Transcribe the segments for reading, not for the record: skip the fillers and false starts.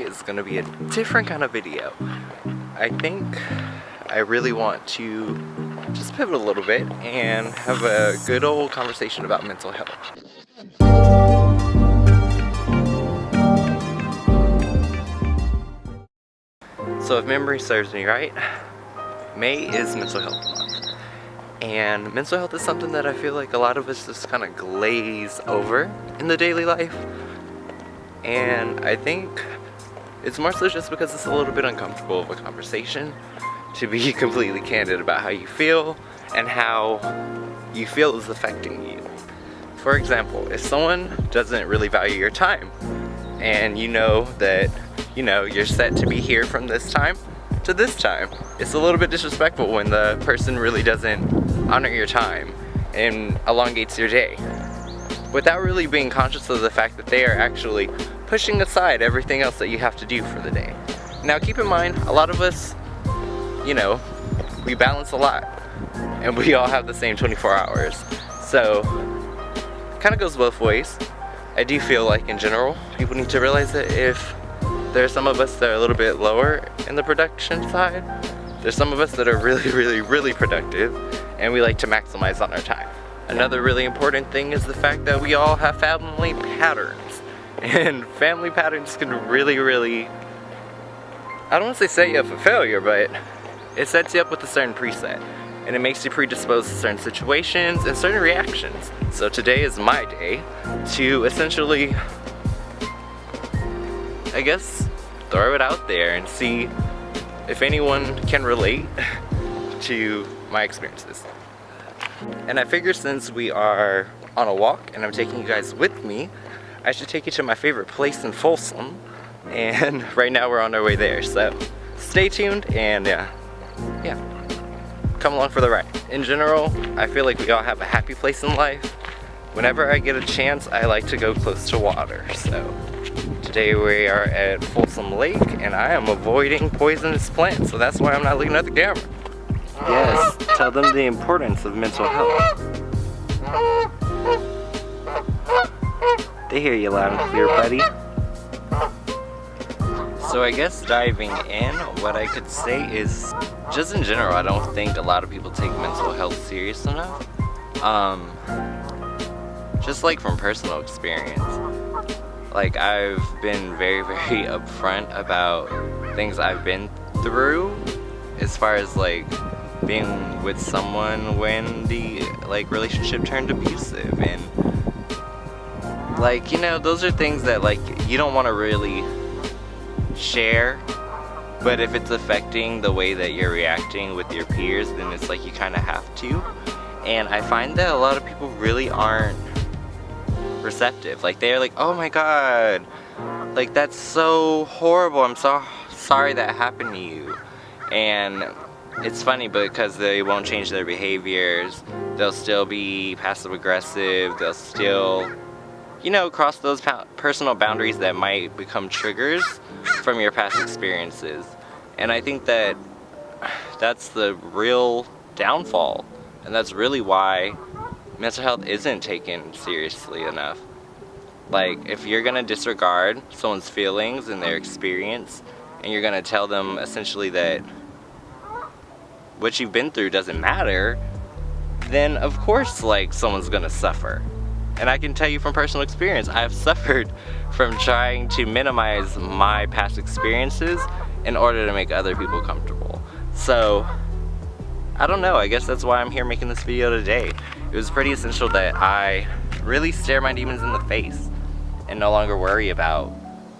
It's going to be a different kind of video. I think I really want to just pivot a little bit and have a good old conversation about mental health. So if memory serves me right, May is Mental Health Month. And mental health is something that I feel like a lot of us just kind of glaze over in the daily life. And I think it's more so just because it's a little bit uncomfortable of a conversation to be completely candid about how you feel and how you feel is affecting you. For example, if someone doesn't really value your time and you know that, you're set to be here from this time to this time, it's a little bit disrespectful when the person really doesn't honor your time and elongates your day without really being conscious of the fact that they are actually pushing aside everything else that you have to do for the day. Now keep in mind, a lot of us, we balance a lot and we all have the same 24 hours. So it kind of goes both ways. I do feel like in general, people need to realize that if there are some of us that are a little bit lower in the production side, there's some of us that are really productive and we like to maximize on our time. Another really important thing is the fact that we all have family patterns. And family patterns can really, I don't want to say set you up for failure, but it sets you up with a certain preset. And it makes you predisposed to certain situations and certain reactions. So today is my day to essentially, I guess, throw it out there and see if anyone can relate to my experiences. And I figure since we are on a walk and I'm taking you guys with me, I should take you to my favorite place in Folsom, and right now we're on our way there, so stay tuned and yeah, come along for the ride. In general, I feel like we all have a happy place in life. Whenever I get a chance, I like to go close to water, so today we are at Folsom Lake and I am avoiding poisonous plants, so that's why I'm not looking at the camera. Yes, tell them the importance of mental health. They hear you loud and clear, buddy. So I guess diving in, what I could say is, just in general, I don't think a lot of people take mental health serious enough. Just like from personal experience. Like I've been very upfront about things I've been through as far as like being with someone when the relationship turned abusive, and those are things that you don't want to really share, but if it's affecting the way that you're reacting with your peers, then it's you kind of have to. And I find that a lot of people really aren't receptive. They're like, oh my god, that's so horrible, I'm so sorry that happened to you. And it's funny because they won't change their behaviors, they'll still be passive aggressive, they'll still cross those personal boundaries that might become triggers from your past experiences. And I think that that's the real downfall, and that's really why mental health isn't taken seriously enough. If you're gonna disregard someone's feelings and their experience, and you're gonna tell them essentially that what you've been through doesn't matter, then of course someone's gonna suffer. And I can tell you from personal experience, I've suffered from trying to minimize my past experiences in order to make other people comfortable. So, I don't know, I guess that's why I'm here making this video today. It was pretty essential that I really stare my demons in the face and no longer worry about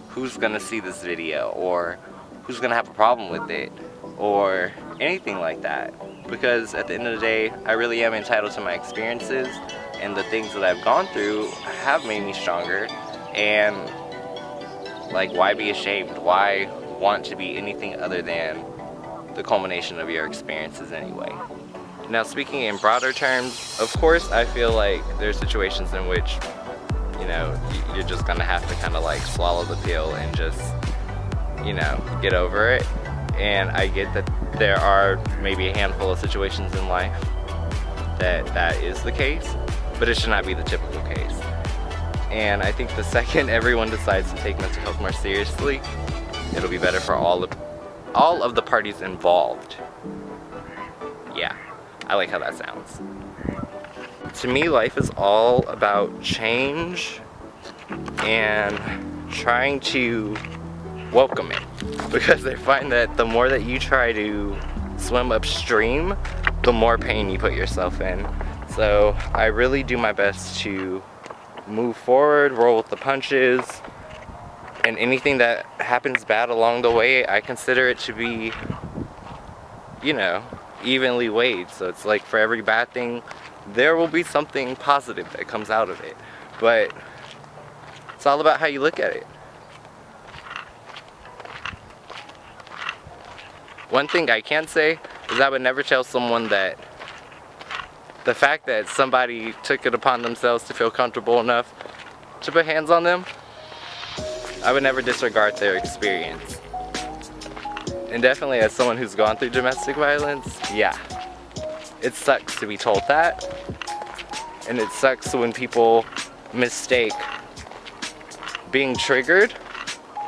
who's gonna see this video or who's gonna have a problem with it or anything like that. Because at the end of the day, I really am entitled to my experiences, and the things that I've gone through have made me stronger. And why be ashamed? Why want to be anything other than the culmination of your experiences anyway? Now, speaking in broader terms, of course I feel like there's situations in which you're just gonna have to kind of swallow the pill and just get over it. And I get that there are maybe a handful of situations in life that is the case, but it should not be the typical case. And I think the second everyone decides to take mental health more seriously, It'll be better for all of the parties involved. Yeah, I like how that sounds. To me, life is all about change and trying to welcome it, because I find that the more that you try to swim upstream, the more pain you put yourself in. So I really do my best to move forward, roll with the punches, and anything that happens bad along the way, I consider it to be, you know, evenly weighed. So it's like for every bad thing, there will be something positive that comes out of it. But it's all about how you look at it. One thing I can say is I would never tell someone that the fact that somebody took it upon themselves to feel comfortable enough to put hands on them, I would never disregard their experience. And definitely as someone who's gone through domestic violence, yeah, it sucks to be told that. And it sucks when people mistake being triggered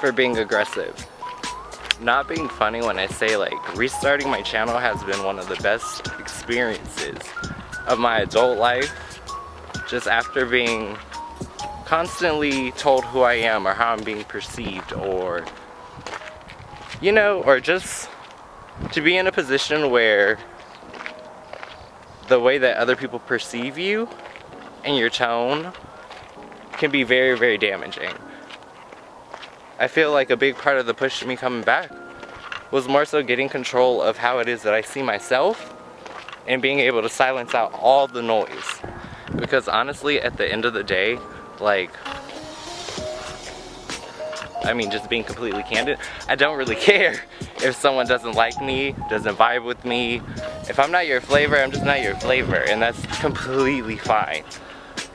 for being aggressive. Not being funny when I say, like, restarting my channel has been one of the best experiences of my adult life, just after being constantly told who I am or how I'm being perceived, or, you know, or just to be in a position where the way that other people perceive you and your tone can be very, very damaging. I feel like a big part of the push to me coming back was more so getting control of how it is that I see myself and being able to silence out all the noise. Because honestly, at the end of the day, like, I mean, just being completely candid, I don't really care if someone doesn't like me, doesn't vibe with me. If I'm not your flavor, I'm just not your flavor, and that's completely fine.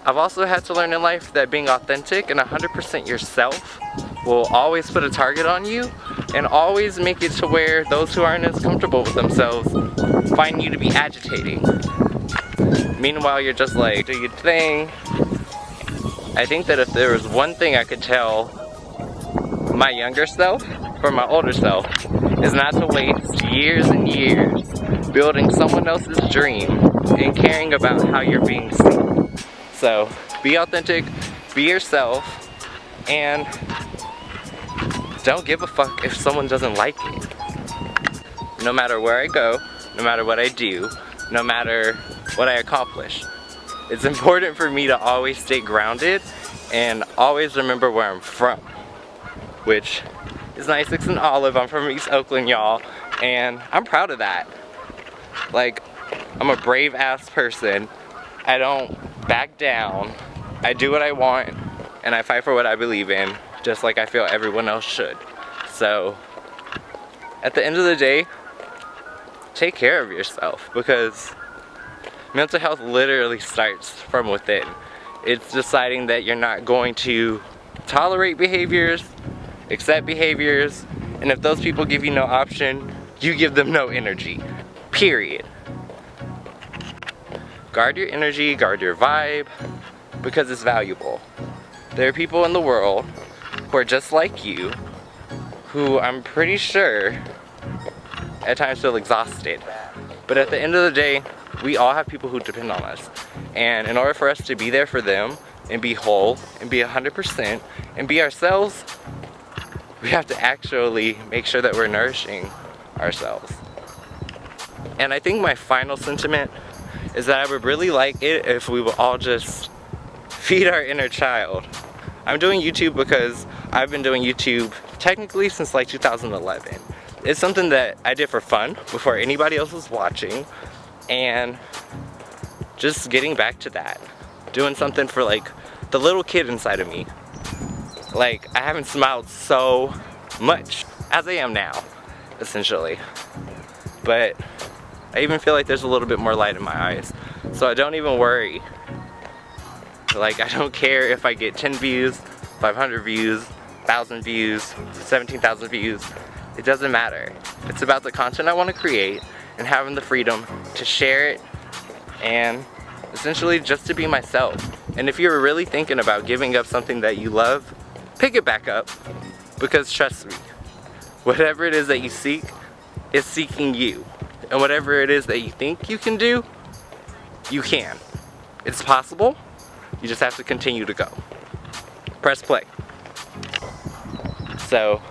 I've also had to learn in life that being authentic and 100% yourself will always put a target on you and always make it to where those who aren't as comfortable with themselves find you to be agitating. Meanwhile, you're just like, do your thing. I think that if there was one thing I could tell my younger self or my older self, is not to waste years and years building someone else's dream and caring about how you're being seen. So be authentic, be yourself, and don't give a fuck if someone doesn't like it. No matter where I go, no matter what I do, no matter what I accomplish, it's important for me to always stay grounded and always remember where I'm from, which is 96 and Olive. I'm from East Oakland, y'all, and I'm proud of that. Like, I'm a brave ass person. I don't back down. I do what I want, and I fight for what I believe in, just like I feel everyone else should. So, at the end of the day, take care of yourself, because mental health literally starts from within. It's deciding that you're not going to tolerate behaviors, accept behaviors, and if those people give you no option, you give them no energy. Period. Guard your energy, guard your vibe, because it's valuable. There are people in the world who are just like you, who I'm pretty sure at times feel exhausted. But at the end of the day, we all have people who depend on us. And in order for us to be there for them and be whole and be 100% and be ourselves, we have to actually make sure that we're nourishing ourselves. And I think my final sentiment is that I would really like it if we would all just feed our inner child. I'm doing YouTube because I've been doing YouTube technically since like 2011. It's something that I did for fun before anybody else was watching, and just getting back to that. Doing something for like the little kid inside of me. Like, I haven't smiled so much as I am now, essentially. But I even feel like there's a little bit more light in my eyes. So I don't even worry. Like, I don't care if I get 10 views, 500 views, 1,000 views, 17,000 views. It doesn't matter. It's about the content I want to create and having the freedom to share it and essentially just to be myself. And if you're really thinking about giving up something that you love, pick it back up, because trust me, Whatever it is that you seek is seeking you. And whatever it is that you think you can do, you can. It's possible. You just have to continue to go. Press play. So,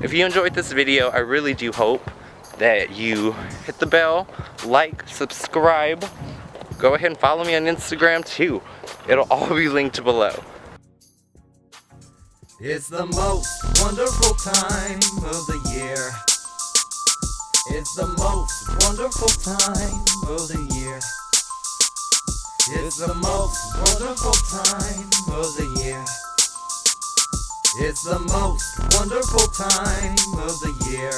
if you enjoyed this video, I really do hope that you hit the bell, like, subscribe. Go ahead and follow me on Instagram too. It'll all be linked below. It's the most wonderful time of the year. It's the most wonderful time of the year. It's the most wonderful time of the year. It's the most wonderful time of the year.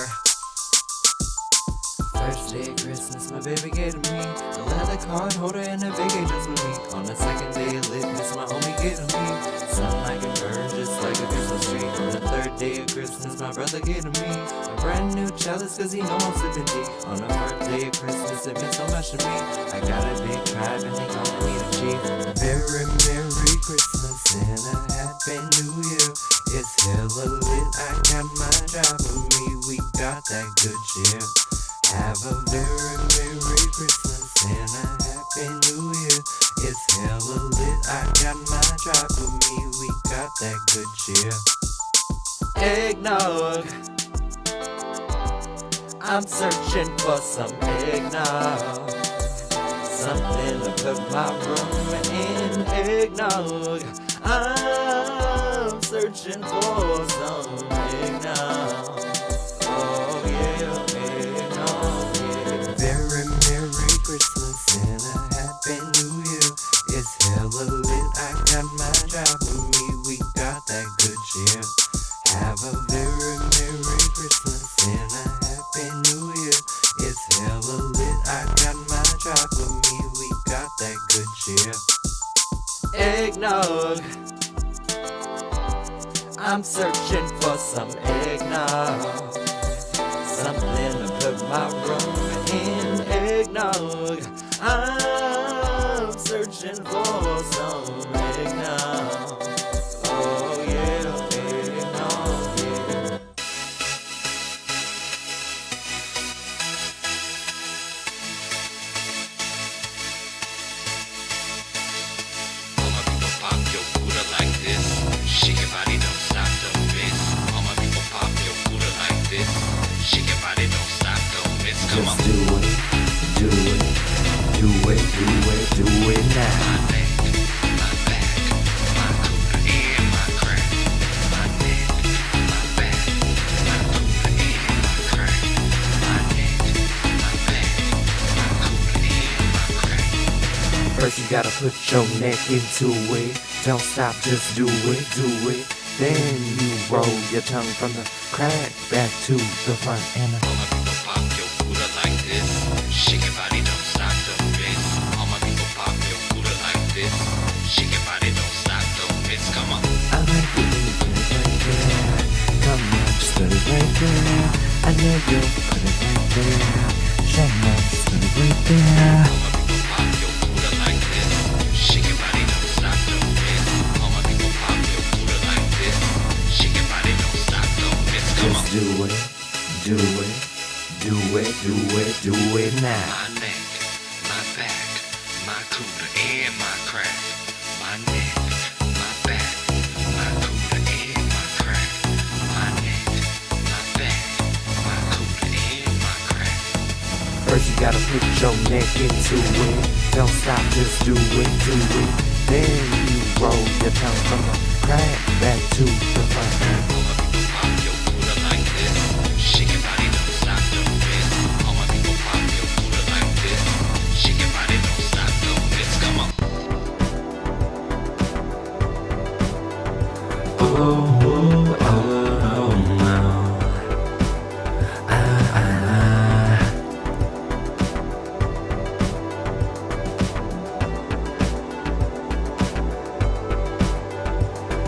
First day of Christmas, my baby gave to me a leather card holder and a big ages with me. On the second day of litmus, my homie gave to me something I can burn just like a Christmas tree. On the third day of Christmas, my brother gave to me a brand new chalice cause he know I'm sipping tea. On the fourth day of Christmas, it meant so much to me. I got a big tribe and they calling me the chief. Very Merry Christmas and a Happy New Year. It's hella lit, I got my tribe with me. We got that good cheer. Have a very Merry Christmas and a Happy New Year. It's hella lit, I got my tribe with me. We got that good cheer. Eggnog, I'm searching for some eggnog. Something to put my room in. Eggnog, I'm searching for some eggnog. Oh yeah, eggnog, yeah. Very Merry Christmas and a Happy New Year. It's hella lit, I got my tribe with me. We got that good cheer. Have a very Merry Christmas and a Happy New Year. It's hella lit, I got my tribe with me. We got that good cheer. Eggnog, I'm searching for some eggnog. Something to put my room in. Eggnog, I'm searching for some eggnog. Oh yeah, eggnog, yeah. All my people pop your Buddha like this. Shake your body, don't stop, don't miss. All my people pop your Buddha like this. Shake your body, don't stop, don't miss. Come on. Just do it, do it, do it, do it, do it now. My neck, my back, my cooler and my crack. My neck, my back, my cooler and my crack. My neck, my back, my cooler and my crack. First you gotta put your neck into it. Don't stop, just do it, do it. Then you roll your tongue from the crack back to the front and All my people pop your Buddha like this. Shake your body, don't stop, don't miss. All my people pop your Buddha like this. Shake your body, don't stop, don't miss. Come on. I like it when you put it right there. Come on, just put it right there. I know you'll put it right there. Show me, just put it right there. All my people pop your Buddha like this. Shake your body, don't stop, don't miss. All my people pop your Buddha like this. Shake your body, don't stop, don't miss. Come on. Just do it, do it, do it, do it, do it now. My neck, my back, my cooler and my crack. My neck, my back, my cooler and my crack. My neck, my back, my cooler and my crack. First you gotta put your neck into it. Don't stop, just do it, do it. Then you roll your tongue from the crack back to the front. All my people pop your Buddha like this. Shake your body, don't stop, don't miss. All my people pop your Buddha like this. Shake your body, don't stop, don't miss. Come on. Oh, no.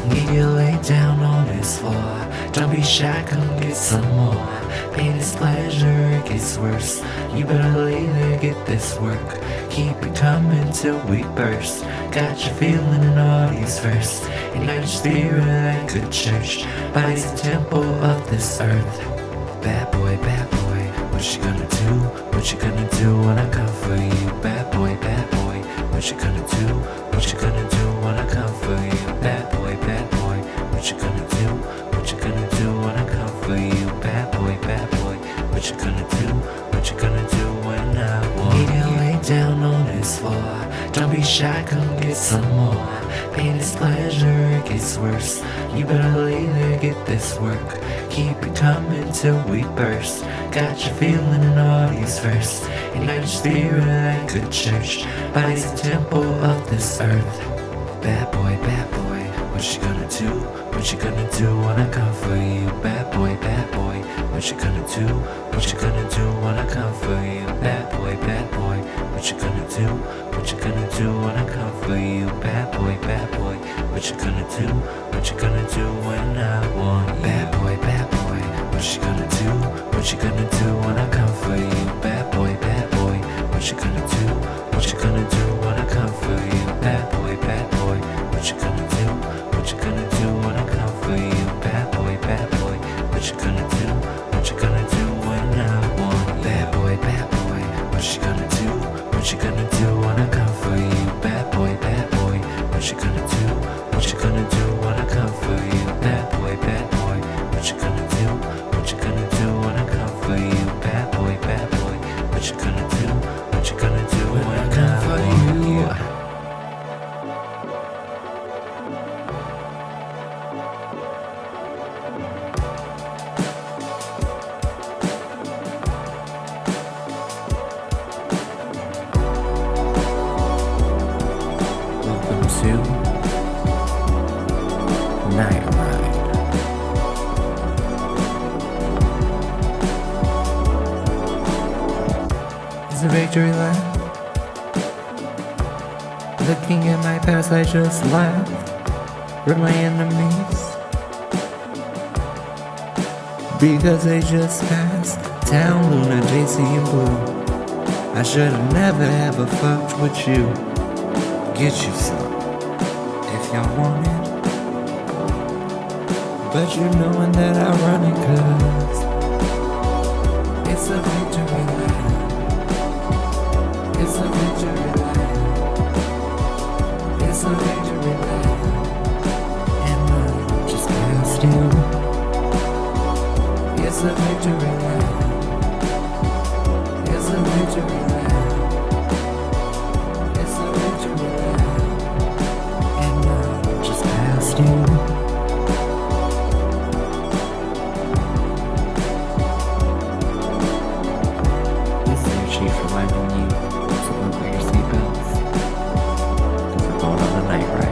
Need you lay down on this floor. Don't be shy, come get some more. Pain is pleasure, it gets worse. You better lay there, get this work. Keep it coming till we burst. Got you feeling in all these verse. Ignite your spirit like a church. Body's a temple of this earth. Bad boy, what you gonna do? What you gonna do when I come for you? Bad boy, what you gonna do? What you gonna do when I come for you? Bad boy, what you gonna do? What you gonna do when I come for you? Bad boy, what you gonna do? What you gonna do when I want you? You lay down on this floor. Don't be shy, come get some more. Pain is pleasure, it gets worse. You better lay there, get this work. Keep it coming till we burst. Got you feeling in all these first. Ignite your spirit like a church. Body's a temple of this earth. Bad boy, what you gonna do? What you gonna do when I come for you? Bad boy, what you gonna do? What you gonna do when I come for you? Bad boy, what you gonna do? What you gonna do when I come for you? Bad boy, what you gonna do? What you gonna do when I want you? Bad boy, what you gonna do? What you gonna do when I come for you? Bad boy, what you gonna do? What you gonna do when I come for you? Bad boy, what you gonna do? What you gonna do when I come for you? Bad boy, what you gonna do? What you gonna do when I want you? Bad boy, what you gonna do? What you gonna do when I come for you? Bad boy, what you gonna do? What you gonna do when I come for you? Bad boy, what you gonna do? What you gonna do when I come for you? Bad boy, what you gonna do? What you gonna do when I come for you? Welcome to Night Ride. It's a victory lap. Looking at my past, I just laugh. With my enemies, because they just passed. Town, Luna, JC, and Blue. I should've never ever fucked with you. Get you some, if y'all want it. But you knowin' that I run it, 'cause it's a victory lap. It's a victory lap. It's a victory lap. And I just passed you. It's a victory lap. It's a victory lap. It's a victory lap. And I just passed you. This is your chief reminding you to buckle your seatbelts, 'cause we're going on a night ride.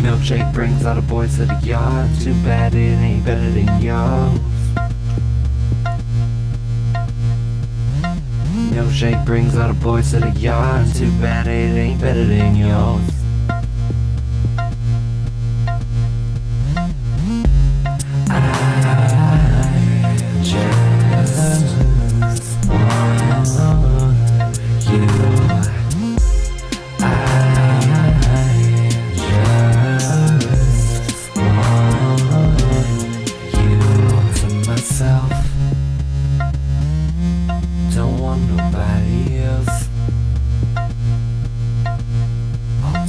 Milkshake brings all the boys to the yard. Too bad it ain't better than yours. Milkshake brings all the boys to the yard. Too bad it ain't better than yours. Don't want nobody else. All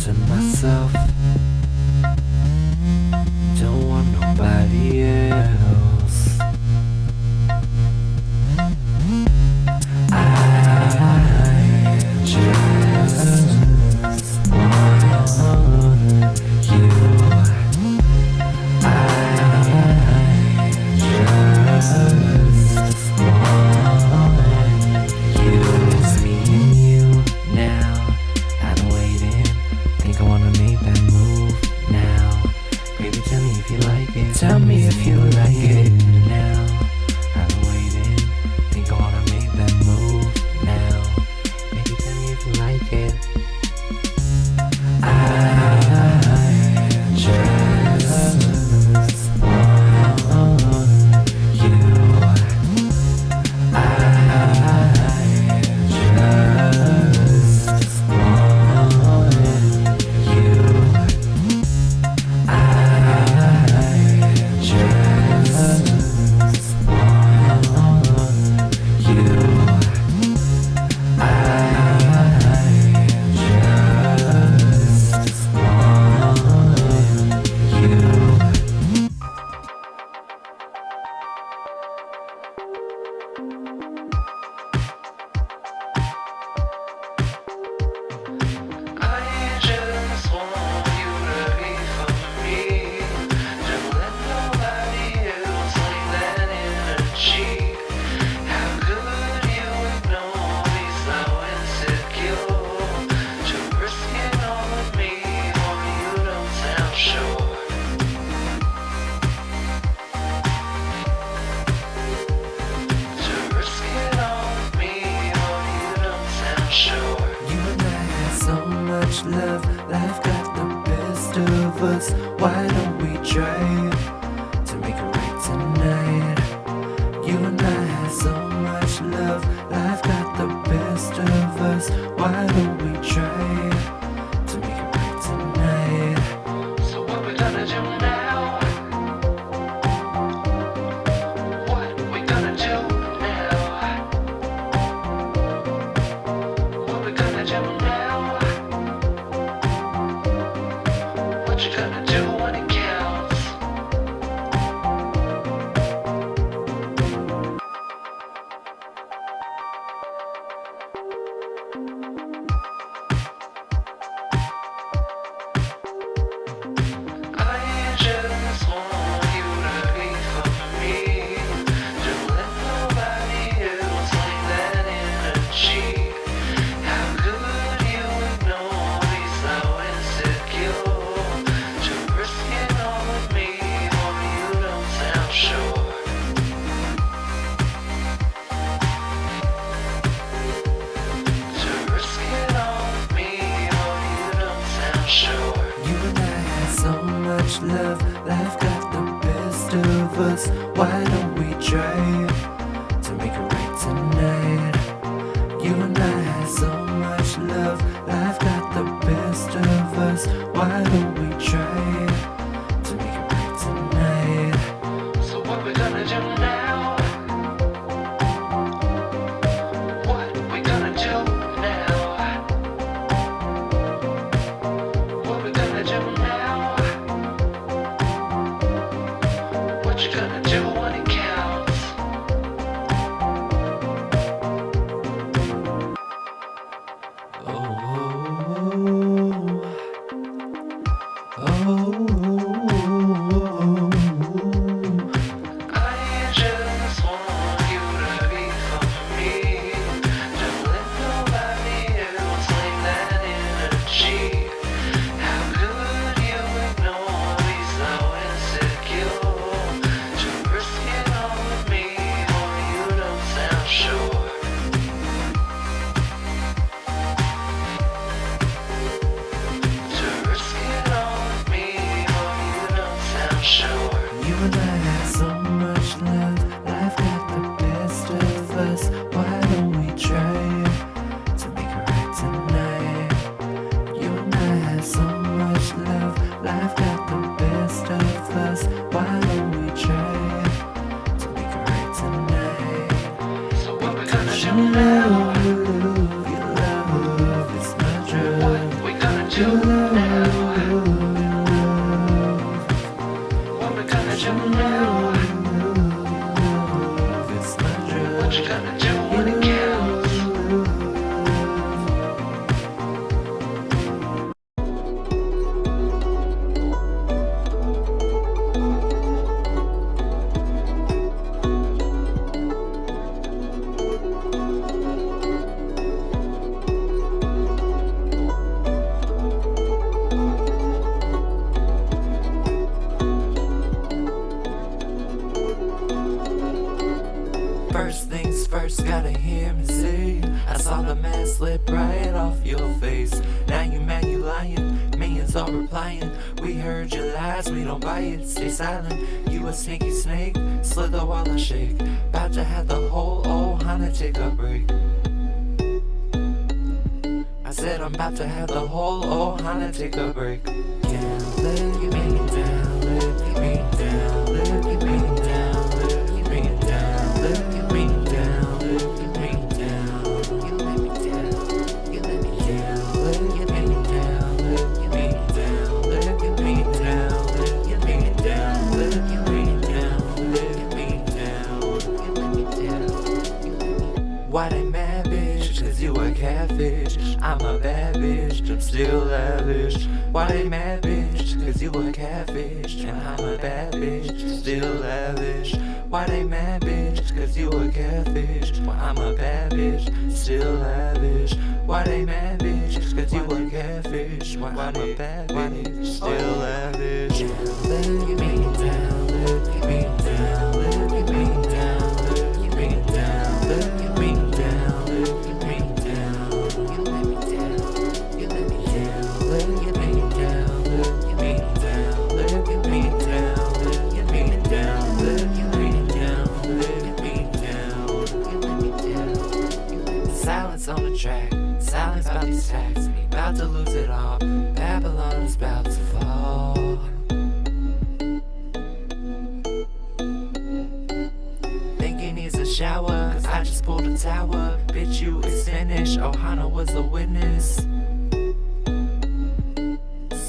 I just want you to be for me. Don't let nobody else like that energy. How could you ignore me so insecure? To risk it all with me, or you don't sound sure. To risk it all with me, or you don't sound sure. You and I had so much love, life got the best of us. Why don't we try to make it right tonight? You and I had so much love, life got the best of us. Why don't we try to make it right tonight? So what we gonna do now? What we gonna do now? What we gonna do now? What you gonna do when it counts? I just want you to be for me. Don't let nobody else like that energy. How could you ignore me so insecure? To risk it all with me, or you don't sound sure. To risk it all with me, or you don't sound sure. You and I had so much love, life got the best of us. Why don't we try to make it right tonight? You and I had so much love, life got the best of us. Why don't we try to make it right tonight? So what we gonna do now? What we gonna do now? What we gonna do now? What you gonna do when it counts? I just want you to be for me. Don't let nobody else like that energy. How could you ignore me so insecure? To risk it all with me, or you don't sound sure. To risk it all with me, or you don't sound sure. You and I had so much love, life got the best of us. Why don't we try to make it right tonight? You and I had so much love, life got the best of us. Why don't we try to make it right tonight? So what we gonna do Your now? love is my drug. What we gonna do Your now? love, What we gonna do now? love is my drug. What you gonna do when it counts? First things first, gotta hear me say, I saw the mask slip right off your face. Now you mad, you lying, millions are replying. We heard your lies, we don't buy it, stay silent. You a sneaky snake, slither while I shake. About to have the whole old Honda take a break. I said I'm about to have the whole old Honda take a break. Can't let me down, let me down, let me down, let me down, let me down, let me down. You let me down, you let me down, let me down, let me down, let me down, let me down, let me down, let me down, you let me down. Why they mad, bitch? Cause you a catfish. I'm a bad bitch, I'm still lavish. Why they mad, bitch? Cause you a catfish. And I'm a bad bitch, still lavish. Why they mad, bitch? Cause you a catfish. Well, I'm a bad bitch, still lavish. Why they mad, bitch? Cause you a catfish. Well, I'm a bad bitch, still lavish. Let me down, let me down, let me down, let me down, let me down, let me down, you let me down, you let me down, let me down, let me down, let me down, let me down, let me down, let me down, you let me down. Silence on the track, silence about these facts, about to lose it all. Babylon is about to fall. Shower, cause I just pulled a tower. Bitch, you is finished. Ohana was the witness.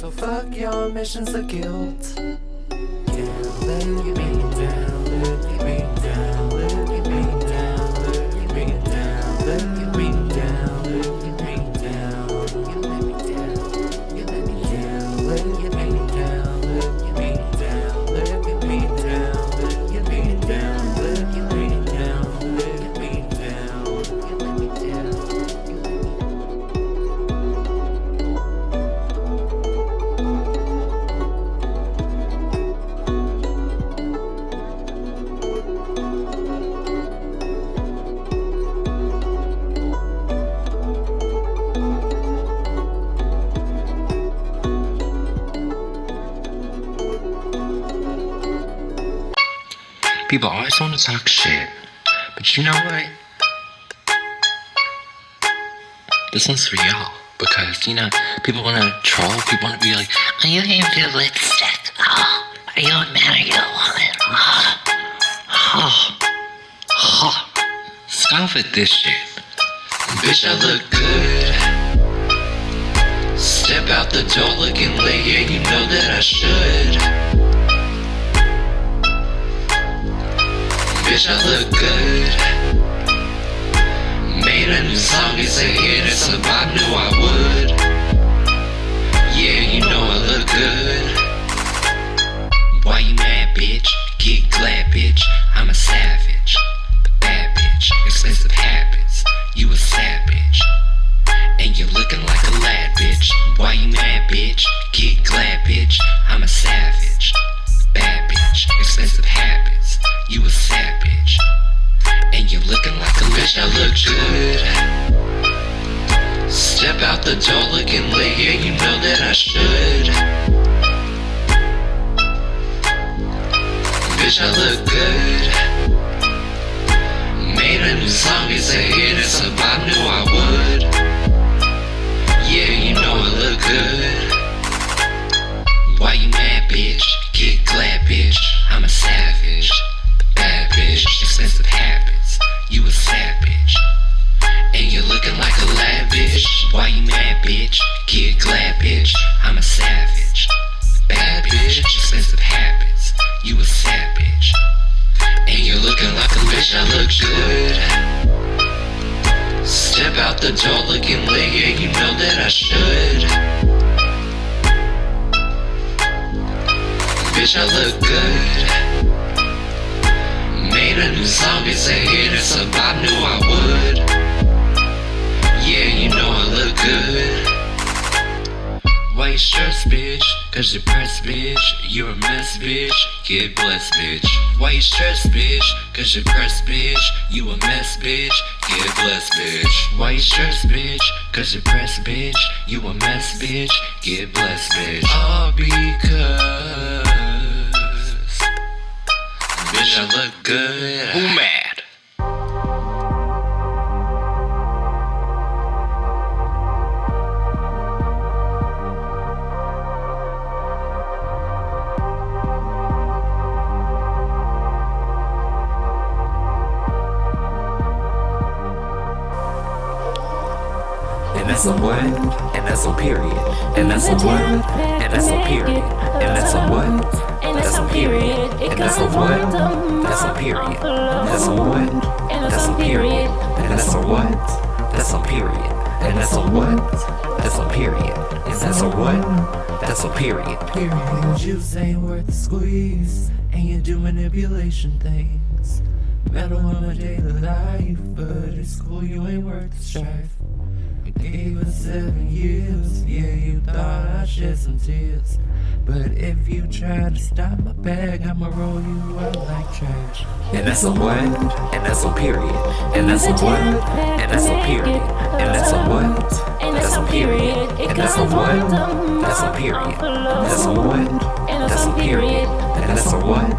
So fuck your missions of guilt. Yeah, let me down, let me down, let me down, let me down, let me down, let me down, you let me down, you let me down, let me down, let me down, let me down, let me down, let me down. People always want to talk shit, but you know what? This one's for y'all, because, you know, people want to troll, people want to be like, are you in your lipstick? Oh, are you a man or you a woman? Scoff at this shit. Bitch, I look good. Step out the door looking late, yeah, you know that I should. Bitch, I look good. Made a new song, it's a hit, it's a vibe, knew I would. Yeah, you know I look good. Why you mad, bitch? Get glad, bitch. I'm a savage. Bad bitch, expensive habits. You a savage. And you're looking like a lad, bitch. Why you mad, bitch? Get glad, bitch. I'm a savage. Bad bitch, expensive habits. You a savage. And you're looking like a bitch, I look good. Step out the door looking late, yeah, you know that I should. Bitch, I look good. Made a new song, it's a hit, it's a vibe, knew I would. Yeah, you know I look good. Why you mad, bitch? Get glad, bitch. I'm a savage. Bad bitch, expensive habits. You a savage. And you're looking like a lad, bitch. Why you mad, bitch? Get glad, bitch. I'm a savage. Bad bitch, expensive habits. You a savage. And you're looking like a bitch, I look good. Step out the door looking late, yeah, you know that I should. Bitch, I look good. Made a new song, it's a hit, it's a vibe, knew I would. Yeah, you know I look good. White shirts, bitch, cause you're pressed, bitch. You're a mess, bitch, get blessed, bitch. White shirts, bitch, cause you're pressed, bitch. You a mess, bitch, get blessed, bitch. White shirts, bitch, cause you're pressed, bitch. You a mess, bitch, get blessed, bitch. All because bitch, I look good. Who mad? And that's a what? And that's a period. And that's a what? And that's a period. And that's a what? That's a period. And that's a what? That's a period. That's a what? That's a period. And that's a what? That's a period. And that's a what? That's a period. Is that a what? That's a period. Period. Juice ain't worth the squeeze, and you do manipulation things. Metal on my daily life, but at school you ain't worth the strife. I gave us 7 years, yeah, you thought I'd shed some tears. But if you try to stop my bag, I'ma roll you out like trash. And that's a what? And that's a period. And that's a what? And that's a period. And that's a what? That's a period. And that's a what? That's a period. That's a what? That's a period. And that's a what?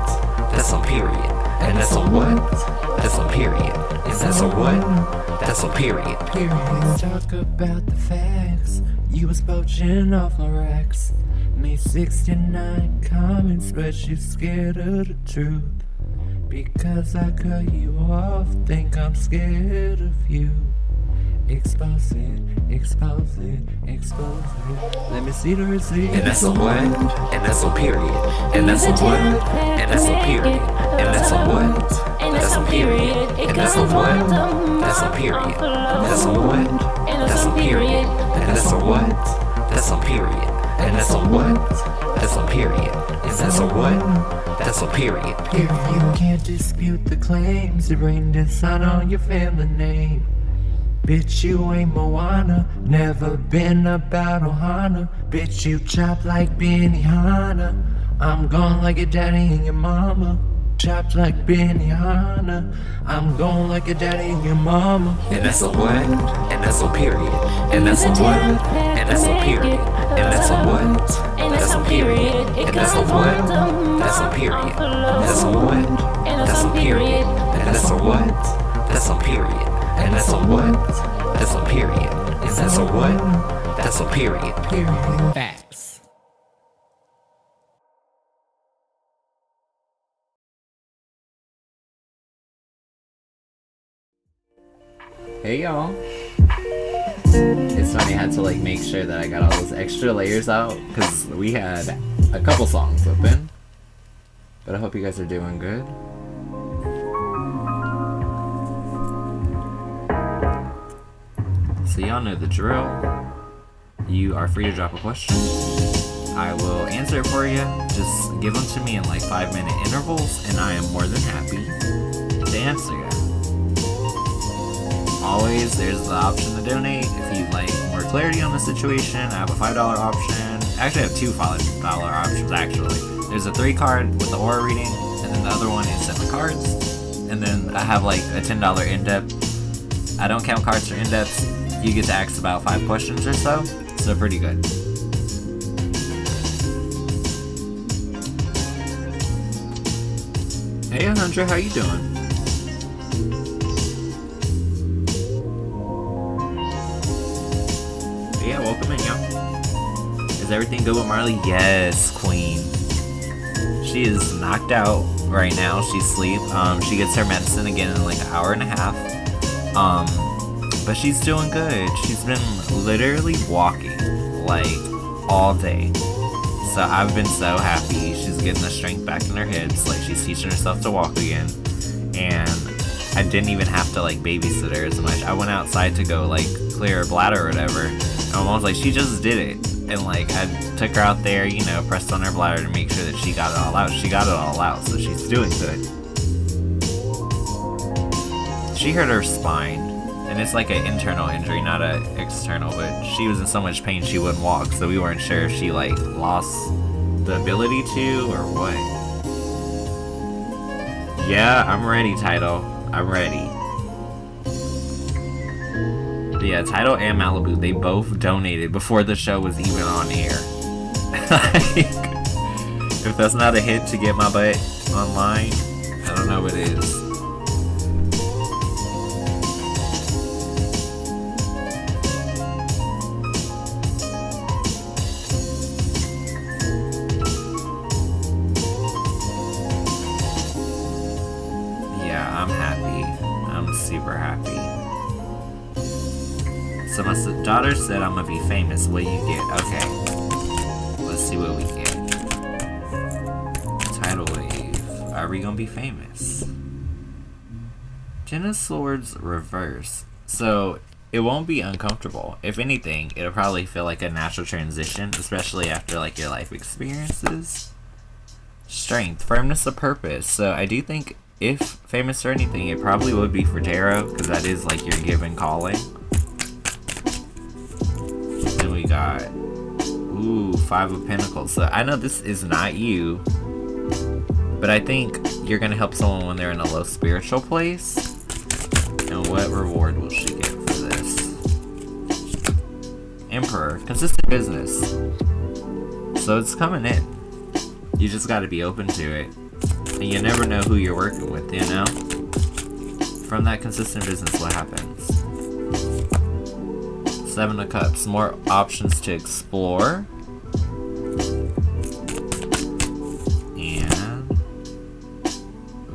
That's a period. And that's a what? That's a period. Is that a what? That's a period. Period. Talk about the facts. You was poaching off my racks. Made 69 comments, but you scared of the truth. Because I cut you off, think I'm scared of you. Expose it, expose it, expose it. Let me see the receipt. And that's a what? And that's a period. And that's a what? And that's a period. And that's a what? That's a period. And that's a what? That's a period. That's a what? That's a period. And that's a what? That's a period. And that's a what? That's a period. Is that a what? That's a period. Period. You can't dispute the claims to bring dishonor on your family name. Bitch, you ain't Moana, never been about Ohana. Bitch, you chop like Benihana. I'm gone like your daddy and your mama. Chopped like Benihana. I'm gone like your daddy and your mama. And that's a what? And that's a period. And that's a what? And that's a period. And that's a what? That's a period. And that's a what? That's a period. That's a what? That's a period. And that's a what? That's a period. And that's a what? That's a period. Is that a what? That's a period. Period. Facts. Hey y'all. It's funny, I had to like make sure that I got all those extra layers out because we had a couple songs open. But I hope you guys are doing good. So y'all know the drill. You are free to drop a question. I will answer it for you. Just give them to me in like 5-minute intervals and I am more than happy to answer you. Always, there's the option to donate if you'd like more clarity on the situation. I have a $5 option. Actually, I have two $5 options actually. There's a 3-card with the aura reading, and then the other one is 7 cards. And then I have like a $10 in-depth. I don't count cards for in-depths. You get to ask about 5 questions or so pretty good. Hey Hunter, how you doing? Yeah, welcome in, y'all. Is everything good with Marley? Yes, queen. She is knocked out right now. She's asleep. She gets her medicine again in like an hour and a half. But she's doing good. She's been literally walking like all day. So I've been so happy. She's getting the strength back in her hips. Like she's teaching herself to walk again. And I didn't even have to like babysit her as much. I went outside to go like clear her bladder or whatever. And my mom's like, she just did it. And like I took her out there, you know, pressed on her bladder to make sure that she got it all out. She got it all out, so she's doing good. She hurt her spine. And it's like an internal injury, not an external, but she was in so much pain she wouldn't walk, so we weren't sure if she like lost the ability to or what. Yeah, I'm ready, Tidal. I'm ready. But yeah, Tidal and Malibu, they both donated before the show was even on air. Like, if that's not a hit to get my butt online, I don't know what is. Super happy. So my daughter said I'm gonna be famous. What you get? Okay. Let's see what we get. Tidal wave. Are we gonna be famous? Ten of Swords reverse. So it won't be uncomfortable. If anything, it'll probably feel like a natural transition, especially after like your life experiences. Strength, firmness of purpose. So I do think if famous for anything, it probably would be for tarot, because that is like your given calling. Then we got, ooh, Five of Pentacles. So I know this is not you, but I think you're gonna help someone when they're in a low spiritual place. And what reward will she get for this? Emperor, consistent business. So it's coming in. You just gotta be open to it. And you never know who you're working with, you know? From that consistent business, what happens? Seven of Cups, more options to explore. And,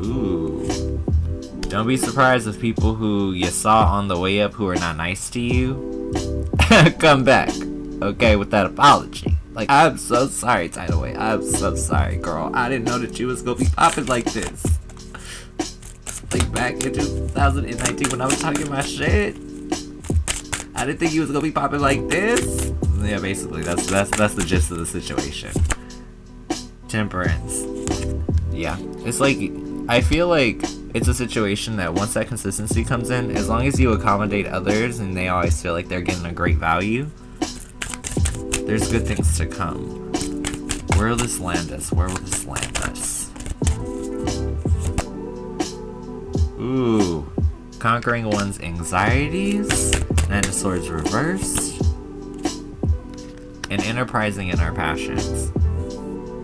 ooh. Don't be surprised if people who you saw on the way up who are not nice to you come back, okay, with that apology. Like, I'm so sorry, Tidal Way. I'm so sorry, girl. I didn't know that you was gonna be popping like this. Like, back in 2019 when I was talking my shit, I didn't think you was gonna be popping like this. Yeah, basically, that's the gist of the situation. Temperance. Yeah, it's like, I feel like it's a situation that once that consistency comes in, as long as you accommodate others and they always feel like they're getting a great value, there's good things to come. Where will this land us? Where will this land us? Ooh. Conquering one's anxieties. Nine of Swords reversed. And enterprising in our passions.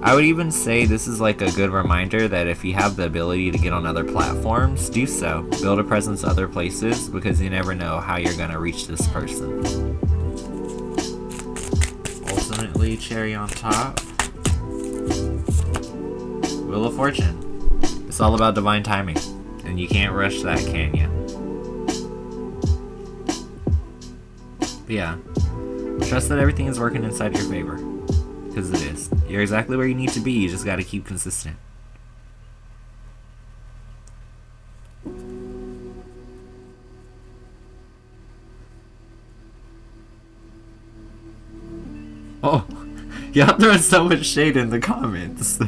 I would even say this is like a good reminder that if you have the ability to get on other platforms, do so. Build a presence other places, because you never know how you're gonna reach this person. Ultimately, cherry on top. Wheel of Fortune. It's all about divine timing. And you can't rush that, can you? But yeah. Trust that everything is working inside your favor. Because it is. You're exactly where you need to be. You just gotta keep consistent. Oh, y'all throwing so much shade in the comments.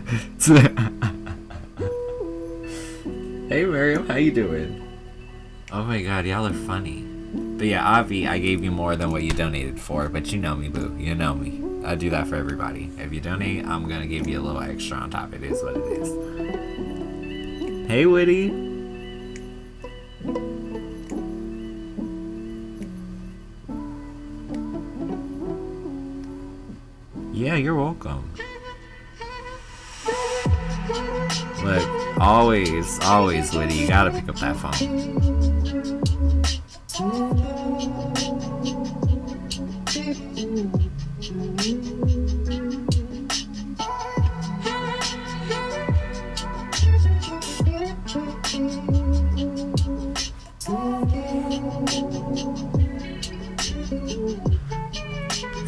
Hey Miriam, how you doing? Oh my god, y'all are funny. But yeah, Avi, I gave you more than what you donated for, but you know me, boo. You know me. I do that for everybody. If you donate, I'm gonna give you a little extra on top. It is what it is. Hey, Witty. Yeah, you're welcome. Look, always, Witty, you gotta pick up that phone.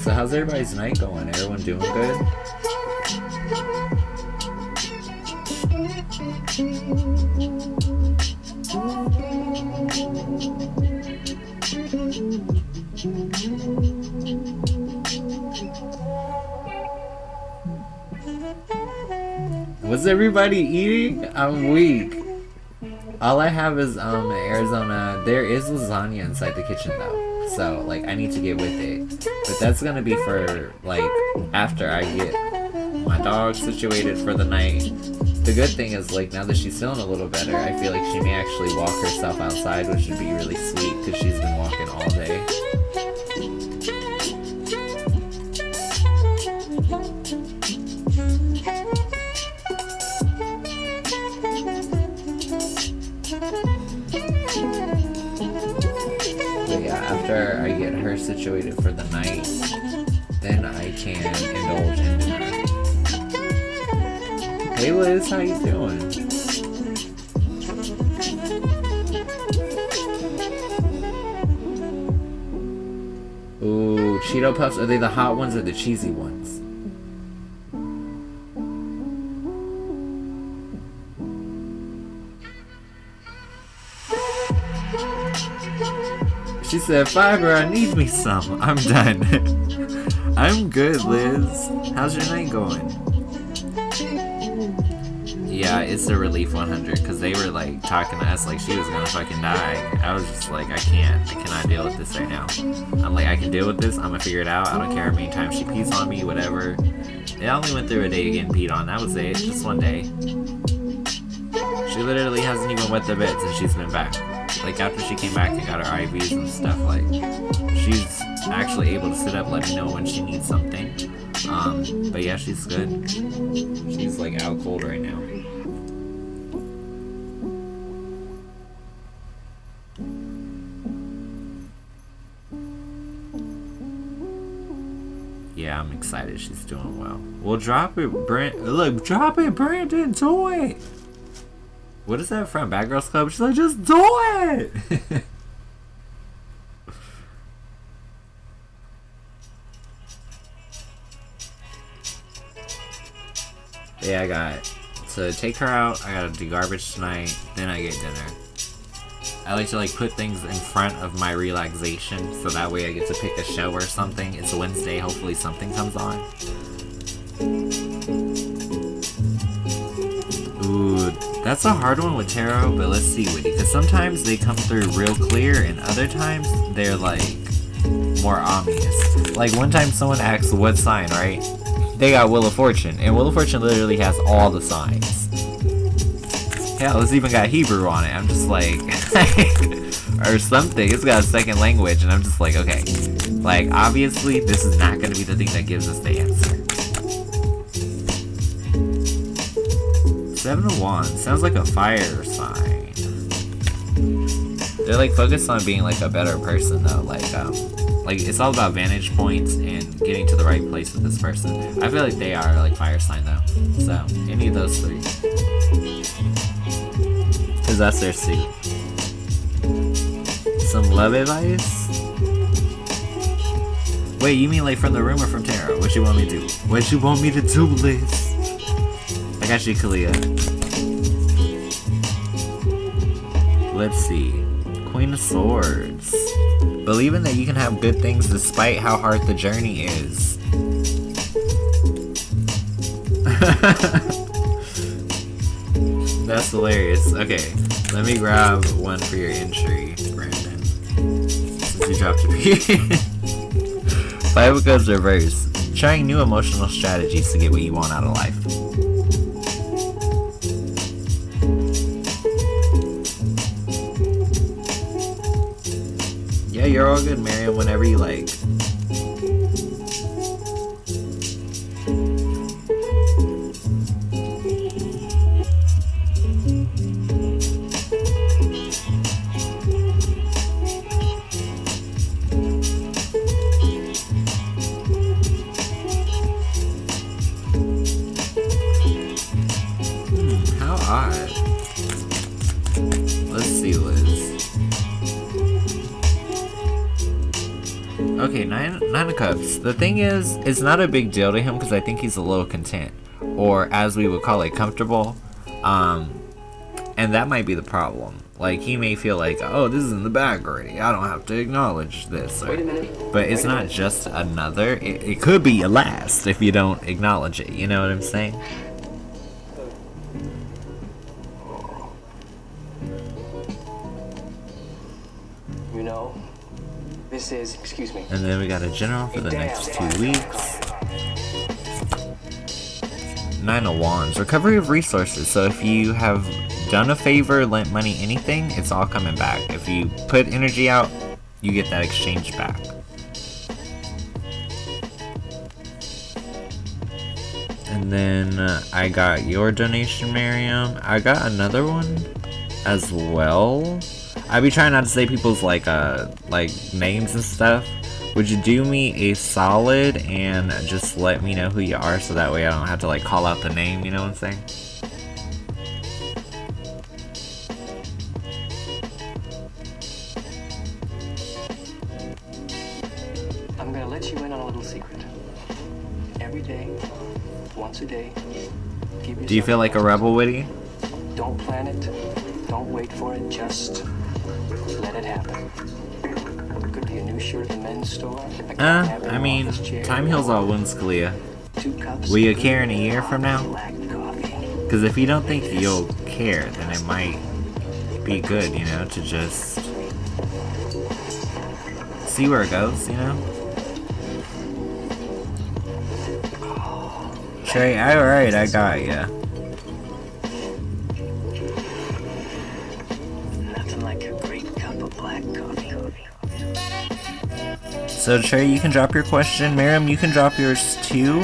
So how's everybody's night going? Everyone doing good? Was everybody eating? I'm weak. All I have is Arizona. There is lasagna inside the kitchen though, so like I need to get with it. But that's gonna be for like after I get my dog situated for the night. The good thing is like now that she's feeling a little better, I feel like she may actually walk herself outside, which would be really sweet because she's been walking all day. After I get her situated for the night, then I can indulge in dinner. Hey Liz, how you doing? Ooh, Cheeto Puffs, are they the hot ones or the cheesy ones? She said, fiber, I need me some. I'm done. I'm good, Liz. How's your night going? Yeah, it's a relief 100 because they were like talking to us like she was gonna fucking die. I was just like, I cannot deal with this right now. I'm like, I can deal with this, I'm gonna figure it out. I don't care how many times she pees on me, whatever. I only went through a day getting peed on, that was it, just one day. She literally hasn't even wet the bed since she's been back. Like after she came back and got her IVs and stuff, like she's actually able to sit up, let me know when she needs something. But yeah, she's good. She's like out cold right now. Yeah, I'm excited she's doing well. Well, drop it, look, drop it, Brandon, do it! What is that from Bad Girls Club? She's like, just do it! Yeah, I got to take her out, I gotta do garbage tonight, then I get dinner. I like to like put things in front of my relaxation, so that way I get to pick a show or something. It's Wednesday, hopefully something comes on. Ooh, that's a hard one with tarot, but let's see, Whitney, because sometimes they come through real clear, and other times they're like more obvious. Like one time someone asked what sign, right? They got Wheel of Fortune, and Wheel of Fortune literally has all the signs. Hell, it's even got Hebrew on it. I'm just like, or something. It's got a second language, and I'm just like, okay. Like, obviously, this is not going to be the thing that gives us the answer. 7 of Wands. Sounds like a fire sign. They're like focused on being like a better person, though. Like it's all about vantage points and getting to the right place with this person. I feel like they are like fire sign, though. So, any of those three. Because that's their suit. Some love advice? Wait, you mean like from the room or from tarot? What you want me to do? What you want me to do, Liz? I got you, Kalia. Let's see. Queen of Swords. Believing that you can have good things despite how hard the journey is. That's hilarious. Okay, let me grab one for your entry, Brandon. Since you dropped a P. 5 of Cups reverse. Trying new emotional strategies to get what you want out of life. Yeah, you're all good, Miriam, whenever you like. How odd. Let's see, Liz. Okay, nine of Cups. The thing is, it's not a big deal to him because I think he's a little content, or as we would call it, comfortable. And that might be the problem. Like, he may feel like, oh, this is in the bag already. I don't have to acknowledge this. Or, but it's not just another. It could be a last if you don't acknowledge it. You know what I'm saying? You know, this is, excuse me. And then we got a general for the next 2 weeks. 9 of Wands. Recovery of resources. So if you have done a favor, lent money, anything, it's all coming back. If you put energy out, you get that exchange back. And then I got your donation, Miriam. I got another one as well. I be trying not to say people's like names and stuff. Would you do me a solid and just let me know who you are so that way I don't have to like call out the name, you know what I'm saying? I'm gonna let you in on a little secret. Every day, once a day, give Do you feel like a rebel, Witty? Don't plan it, don't wait for it, just let it happen. copy a new shirt at the men's store. A cat having I an mean, office chair, time heals all wounds, Kalia. 2 cups Will you of care in a good year from now? black coffee. Because if you don't think you'll care, then it might be good, you know, to just see where it goes, you know? Trey, alright, I got ya. Nothing like a great cup of black coffee. So Trey, you can drop your question. Miriam, you can drop yours too.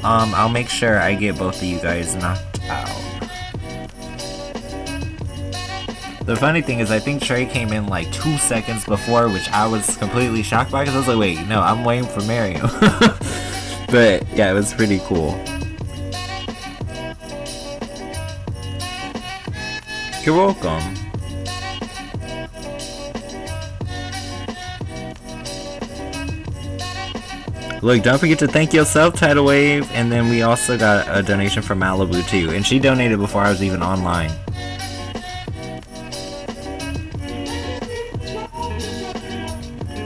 I'll make sure I get both of you guys knocked out. The funny thing is, I think Trey came in like 2 seconds before, which I was completely shocked by, because I was like, wait, no, I'm waiting for Miriam. But yeah, it was pretty cool. You're welcome. Look, don't forget to thank yourself, Tidal Wave, and then we also got a donation from Malibu too, and she donated before I was even online.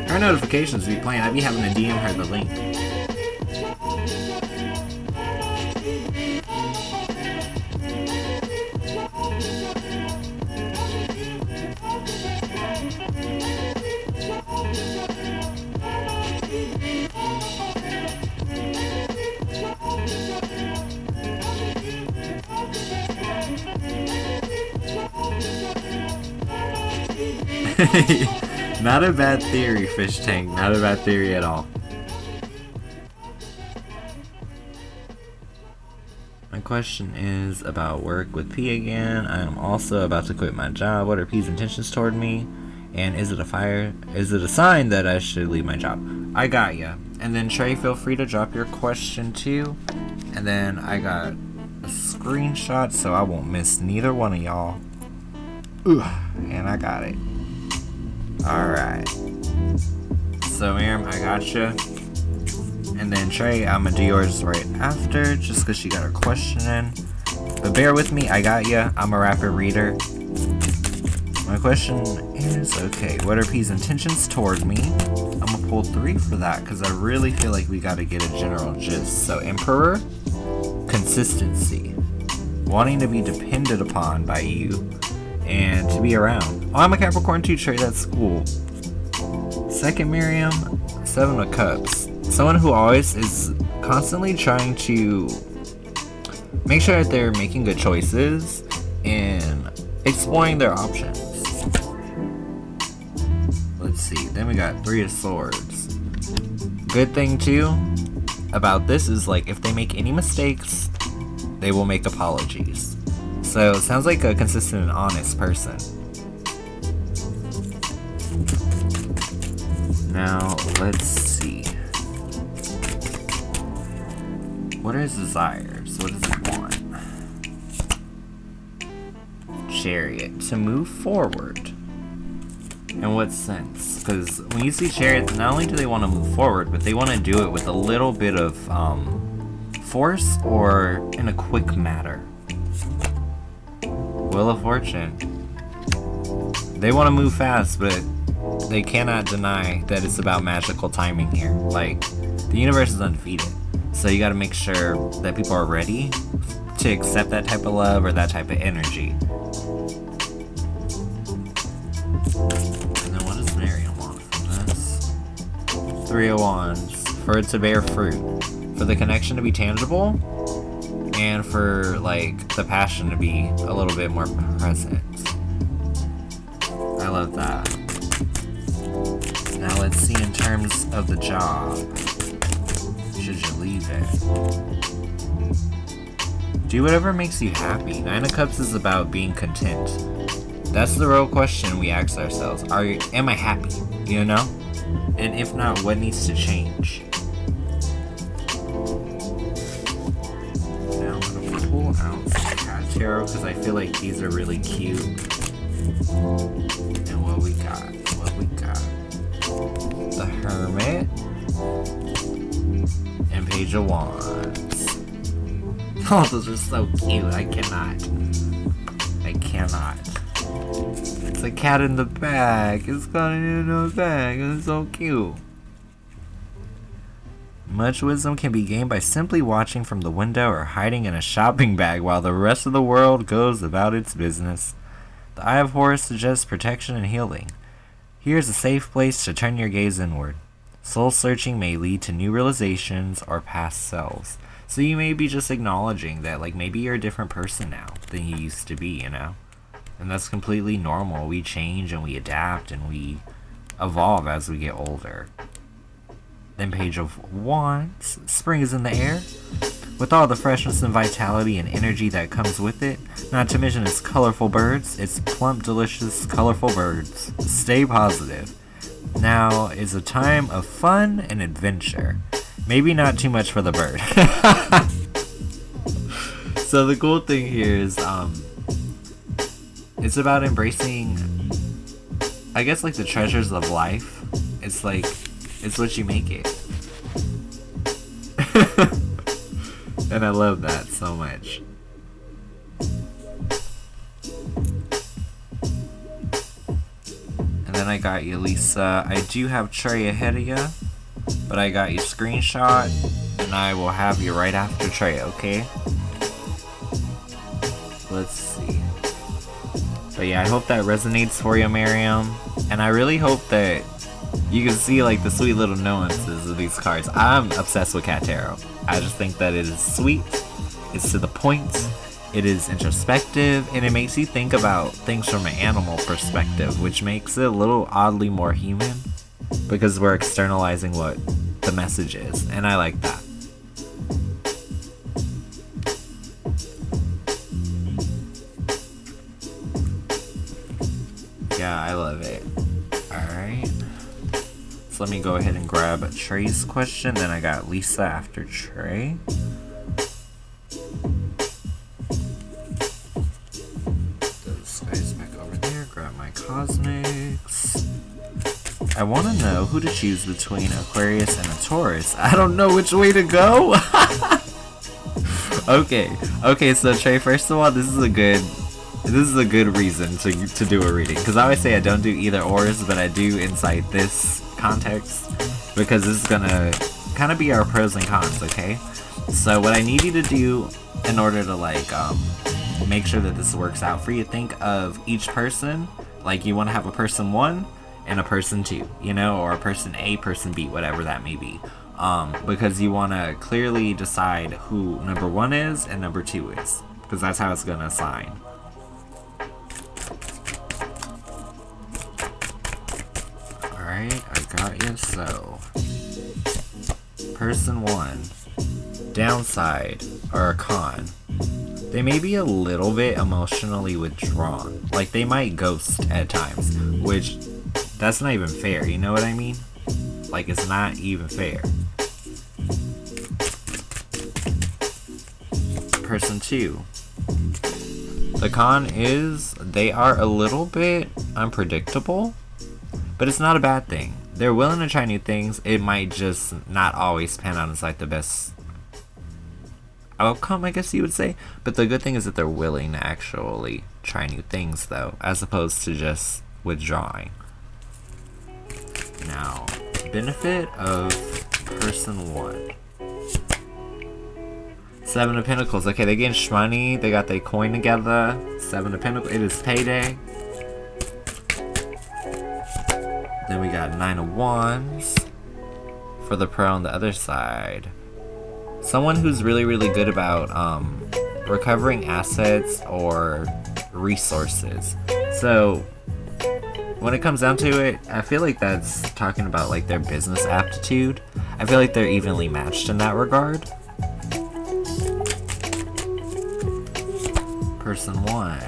Her notifications be playing. I be having to DM her the link. Not a bad theory, Fish Tank. Not a bad theory at all. My question is about work with P again. I am also about to quit my job. What are P's intentions toward me? And is it a sign that I should leave my job? I got ya. And then Trey, feel free to drop your question too. And then I got a screenshot so I won't miss neither one of y'all. And I got it. Alright. So Miriam, I gotcha. And then Trey, I'm gonna do yours right after, just because she got her question in. But bear with me, I got ya. I'm a rapid reader. My question is, okay, what are P's intentions toward me? I'm gonna pull 3 for that, because I really feel like we gotta get a general gist. So Emperor, consistency. Wanting to be depended upon by you. And to be around. Oh, I'm a Capricorn too, Trey, that's cool. Second Miriam, 7 of Cups. Someone who always is constantly trying to make sure that they're making good choices and exploring their options. Let's see, then we got 3 of Swords. Good thing too about this is, like, if they make any mistakes, they will make apologies. So, it sounds like a consistent and honest person. Now, let's see. What are his desires? What does he want? Chariot. To move forward. In what sense? Because when you see Chariot, not only do they want to move forward, but they want to do it with a little bit of force or in a quick manner. Wheel of Fortune. They want to move fast, but they cannot deny that it's about magical timing here. Like, the universe is undefeated. So you gotta make sure that people are ready to accept that type of love or that type of energy. And then what does Miriam want from this? 3 of Wands. For it to bear fruit. For the connection to be tangible. And for, like, the passion to be a little bit more present. I love that. Now let's see in terms of the job. Should you leave it? Do whatever makes you happy. 9 of Cups is about being content. That's the real question we ask ourselves. Am I happy? You know? And if not, what needs to change? Now I'm gonna pull out some Cat Tarot because I feel like these are really cute. And what we got? The Hermit and Page of Wands. Oh, those are so cute. I cannot. It's a cat in the bag. It's got it in the bag. It's so cute. Much wisdom can be gained by simply watching from the window or hiding in a shopping bag while the rest of the world goes about its business. The Eye of Horus suggests protection and healing. Here's a safe place to turn your gaze inward. Soul searching may lead to new realizations or past selves. So you may be just acknowledging that, like, maybe you're a different person now than you used to be, you know? And that's completely normal. We change and we adapt and we evolve as we get older. Then Page of Wands. Spring is in the air. With all the freshness and vitality and energy that comes with it, not to mention its colorful birds, its plump, delicious, colorful birds. Stay positive. Now is a time of fun and adventure. Maybe not too much for the bird. So the cool thing here is, it's about embracing, I guess, like the treasures of life. It's like, it's what you make it. And I love that so much. And then I got you, Lisa. I do have Trey ahead of you, but I got you screenshot, and I will have you right after Trey, okay? Let's see. But yeah, I hope that resonates for you, Miriam. And I really hope that you can see like the sweet little nuances of these cards. I'm obsessed with Cat Tarot. I just think that it is sweet, it's to the point, it is introspective, and it makes you think about things from an animal perspective, which makes it a little oddly more human, because we're externalizing what the message is, and I like that. Yeah, I love it. Alright. So let me go ahead and grab Trey's question, then I got Lisa after Trey. Those guys back over there, grab my cosmics. I want to know who to choose between Aquarius and a Taurus. I don't know which way to go. Okay, so Trey, first of all, this is a good reason to do a reading, because I always say I don't do either ors, but I do inside this context, because this is gonna kind of be our pros and cons, okay? So what I need you to do in order to like make sure that this works out for you, think of each person like you want to have a person 1 and a person 2, you know, or a person A, person B, whatever that may be, because you want to clearly decide who number 1 is and number 2 is, because that's how it's gonna assign. Alright, I got you. So, person 1, downside or a con. They may be a little bit emotionally withdrawn. Like, they might ghost at times, which, that's not even fair, you know what I mean? Like, it's not even fair. Person 2. The con is, they are a little bit unpredictable. But it's not a bad thing. They're willing to try new things. It might just not always pan out as like the best outcome, I guess you would say. But the good thing is that they're willing to actually try new things, though, as opposed to just withdrawing. Now, benefit of person 1. 7 of Pentacles. Okay, they getting shmoney. They got their coin together. 7 of Pentacles. It is payday. Then we got 9 of Wands for the pro on the other side. Someone who's really, really good about recovering assets or resources. So when it comes down to it, I feel like that's talking about like their business aptitude. I feel like they're evenly matched in that regard. Person 1.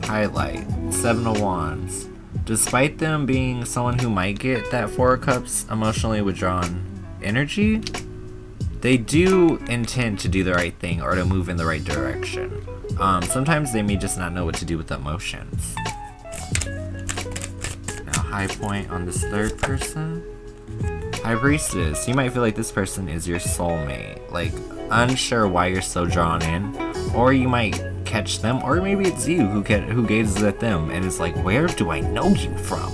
Highlight. 7 of Wands. Despite them being someone who might get that 4 of Cups emotionally withdrawn energy, they do intend to do the right thing or to move in the right direction. Sometimes they may just not know what to do with the emotions. Now, high point on this third person. High Priestess. You might feel like this person is your soulmate. Like, unsure why you're so drawn in. Or you might catch them, or maybe it's you who gazes at them and is like, where do I know you from?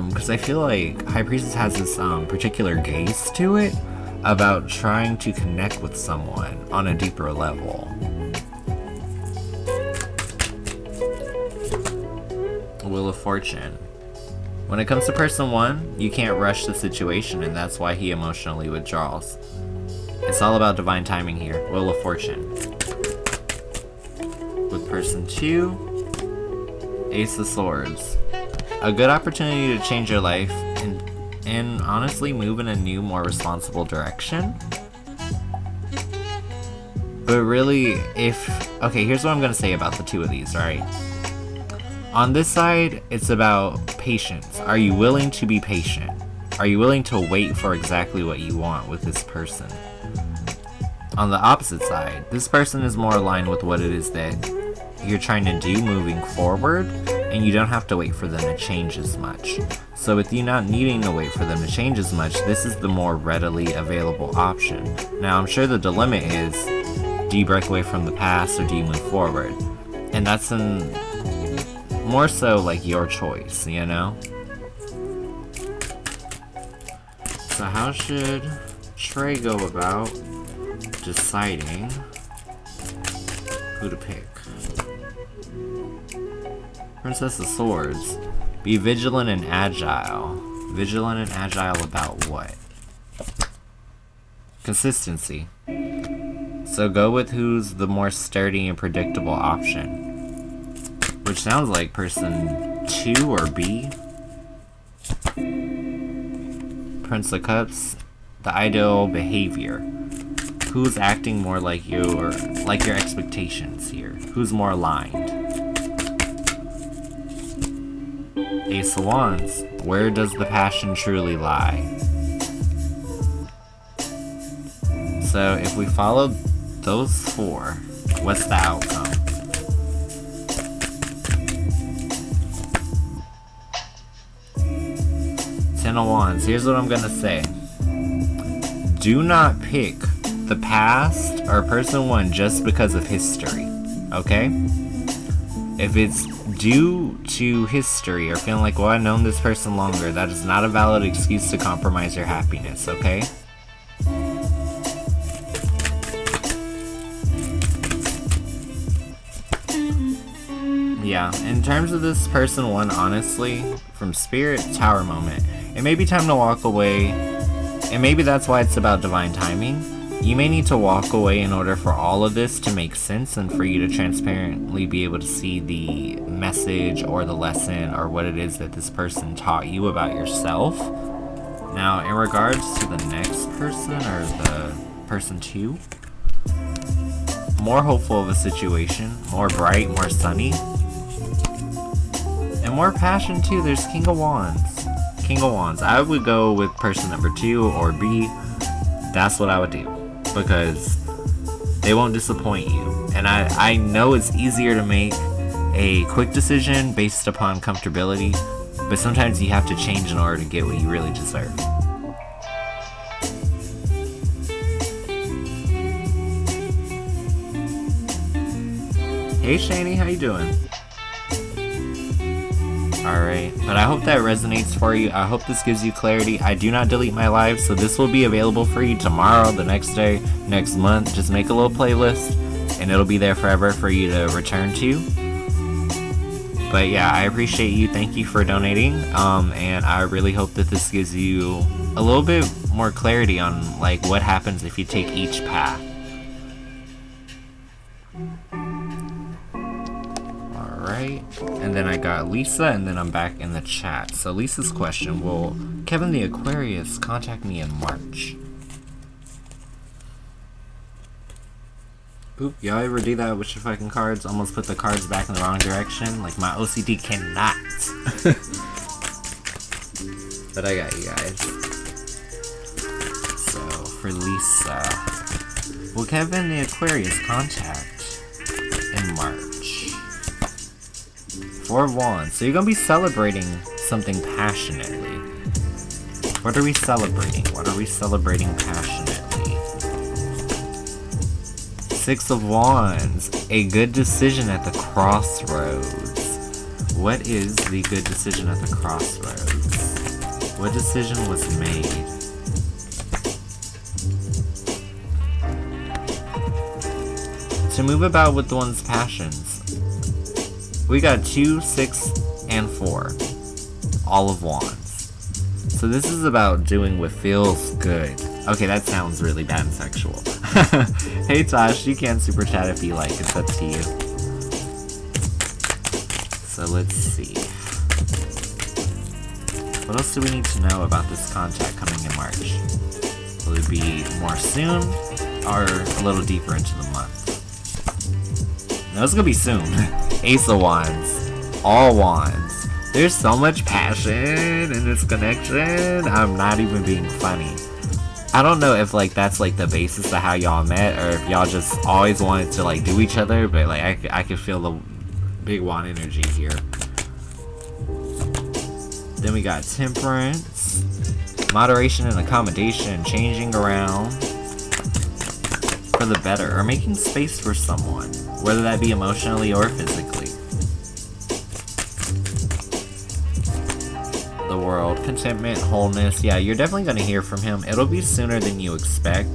Because I feel like High Priestess has this particular gaze to it about trying to connect with someone on a deeper level. Wheel of Fortune. When it comes to person 1, you can't rush the situation, and that's why he emotionally withdraws. It's all about divine timing here. Wheel of Fortune. With person 2, Ace of Swords. A good opportunity to change your life and honestly move in a new, more responsible direction. But really, okay, here's what I'm gonna say about the 2 of these, right? On this side, it's about patience. Are you willing to be patient? Are you willing to wait for exactly what you want with this person? On the opposite side, this person is more aligned with what it is that you're trying to do moving forward, and you don't have to wait for them to change as much. So with you not needing to wait for them to change as much, this is the more readily available option. Now, I'm sure the dilemma is, do you break away from the past or do you move forward? And that's more so like your choice, you know? So how should Trey go about deciding who to pick? Princess of Swords. Be vigilant and agile. Vigilant and agile about what? Consistency. So go with who's the more sturdy and predictable option. Which sounds like person 2 or B. Prince of Cups. The ideal behavior. Who's acting more like your expectations here? Who's more aligned? Ace of Wands. Where does the passion truly lie? So if we follow those 4, what's the outcome? Ten of Wands. Here's what I'm gonna say. Do not pick the past or person 1 just because of history, okay? If it's due to history or feeling like, well, I've known this person longer, that is not a valid excuse to compromise your happiness, okay? Yeah, in terms of this person 1, honestly, from Spirit, Tower moment, it may be time to walk away, and maybe that's why it's about divine timing. You may need to walk away in order for all of this to make sense and for you to transparently be able to see the message or the lesson or what it is that this person taught you about yourself. Now, in regards to the next person or the person 2, more hopeful of a situation, more bright, more sunny, and more passion too. There's King of Wands. King of Wands. I would go with person number 2 or B. That's what I would do. Because they won't disappoint you. And I know it's easier to make a quick decision based upon comfortability, but sometimes you have to change in order to get what you really deserve. Hey Shani, how you doing? Alright, but I hope that resonates for you. I hope this gives you clarity. I do not delete my live, so this will be available for you tomorrow, the next day, next month. Just make a little playlist, and it'll be there forever for you to return to. But yeah, I appreciate you. Thank you for donating, and I really hope that this gives you a little bit more clarity on like what happens if you take each path. Alright, and then I got Lisa, and then I'm back in the chat. So Lisa's question, will Kevin the Aquarius contact me in March? Oop, y'all ever do that with your fucking cards? Almost put the cards back in the wrong direction? Like my OCD cannot. But I got you guys. So, for Lisa, will Kevin the Aquarius contact in March? 4 of Wands. So you're gonna be celebrating something passionately. What are we celebrating? What are we celebrating passionately? Six of Wands. A good decision at the crossroads. What is the good decision at the crossroads? What decision was made? To move about with one's passions. We got 2, 6, and 4. All of Wands. So this is about doing what feels good. Okay, that sounds really bad and sexual. Hey Tosh, you can super chat if you like. It's up to you. So let's see. What else do we need to know about this contact coming in March? Will it be more soon or a little deeper into the month? No, it's gonna be soon. Ace of Wands. All Wands. There's so much passion in this connection. I'm not even being funny. I don't know if like that's like the basis of how y'all met, or if y'all just always wanted to like do each other, but like I could feel the big wand energy here. Then we got Temperance. Moderation and accommodation. Changing around for the better, or making space for someone, whether that be emotionally or physically. The World. Contentment, wholeness. Yeah, you're definitely going to hear from him. It'll be sooner than you expect.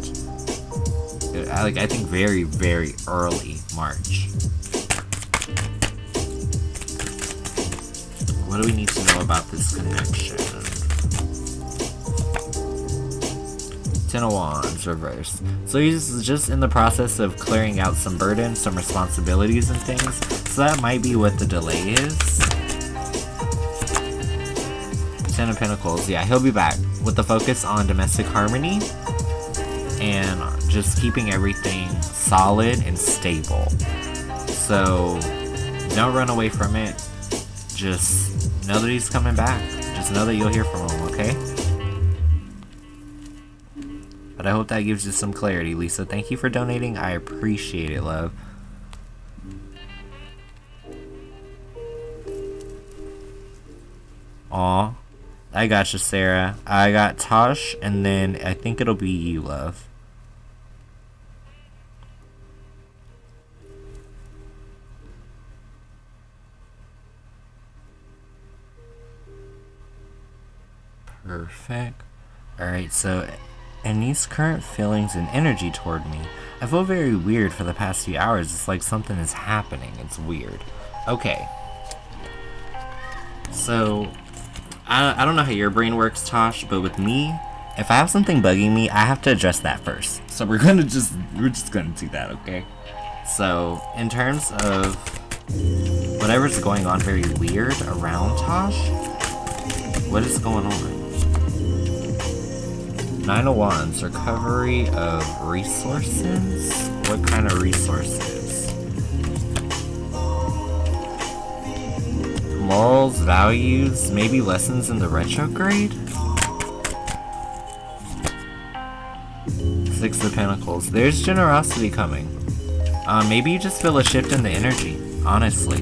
I think very, very early March. What do we need to know about this connection? Ten of Wands, reverse. So he's just in the process of clearing out some burdens, some responsibilities and things. So that might be what the delay is. Ten of Pentacles. Yeah, he'll be back with the focus on domestic harmony and just keeping everything solid and stable. So don't run away from it. Just know that he's coming back. Just know that you'll hear from him, okay? But I hope that gives you some clarity, Lisa. Thank you for donating. I appreciate it, love. Aw. I got you, Sarah. I got Tosh, and then I think it'll be you, love. Perfect. Alright, so Annie's current feelings and energy toward me. I feel very weird for the past few hours. It's like something is happening. It's weird. Okay. So, I don't know how your brain works, Tosh, but with me, if I have something bugging me, I have to address that first. So we're just gonna do that, okay? So, in terms of whatever's going on very weird around Tosh, what is going on? Nine of Wands, recovery of resources? What kind of resources? Morals, values, maybe lessons in the retrograde? Six of Pentacles. There's generosity coming. Maybe you just feel a shift in the energy, honestly.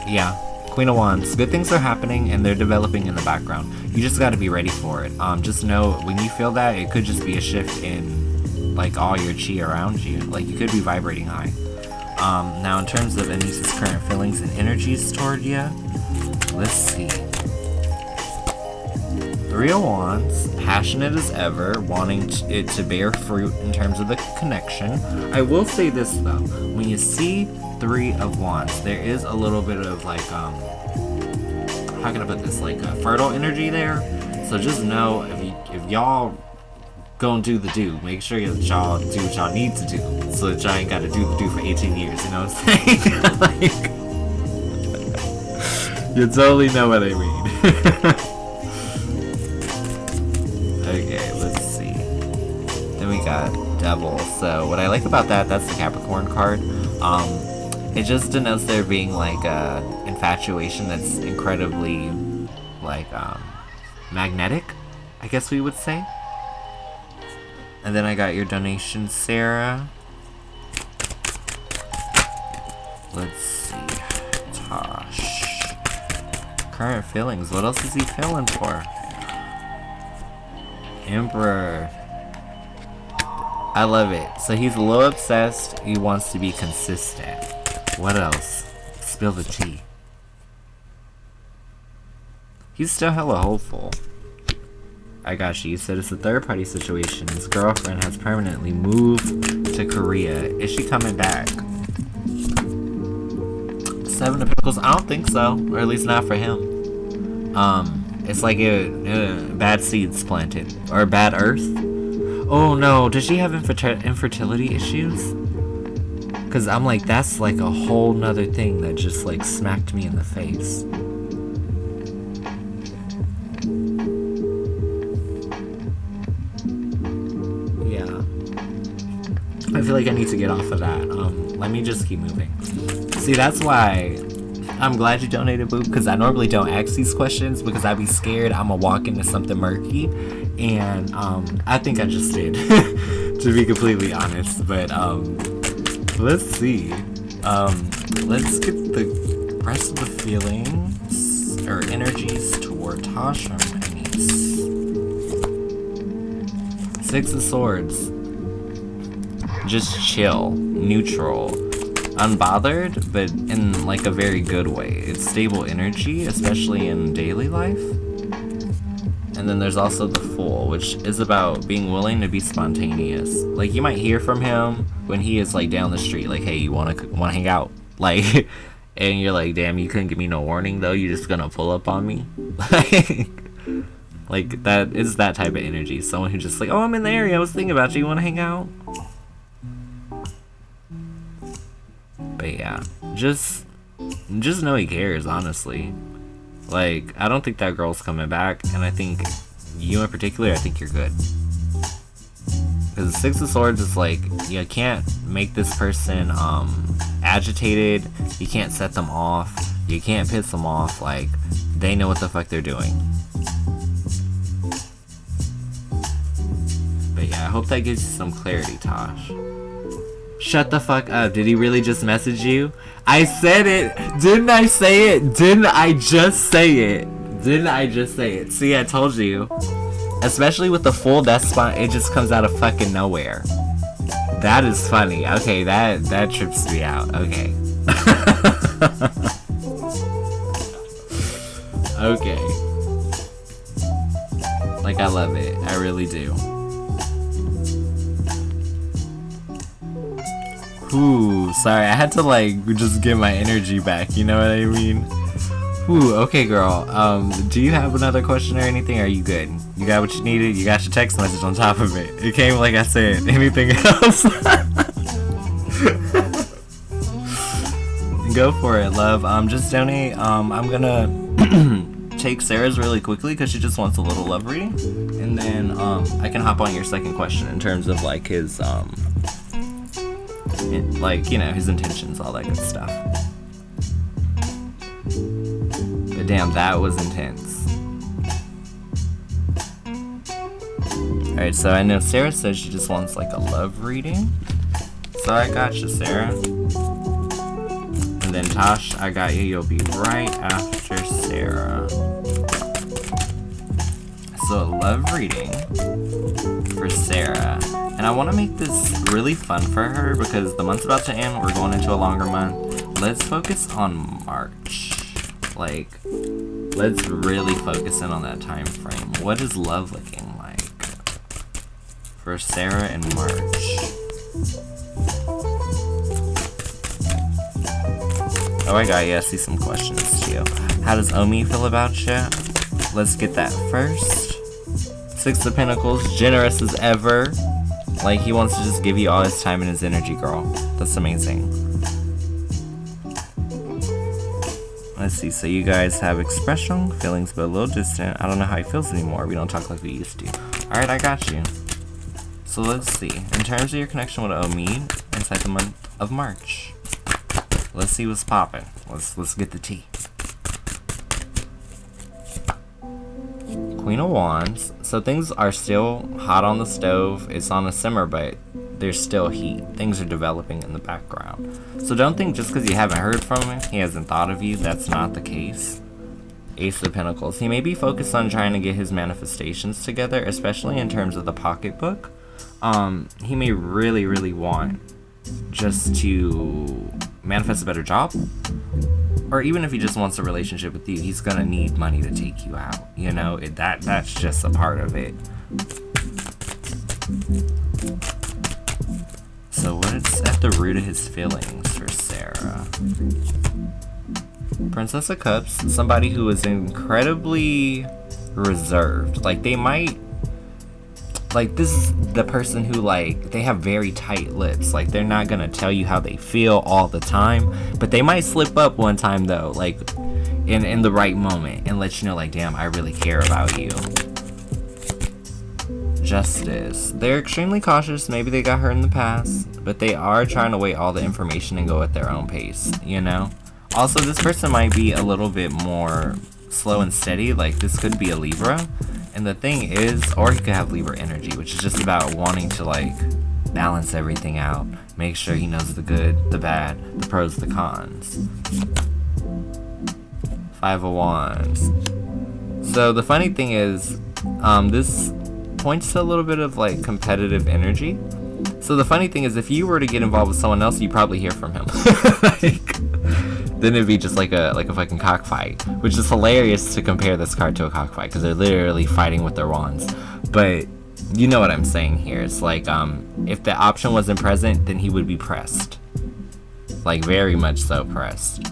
Yeah. Queen of Wands. Good things are happening and they're developing in the background. You just gotta be ready for it. Just know when you feel that, it could just be a shift in like all your chi around you. Like you could be vibrating high. Now in terms of Anissa's current feelings and energies toward you, let's see. Three of Wands, passionate as ever, wanting it to bear fruit in terms of the connection. I will say this though, when you see Three of Wands, there is a little bit of like, how can I put this, like a fertile energy there. So just know if y'all gonna do the do, make sure that y'all do what y'all need to do, so that y'all ain't gotta do the do for 18 years, you know what I'm saying? Like, you totally know what I mean. Okay, let's see. Then we got Devil. So what I like about that's the Capricorn card. It just denotes there being like a infatuation that's incredibly like magnetic, I guess we would say. And then I got your donation, Sarah. Let's see. Tosh. Current feelings. What else is he feeling for? Emperor. I love it. So he's a little obsessed. He wants to be consistent. What else? Spill the tea. He's still hella hopeful. I got you. You said it's a third-party situation. His girlfriend has permanently moved to Korea. Is she coming back? Seven of Pentacles. I don't think so, or at least not for him. It's like bad seeds planted or bad earth. Oh no, does she have infertility issues? Cause I'm like, that's like a whole nother thing that just like smacked me in the face. I feel like I need to get off of that. Let me just keep moving. See, that's why I'm glad you donated, Boo, because I normally don't ask these questions because I'd be scared I'm gonna walk into something murky, and I think I just did, to be completely honest. But let's see. Let's get the rest of the feelings or energies toward Tasha and Ace. Six of Swords. Just chill, neutral, unbothered, but in like a very good way. It's stable energy, especially in daily life. And then there's also the Fool, which is about being willing to be spontaneous. Like, you might hear from him when he is like down the street, like, hey, you wanna hang out? Like, and you're like, damn, you couldn't give me no warning though, you're just gonna pull up on me? Like, that is that type of energy. Someone who's just like, oh, I'm in the area, I was thinking about you, you wanna hang out? But yeah, just know he cares, honestly. Like, I don't think that girl's coming back, and I think you in particular, I think you're good. Because the Six of Swords is like, you can't make this person agitated, you can't set them off, you can't piss them off, like, they know what the fuck they're doing. But yeah, I hope that gives you some clarity, Tosh. Shut the fuck up. Did he really just message you? I said it. Didn't I say it? Didn't I just say it? Didn't I just say it? See, I told you. Especially with the Full Death Spot, it just comes out of fucking nowhere. That is funny. Okay, that trips me out. Okay. Okay. Like, I love it. I really do. Ooh, sorry, I had to like just get my energy back, you know what I mean? Ooh, okay girl, do you have another question or anything? Are you good? You got what you needed? You got your text message on top of it. It came like I said. Anything else? Go for it, love. Just donate. I'm gonna take Sarah's really quickly because she just wants a little love reading. And then I can hop on your second question in terms of like his like, you know, his intentions, all that good stuff. But damn, that was intense. Alright, so I know Sarah said she just wants like a love reading. So I got you, Sarah. And then Tosh, I got you. You'll be right after Sarah. So a love reading for Sarah. And I want to make this really fun for her because the month's about to end. We're going into a longer month. Let's focus on March. Like, let's really focus in on that time frame. What is love looking like for Sarah in March? Oh, I got you. I see some questions too. How does Omi feel about you? Let's get that first. Six of Pentacles, generous as ever. Like, he wants to just give you all his time and his energy, girl. That's amazing. Let's see, so you guys have expression, feelings but a little distant. I don't know how he feels anymore. We don't talk like we used to. Alright, I got you. So let's see. In terms of your connection with Omi, inside the month of March. Let's see what's popping. Let's get the tea. Queen of Wands. So things are still hot on the stove. It's on a simmer, but there's still heat. Things are developing in the background. So don't think just because you haven't heard from him, he hasn't thought of you. That's not the case. Ace of Pentacles. He may be focused on trying to get his manifestations together, especially in terms of the pocketbook. He may really, really want just to manifest a better job. Or even if he just wants a relationship with you, he's gonna need money to take you out. You know, that's just a part of it. So what's at the root of his feelings for Sarah? Princess of Cups, somebody who is incredibly reserved. Like, they might, like, this is the person who, like, they have very tight lips. Like, they're not gonna tell you how they feel all the time, but they might slip up one time though, like in the right moment, and let you know, like, damn, I really care about you. Justice, they're extremely cautious. Maybe they got hurt in the past, but they are trying to weigh all the information and go at their own pace, you know. Also, this person might be a little bit more slow and steady. Like, this could be a Libra. And the thing is, or he could have Libra energy, which is just about wanting to, like, balance everything out. Make sure he knows the good, the bad, the pros, the cons. 5 of Wands. So the funny thing is, this points to a little bit of, like, competitive energy. So the funny thing is, if you were to get involved with someone else, you'd probably hear from him. Like, then it'd be just like a fucking cockfight, which is hilarious to compare this card to a cockfight, because they're literally fighting with their wands. But you know what I'm saying here. It's like, if the option wasn't present, then he would be pressed. Like, very much so pressed.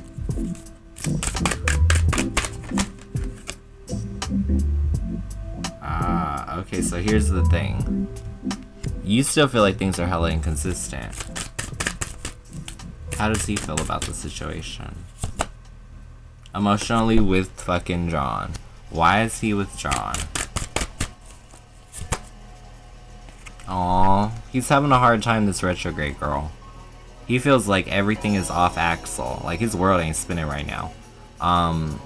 Okay, so here's the thing. You still feel like things are hella inconsistent. How does he feel about the situation? Emotionally with fucking John. Why is he with John? Aww, he's having a hard time, this retrograde girl. He feels like everything is off axle. Like, his world ain't spinning right now.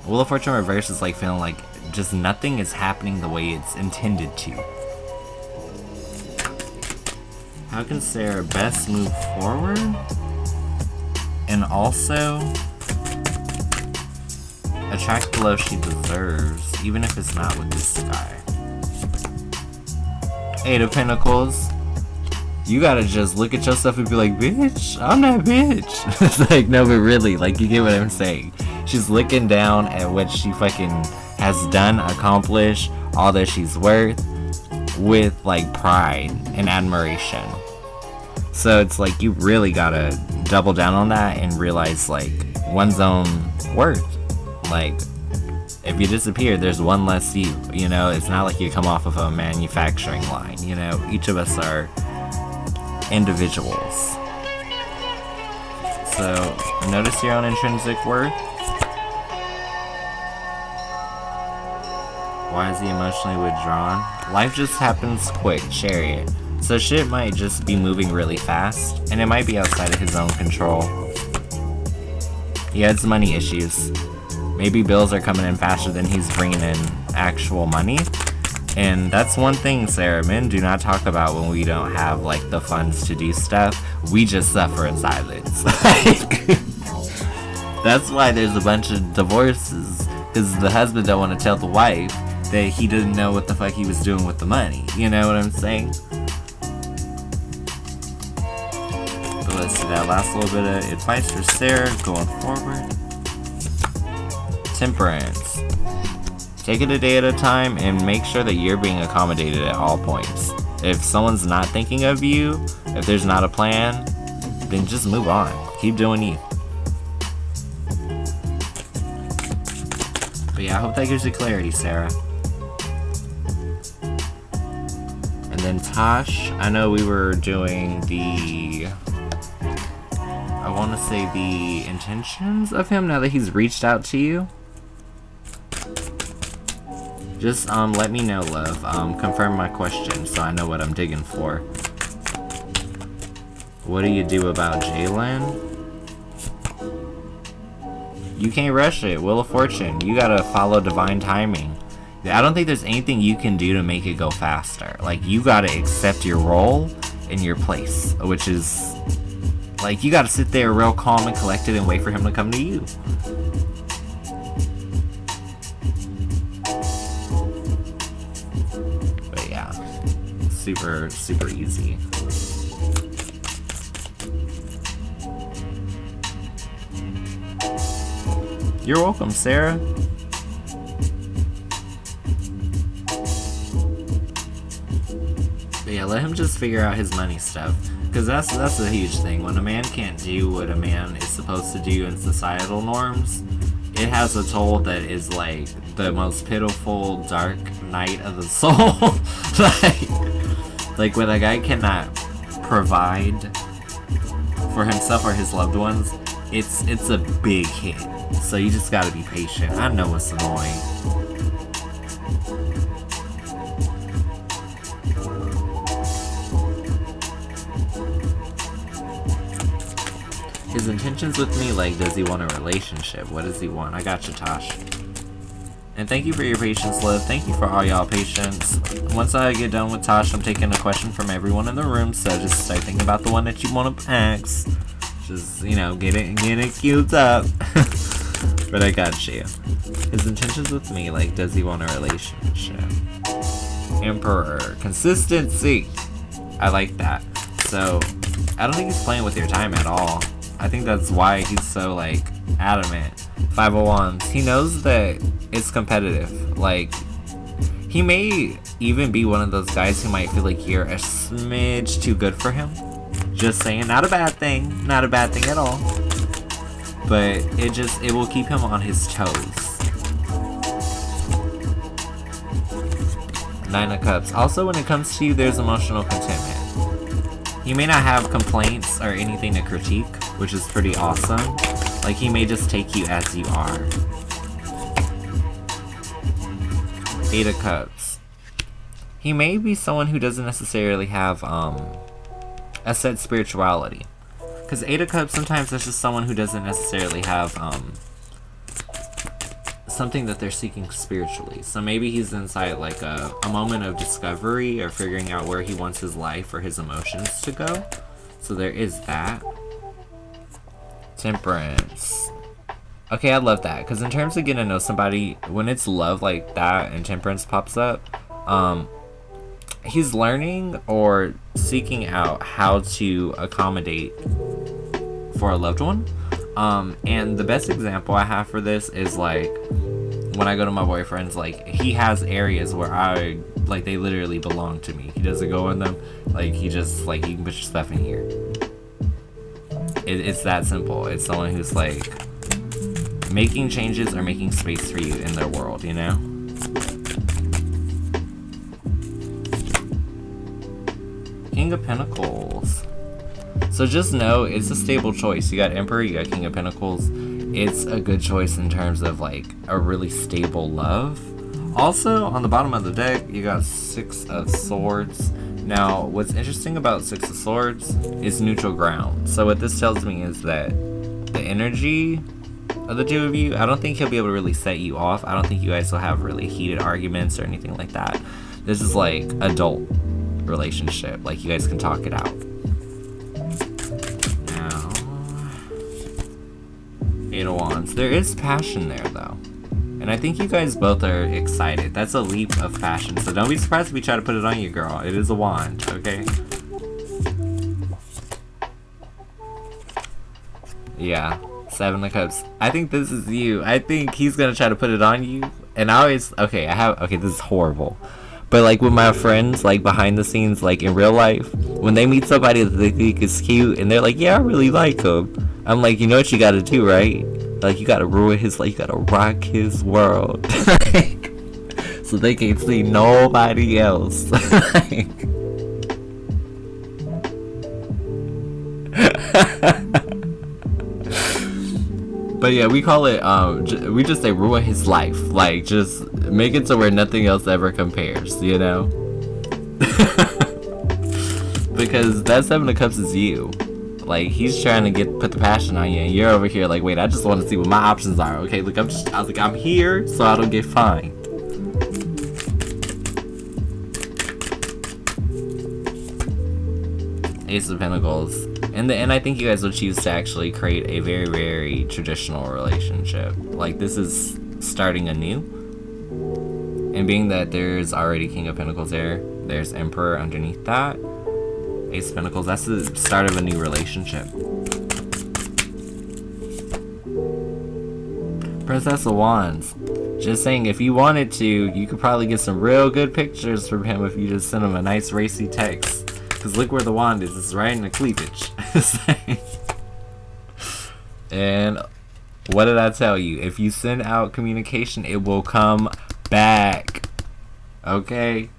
Wheel of Fortune reverse is like feeling like just nothing is happening the way it's intended to. How can Sarah best move forward? And also attract the love she deserves, even if it's not with this guy. 8 of Pentacles. You gotta just look at yourself and be like, bitch, I'm that bitch. It's like, no, but really, like, you get what I'm saying. She's looking down at what she fucking has done, accomplished, all that she's worth, with, like, pride and admiration. So it's like, you really gotta double down on that and realize, like, one's own worth. Like, if you disappear, there's one less you, you know? It's not like you come off of a manufacturing line, you know? Each of us are individuals. So, notice your own intrinsic worth. Why is he emotionally withdrawn? Life just happens quick, Chariot. So shit might just be moving really fast, and it might be outside of his own control. He has money issues. Maybe bills are coming in faster than he's bringing in actual money. And that's one thing, Sarah, men do not talk about when we don't have, like, the funds to do stuff. We just suffer in silence. Like, that's why there's a bunch of divorces, because the husband don't want to tell the wife that he didn't know what the fuck he was doing with the money. You know what I'm saying? But let's see that last little bit of advice for Sarah going forward. Temperance. Take it a day at a time and make sure that you're being accommodated at all points. If someone's not thinking of you, if there's not a plan, then just move on. Keep doing you. But yeah, I hope that gives you clarity, Sarah. And then Tosh, I know we were doing the, I want to say the intentions of him now that he's reached out to you. Just let me know, love. Confirm my question so I know what I'm digging for. What do you do about Jalen? You can't rush it. Wheel of Fortune. You gotta follow divine timing. I don't think there's anything you can do to make it go faster. Like, you gotta accept your role and your place, which is, like, you gotta sit there real calm and collected and wait for him to come to you. super, super easy. You're welcome, Sarah. But yeah, let him just figure out his money stuff. Because that's a huge thing. When a man can't do what a man is supposed to do in societal norms, it has a toll that is like the most pitiful, dark night of the soul. like when a guy cannot provide for himself or his loved ones, it's a big hit. So you just gotta be patient. I know it's annoying. His intentions with me, like, does he want a relationship? What does he want? I got you, Tosh. And thank you for your patience, Liv. Thank you for all y'all patience. Once I get done with Tosh, I'm taking a question from everyone in the room, so just start thinking about the one that you want to ask. Just, you know, get it queued up. But I got you. His intentions with me, like, does he want a relationship? Emperor. Consistency. I like that. So, I don't think he's playing with your time at all. I think that's why he's so, like, adamant. 501s. He knows that it's competitive. Like, he may even be one of those guys who might feel like you're a smidge too good for him. Just saying, not a bad thing. Not a bad thing at all. But it will keep him on his toes. 9 of Cups. Also, when it comes to you, there's emotional contentment. He may not have complaints or anything to critique, which is pretty awesome. Like, he may just take you as you are. 8 of Cups. He may be someone who doesn't necessarily have a set spirituality. Because 8 of Cups, sometimes that's just someone who doesn't necessarily have something that they're seeking spiritually. So maybe he's inside like a moment of discovery or figuring out where he wants his life or his emotions to go. So there is that. Temperance. Okay, I love that. Because in terms of getting to know somebody, when it's love like that and temperance pops up, he's learning or seeking out how to accommodate for a loved one. And the best example I have for this is like when I go to my boyfriend's, like he has areas where they literally belong to me. He doesn't go in them. Like he just like, you can put your stuff in here. It's that simple. It's someone who's like making changes or making space for you in their world, you know? King of Pentacles. So just know it's a stable choice. You got Emperor, you got King of Pentacles. It's a good choice in terms of like a really stable love. Also, on the bottom of the deck, you got 6 of Swords. Now, what's interesting about 6 of Swords is neutral ground. So what this tells me is that the energy of the two of you, I don't think he'll be able to really set you off. I don't think you guys will have really heated arguments or anything like that. This is like adult relationship. Like you guys can talk it out. Now, 8 of Wands. There is passion there though. And I think you guys both are excited. That's a leap of passion. So don't be surprised if we try to put it on you, girl. It is a wand, okay? Yeah. 7 of Cups. I think this is you. I think he's gonna try to put it on you. And I always, okay, this is horrible. But like with my friends, like behind the scenes, like in real life, when they meet somebody that they think is cute and they're like, yeah, I really like him. I'm like, you know what you gotta do, right? Like you gotta ruin his life, you gotta rock his world. So they can't see nobody else. But yeah, we call it, we just say ruin his life. Like, just make it to where nothing else ever compares, you know? Because that 7 of Cups is you. Like, he's trying to put the passion on you, and you're over here like, wait, I just want to see what my options are, okay? Look, I'm here so I don't get fined. Ace of Pentacles. In the end, I think you guys will choose to actually create a very, very traditional relationship. Like, this is starting anew. And being that there's already King of Pentacles there, There's Emperor underneath that. Ace of Pentacles, that's the start of a new relationship. Princess of Wands. Just saying, if you wanted to, you could probably get some real good pictures from him if you just send him a nice racy text. Because look where the wand is. It's right in the cleavage. And what did I tell you? If you send out communication, it will come back. Okay?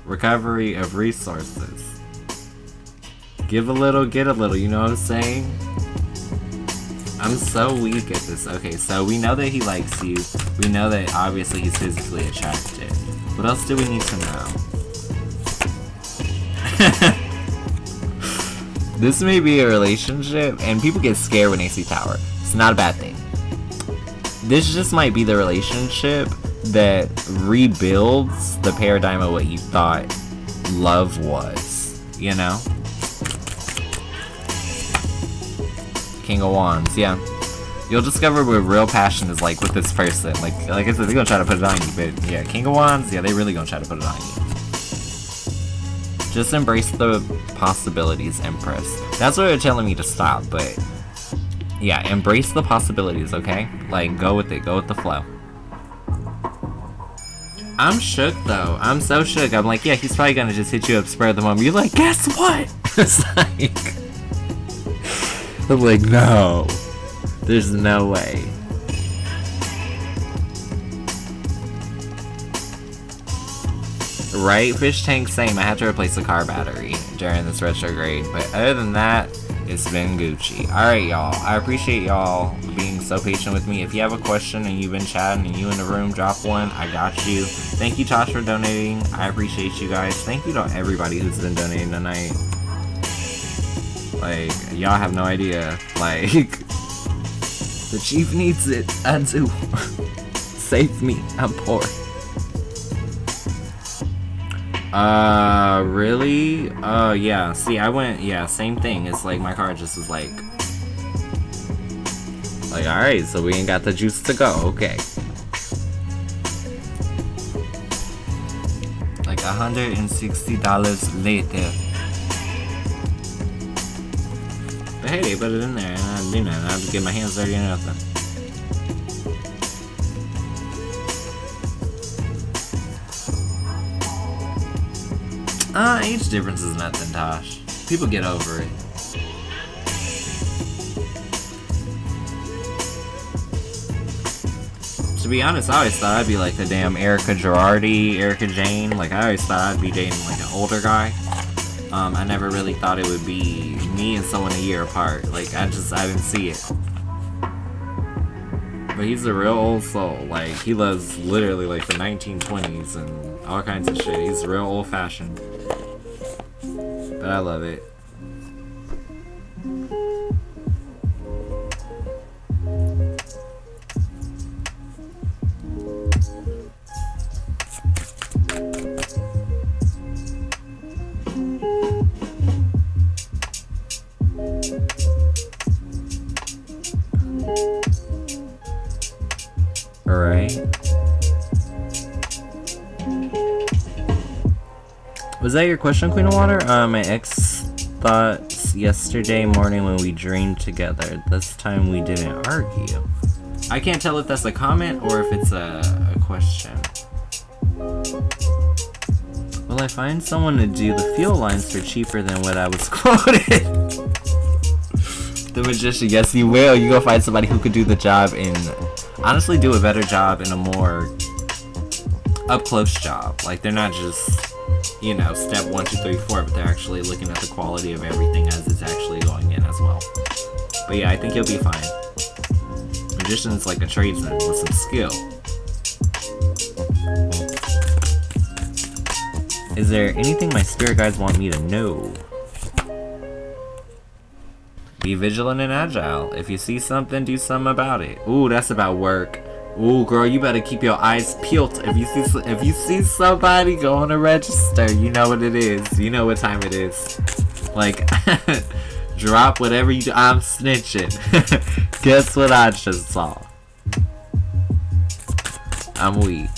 Recovery of resources. Give a little, get a little. You know what I'm saying? I'm so weak at this. Okay, so we know that he likes you. We know that obviously he's physically attracted. What else do we need to know? This may be a relationship, and people get scared when they see Tower. It's not a bad thing. This just might be the relationship that rebuilds the paradigm of what you thought love was, you know? King of Wands, yeah. You'll discover what real passion is like with this person. Like I said, they're gonna try to put it on you, but yeah, King of Wands, yeah, they really gonna try to put it on you. Just embrace the possibilities, Empress. That's what they're telling me to stop, but yeah, embrace the possibilities, okay? Like, go with it, go with the flow. I'm shook though. I'm so shook. I'm like, yeah, he's probably gonna just hit you up spur of the moment. You're like, guess what? It's like, I'm like, no. There's no way. Right? Fish tank, same. I had to replace the car battery during this retrograde. But other than that, it's been Gucci. Alright, y'all. I appreciate y'all being so patient with me. If you have a question and you've been chatting and you in the room, drop one. I got you. Thank you, Tosh, for donating. I appreciate you guys. Thank you to everybody who's been donating tonight. Like, y'all have no idea. Like, the chief needs it. I do. Save me. I'm poor. Really? Yeah. See, I went, yeah, same thing. It's like my card just was like, alright, so we ain't got the juice to go. Okay. Like $160 later. But hey, they put it in there, and I do not have to get my hands dirty or nothing. Age difference is nothing, Tosh. People get over it. To be honest, I always thought I'd be like the damn Erica Girardi, Erica Jane. Like, I always thought I'd be dating like an older guy. I never really thought it would be me and someone a year apart. Like, I didn't see it. But he's a real old soul. Like, he loves literally like the 1920s and all kinds of shit. He's real old fashioned. But I love it. Was that your question, Queen of Water? My ex thoughts yesterday morning when we dreamed together. This time we didn't argue. I can't tell if that's a comment or if it's a question. Will I find someone to do the fuel lines for cheaper than what I was quoted? The Magician, yes you will. You go find somebody who could do the job and honestly do a better job in a more up close job. Like, they're not just, you know, step 1, 2, 3, 4, but they're actually looking at the quality of everything as it's actually going in as well. But yeah, I think you'll be fine. Magician's like a tradesman with some skill. Is there anything my spirit guides want me to know? Be vigilant and agile. If you see something, do something about it. Ooh, that's about work. Ooh, girl, you better keep your eyes peeled. If you see somebody, go on a register. You know what it is. You know what time it is. Like, drop whatever you do. I'm snitching. Guess what I just saw? I'm weak.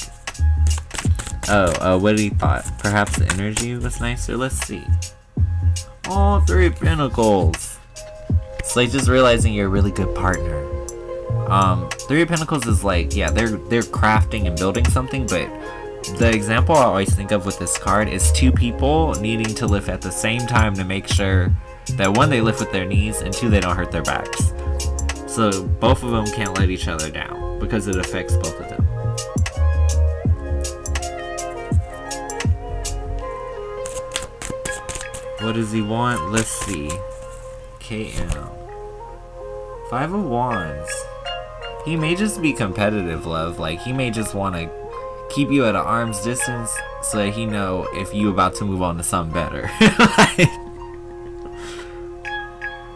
What he thought. Perhaps the energy was nicer. Let's see. Oh, 3 of Pentacles. It's like just realizing you're a really good partner. 3 of Pentacles is like, yeah, they're crafting and building something, but the example I always think of with this card is 2 people needing to lift at the same time to make sure that 1, they lift with their knees, and 2, they don't hurt their backs. So both of them can't let each other down because it affects both of them. What does he want? Let's see. KM. 5 of Wands. He may just be competitive, love. Like, he may just want to keep you at an arm's distance so that he know if you about to move on to something better.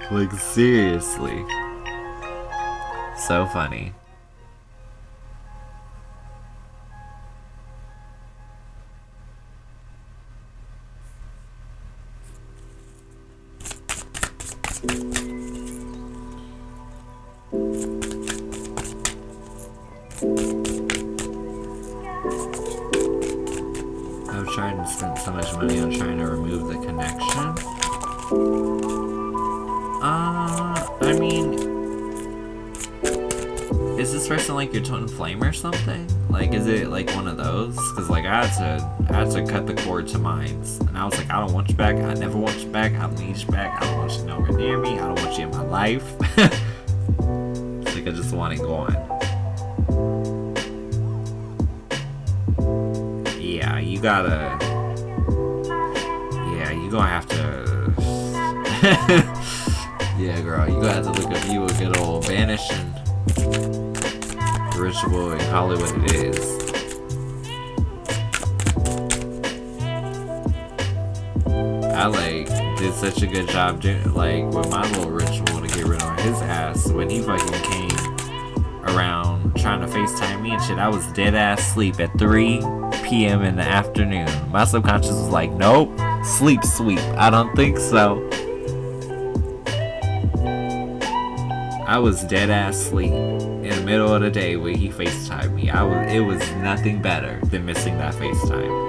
Like, seriously. So funny. I've tried and spent so much money on trying to remove the connection. I mean, is this person like your twin flame or something? Like, is it like one of those? Cause like I had to cut the cord to mines, and I was like, I don't want you back. I never want you back. I don't need you back. I don't want you nowhere near me. I don't want you in my life. It's like I just want it gone. Yeah, you gotta. Yeah, you gonna have to. Yeah, girl, you gonna have to look up you a good old banishing ritual and call it what it is. I like did such a good job like with my little ritual to get rid of his ass when he fucking came around trying to FaceTime me and shit. I was dead ass sleep at 3 p.m. in the afternoon. My subconscious was like, nope, sleep sweep. I don't think so. I was dead ass sleep in the middle of the day when he FaceTimed me. It was nothing better than missing that FaceTime.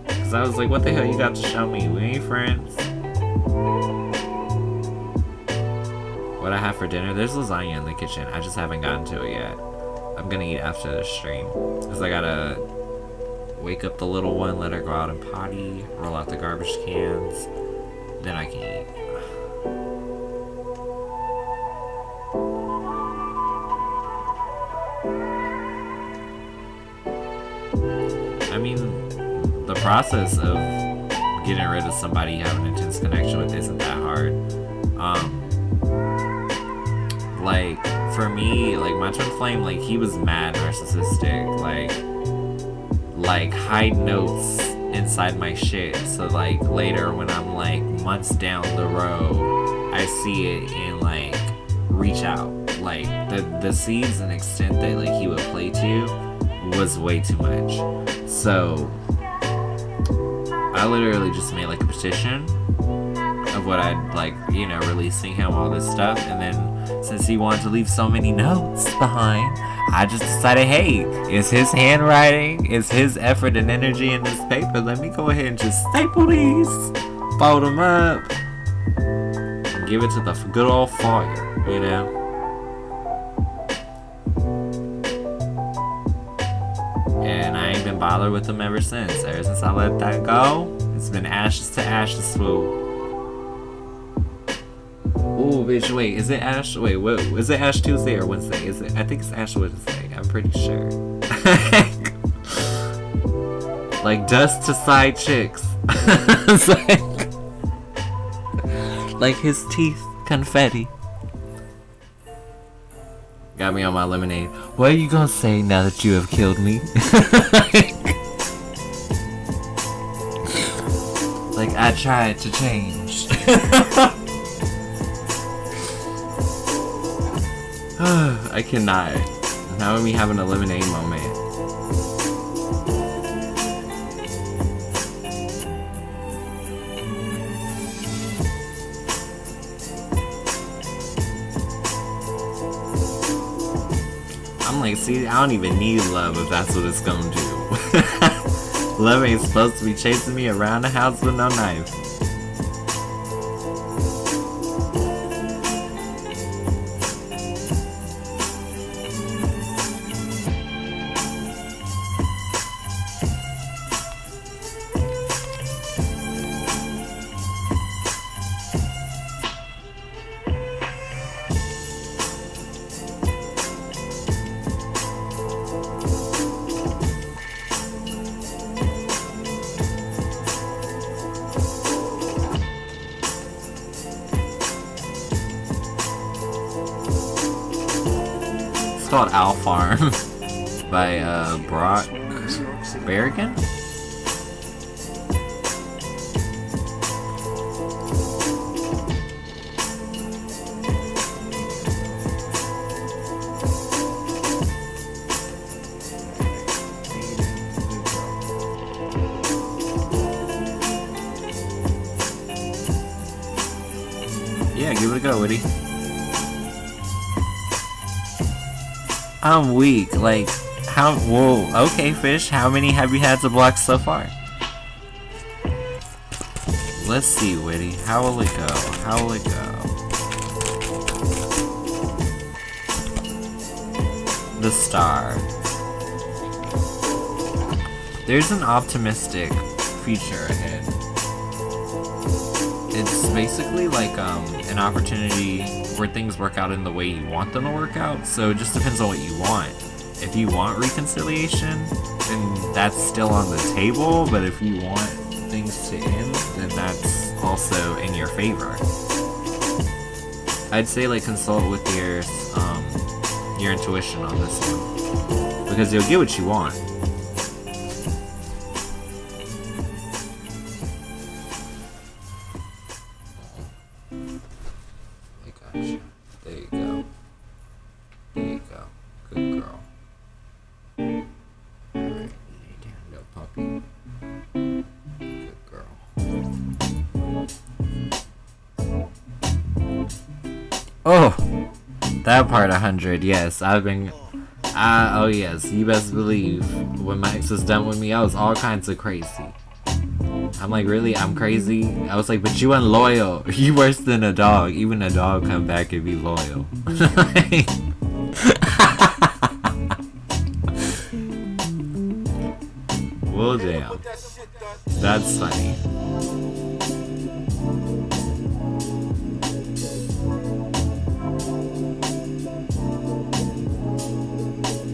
Cause I was like, what the hell you got to show me? We ain't friends. What I have for dinner? There's lasagna in the kitchen. I just haven't gotten to it yet. I'm gonna eat after the stream. Cause I gotta wake up the little one, let her go out and potty, roll out the garbage cans. Then I can eat. I mean, the process of getting rid of somebody you have an intense connection with isn't that hard. Like, for me, like, my twin flame, like, he was mad narcissistic. Like hide notes inside my shit, so like later when I'm like months down the road I see it and like reach out. Like the seeds and extent that like he would play to was way too much. So I literally just made like a petition of what I'd like, you know, releasing him all this stuff, and then since he wanted to leave so many notes behind, I just decided, hey, it's his handwriting, it's his effort and energy in this paper. Let me go ahead and just staple these, fold them up, and give it to the good old fire, you know? And I ain't been bothered with them ever since. Ever since I let that go, it's been ashes to ashes, swoop. Ooh, bitch, wait, is it Ash? Wait, what? Is it Ash Tuesday or Wednesday? Is it? I think it's Ash Wednesday. I'm pretty sure. Like dust to side chicks. like his teeth, confetti. Got me on my lemonade. What are you gonna say now that you have killed me? Like I tried to change. I cannot. Now we're having a lemonade moment. I'm like, see, I don't even need love if that's what it's gonna do. Love ain't supposed to be chasing me around the house with no knife. It's called Owl Farm by Brock Berrigan. Yeah, give it a go, Woody. I'm weak. Like, how? Whoa. Okay, fish. How many have you had to block so far? Let's see, Witty. How will it go? How will it go? The star. There's an optimistic future ahead. It's basically like an opportunity where things work out in the way you want them to work out, so it just depends on what you want. If you want reconciliation, then that's still on the table, but if you want things to end, then that's also in your favor. I'd say like consult with your intuition on this one, because you'll get what you want. There you go. There you go. Good girl. Alright, lay down, little puppy. Good girl. Oh! That part 100, yes. I've been... oh yes, you best believe. When my ex was done with me, I was all kinds of crazy. I'm like, really? I'm crazy? I was like, but you unloyal. You worse than a dog. Even a dog come back and be loyal. Well, damn. That's funny.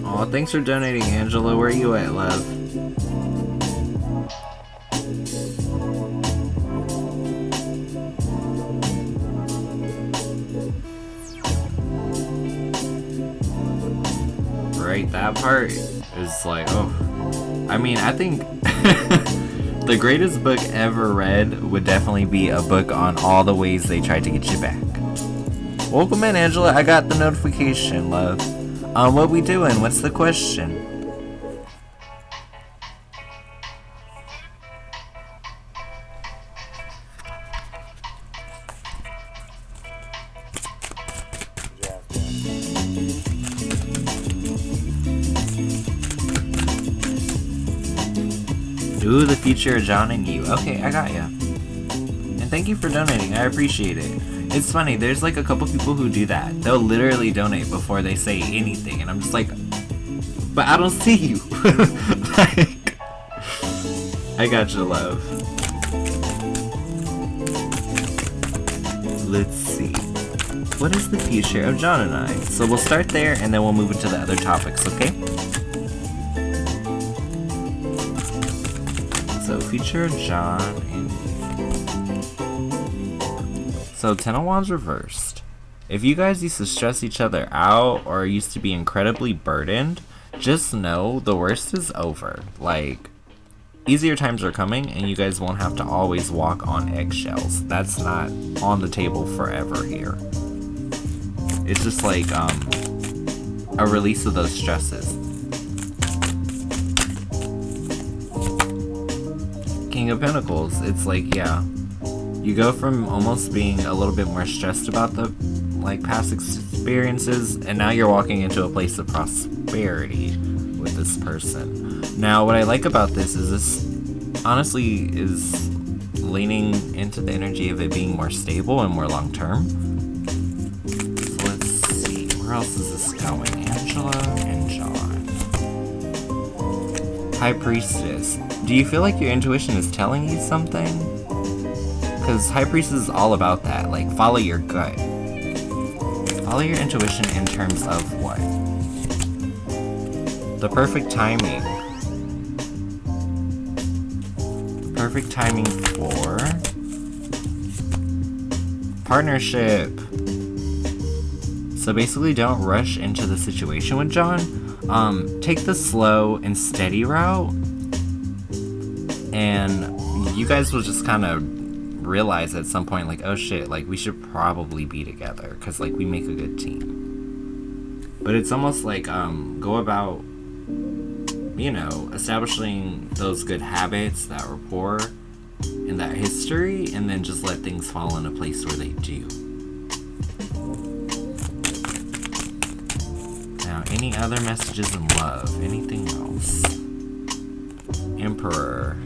Aw, thanks for donating, Angela. Where you at, love? Right, that part is like, oh. I mean, I think the greatest book ever read would definitely be a book on all the ways they tried to get you back. Welcome in, Angela. I got the notification, love. What we doing? What's the question? Ooh, the future of John and you. Okay, I got ya. And thank you for donating. I appreciate it. It's funny, there's like a couple people who do that. They'll literally donate before they say anything, and I'm just like, but I don't see you. Like, I got your love. Let's see. What is the future of John and I? So we'll start there, and then we'll move into the other topics, okay? So, future of John and you. So, Ten of Wands reversed. If you guys used to stress each other out or used to be incredibly burdened, just know the worst is over. Like, easier times are coming and you guys won't have to always walk on eggshells. That's not on the table forever here. It's just like a release of those stresses. King of Pentacles, it's like, yeah, you go from almost being a little bit more stressed about the like past experiences, and now you're walking into a place of prosperity with this person. Now, what I like about this is this honestly is leaning into the energy of it being more stable and more long term. So let's see, where else is this going? Angela and John. High Priestess. Do you feel like your intuition is telling you something? Because High Priestess is all about that. Like, follow your gut. Follow your intuition in terms of what? The perfect timing. Perfect timing for partnership. So basically, don't rush into the situation with John. Take the slow and steady route, and you guys will just kind of realize at some point, like, oh shit, like, we should probably be together, because, like, we make a good team. But it's almost like, go about, you know, establishing those good habits, that rapport, and that history, and then just let things fall into place where they do. Now, any other messages in love? Anything else? Emperor.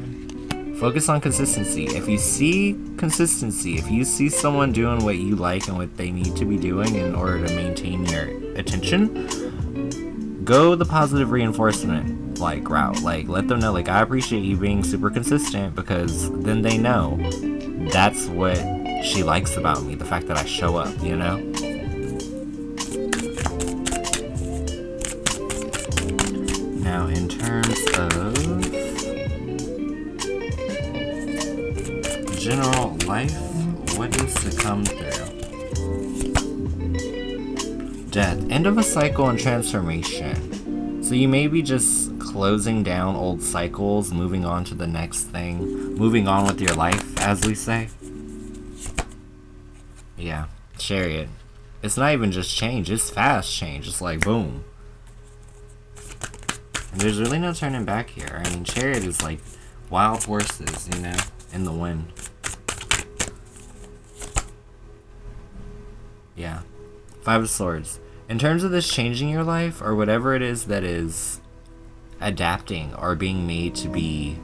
Focus on consistency. If you see consistency, if you see someone doing what you like and what they need to be doing in order to maintain your attention, go the positive reinforcement like route. Like, let them know, like, I appreciate you being super consistent, because then they know that's what she likes about me, the fact that I show up, you know? Now, in terms of general life, what is to come through? Death. End of a cycle and transformation. So you may be just closing down old cycles, moving on to the next thing, moving on with your life, as we say. Yeah, Chariot. It's not even just change, it's fast change. It's like, boom. And there's really no turning back here. I mean, Chariot is like wild horses, you know, in the wind. Yeah. Five of Swords. In terms of this changing your life, or whatever it is that is adapting or being made to be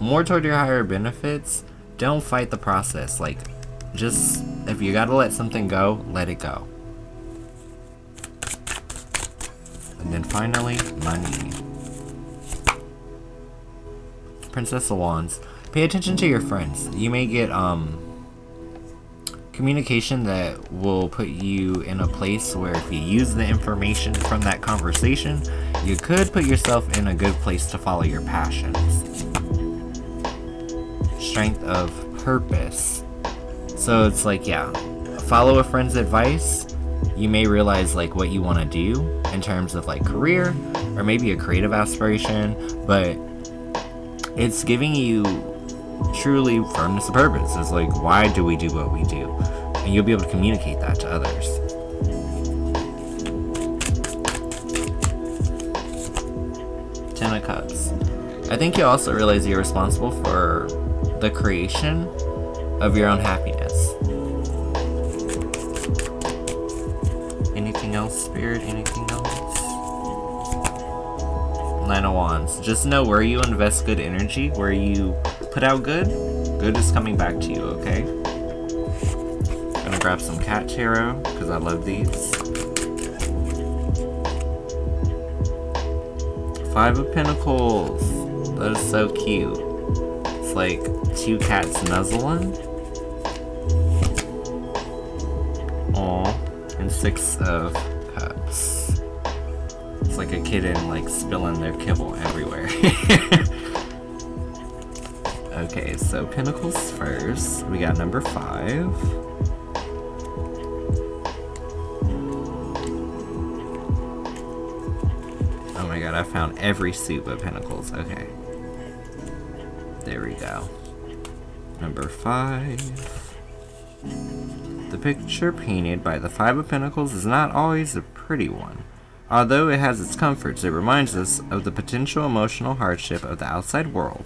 more toward your higher benefits, don't fight the process. Like, just, if you gotta let something go, let it go. And then finally, money. Princess of Wands. Pay attention to your friends. You may get, communication that will put you in a place where if you use the information from that conversation, you could put yourself in a good place to follow your passions. Strength of purpose. So it's like, yeah, follow a friend's advice. You may realize like what you want to do in terms of like career or maybe a creative aspiration, but it's giving you truly firmness of purpose. It's like, why do we do what we do? And you'll be able to communicate that to others. Ten of Cups. I think you also realize you're responsible for the creation of your own happiness. Anything else, Spirit? Anything else? Nine of Wands. Just know where you invest good energy, where you put out good, good is coming back to you, okay? Gonna grab some cat tarot, because I love these. Five of Pentacles. That is so cute. It's like two cats nuzzling. Aw. And Six of Cups. It's like a kitten like spilling their kibble everywhere. Okay, so Pentacles first. We got number 5. Oh my god, I found every suit but Pentacles. Okay. There we go. Number 5. The picture painted by the Five of Pentacles is not always a pretty one. Although it has its comforts, it reminds us of the potential emotional hardship of the outside world.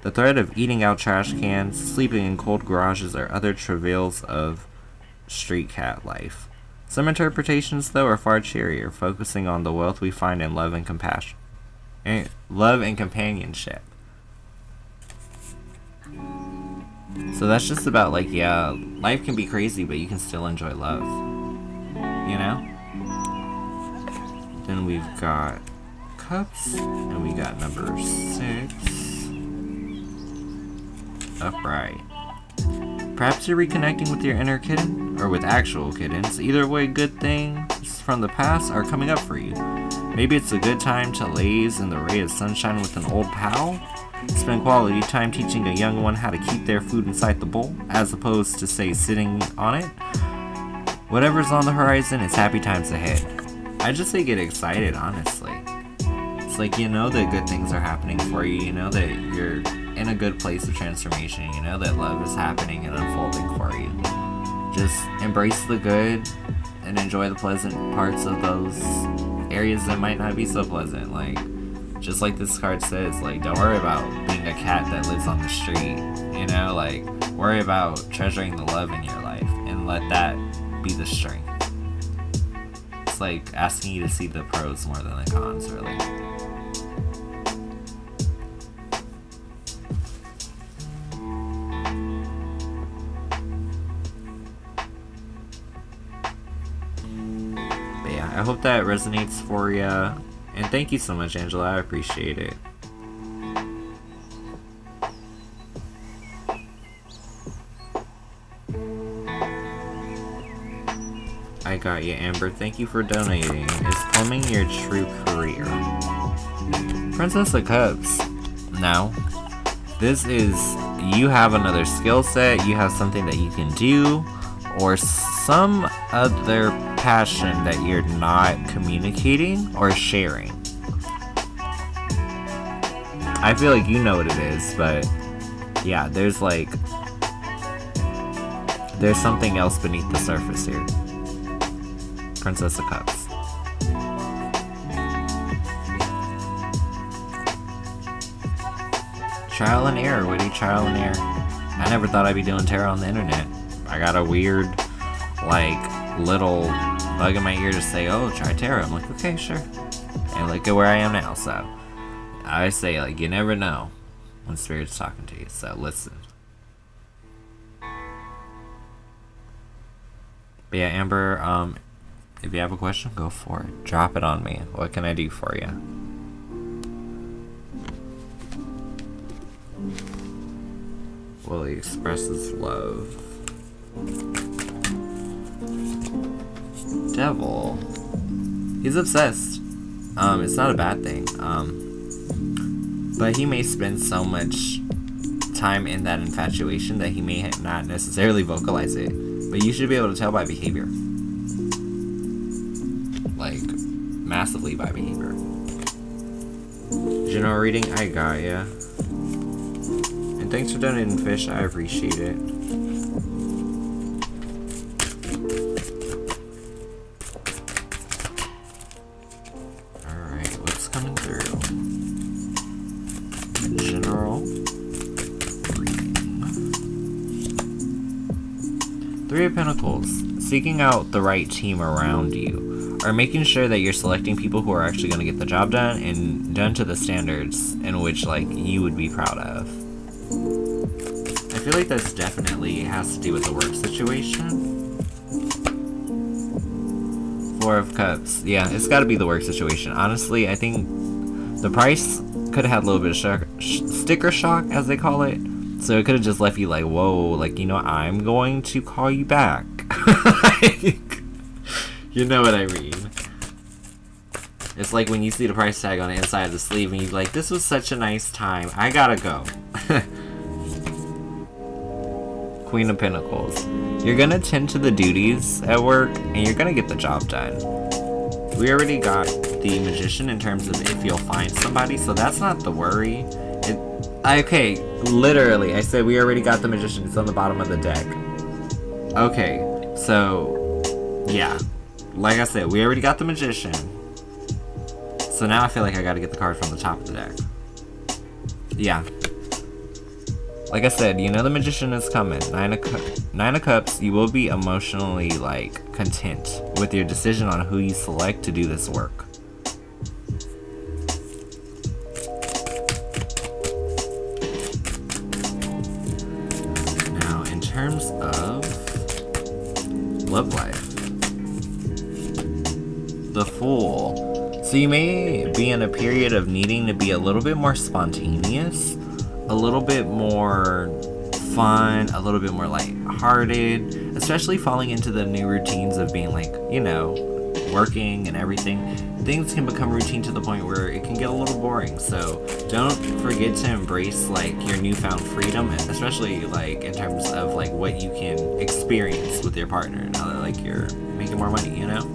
The threat of eating out trash cans, sleeping in cold garages, or other travails of street cat life. Some interpretations, though, are far cheerier, focusing on the wealth we find in love and compassion. Love and companionship. So that's just about like, yeah, life can be crazy, but you can still enjoy love. You know? Then we've got cups, and we got number 6. Upright. Perhaps you're reconnecting with your inner kitten, or with actual kittens. Either way, good things from the past are coming up for you. Maybe it's a good time to laze in the ray of sunshine with an old pal. Spend quality time teaching a young one how to keep their food inside the bowl, as opposed to, say, sitting on it. Whatever's on the horizon, it's happy times ahead. I just say get excited, honestly. It's like, you know that good things are happening for you. You know that you're in a good place of transformation. You know that love is happening and unfolding for you. Just embrace the good and enjoy the pleasant parts of those areas that might not be so pleasant. Like, just like this card says, like, don't worry about being a cat that lives on the street. You know, like, worry about treasuring the love in your life and let that be the strength. It's like asking you to see the pros more than the cons, really. But yeah, I hope that resonates for you. And thank you so much, Angela. I appreciate it. I got you, Amber. Thank you for donating. Is plumbing your true career? Princess of Cups. No. This is, you have another skill set, you have something that you can do, or some other passion that you're not communicating or sharing. I feel like you know what it is, but yeah, there's something else beneath the surface here. Princess of Cups. Trial and error, Witty, trial and error. I never thought I'd be doing tarot on the internet. I got a weird, little bug in my ear to say, oh, try tarot. I'm like, okay, sure. And look at where I am now, so. I say, you never know when Spirit's talking to you, so listen. But yeah, Amber, if you have a question, go for it. Drop it on me. What can I do for you? Willie expresses love. Devil. He's obsessed. It's not a bad thing. But he may spend so much time in that infatuation that he may not necessarily vocalize it. But you should be able to tell by behavior. Massively by behavior. General reading, I got ya. And thanks for donating, Fish. I appreciate it. Alright, what's coming through? General reading. 3 of Pentacles. Seeking out the right team around you. Or making sure that you're selecting people who are actually going to get the job done and done to the standards in which you would be proud of. I feel like this definitely has to do with the work situation. 4 of Cups. Yeah, it's got to be the work situation. Honestly, I think the price could have had a little bit of sticker shock, as they call it. So it could have just left you whoa, I'm going to call you back. You know what I mean. It's like when you see the price tag on the inside of the sleeve and you're like, this was such a nice time. I gotta go. Queen of Pentacles. You're gonna tend to the duties at work and you're gonna get the job done. We already got the Magician in terms of if you'll find somebody, so that's not the worry. Okay, literally, I said we already got the Magician. It's on the bottom of the deck. Okay, so, yeah. Like I said, we already got the Magician. So now I feel like I gotta get the card from the top of the deck. Yeah. Like I said, you know the magician is coming. Nine of Cups, you will be emotionally like content with your decision on who you select to do this work. Now, in terms of love life, the Fool. So you may be in a period of needing to be a little bit more spontaneous, a little bit more fun, a little bit more lighthearted, especially falling into the new routines of being like, you know, working and everything. Things can become routine to the point where it can get a little boring. So don't forget to embrace like your newfound freedom, especially like in terms of like what you can experience with your partner now that like you're making more money, you know?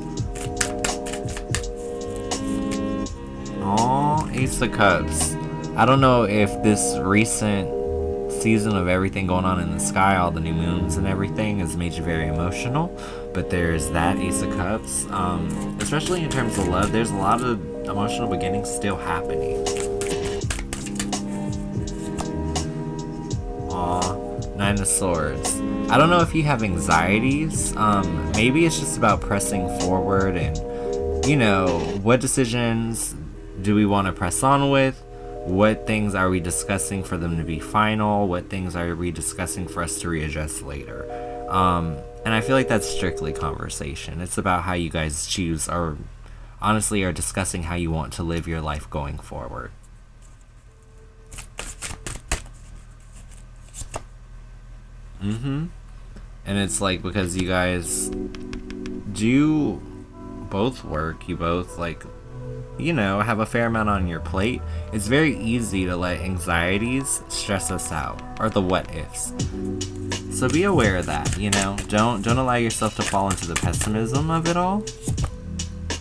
Aw, Ace of Cups. I don't know if this recent season of everything going on in the sky, all the new moons and everything, has made you very emotional, but there's that Ace of Cups. Especially in terms of love, there's a lot of emotional beginnings still happening. Aw, Nine of Swords. I don't know if you have anxieties. Maybe it's just about pressing forward and, you know, what decisions do we want to press on with? What things are we discussing for them to be final? What things are we discussing for us to readjust later? And I feel like that's strictly conversation. It's about how you guys choose, or honestly are discussing how you want to live your life going forward. And it's like, because you guys do both work, you both like, you know, have a fair amount on your plate, it's very easy to let anxieties stress us out, or the what ifs. So be aware of that, you know? Don't allow yourself to fall into the pessimism of it all.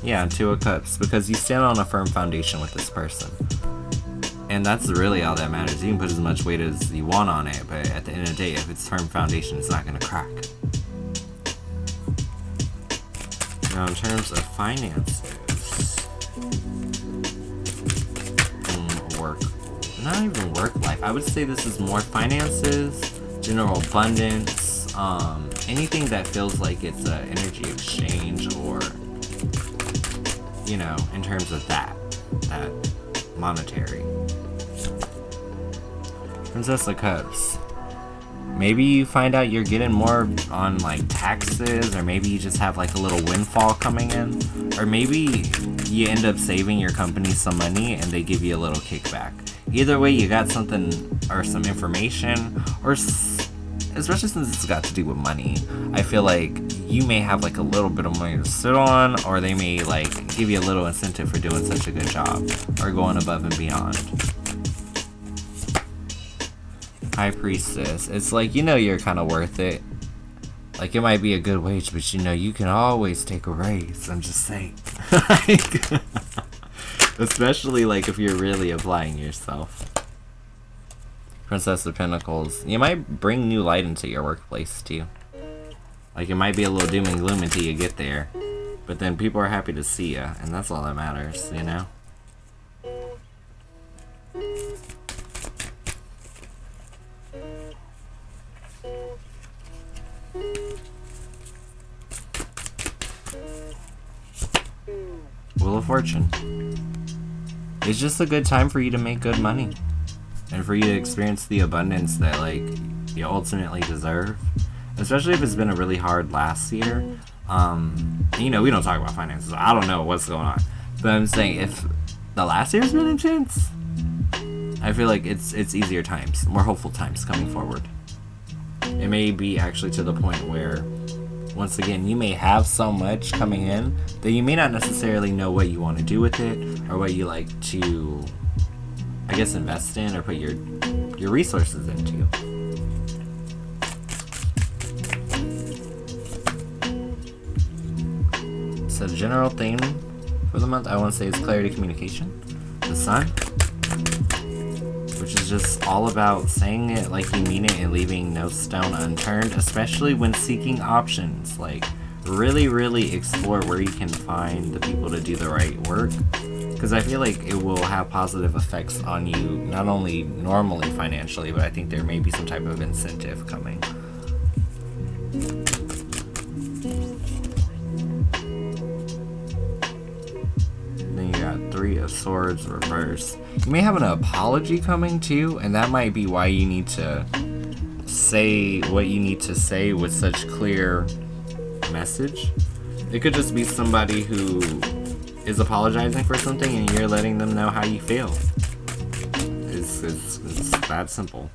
Yeah, Two of Cups, because you stand on a firm foundation with this person. And that's really all that matters. You can put as much weight as you want on it, but at the end of the day, if it's firm foundation, it's not gonna crack. Now, in terms of finances, work, not even work life, I would say this is more finances, general abundance, anything that feels like it's an energy exchange, or, you know, in terms of that monetary. Princess of Cups. Maybe you find out you're getting more on like taxes, or maybe you just have like a little windfall coming in, or maybe you end up saving your company some money and they give you a little kickback. Either way, you got something or some information, or especially since it's got to do with money, I feel like you may have like a little bit of money to sit on, or they may like give you a little incentive for doing such a good job or going above and beyond. High Priestess. It's like, you know, you're kind of worth it. Like, it might be a good wage, but you know, you can always take a raise. I'm just saying. Like, especially like if you're really applying yourself. Princess of Pentacles. You might bring new light into your workplace too. Like, it might be a little doom and gloom until you get there, but then people are happy to see you, and that's all that matters, you know? Wheel of Fortune. It's just a good time for you to make good money, and for you to experience the abundance that like you ultimately deserve, especially if it's been a really hard last year. You know, we don't talk about finances, I don't know what's going on, but I'm saying if the last year's been intense, I feel like it's easier times, more hopeful times coming forward. It may be actually to the point where, once again, you may have so much coming in that you may not necessarily know what you want to do with it, or what you like to, I guess, invest in or put your resources into. So the general theme for the month, I want to say, is clarity, communication. The Sun, which is just all about saying it like you mean it and leaving no stone unturned, especially when seeking options. Like, really explore where you can find the people to do the right work, because I feel like it will have positive effects on you, not only normally financially, but I think there may be some type of incentive coming. Then you got 3 of Swords reversed. You may have an apology coming too, and that might be why you need to say what you need to say with such clear message. It could just be somebody who is apologizing for something and you're letting them know how you feel. It's that simple.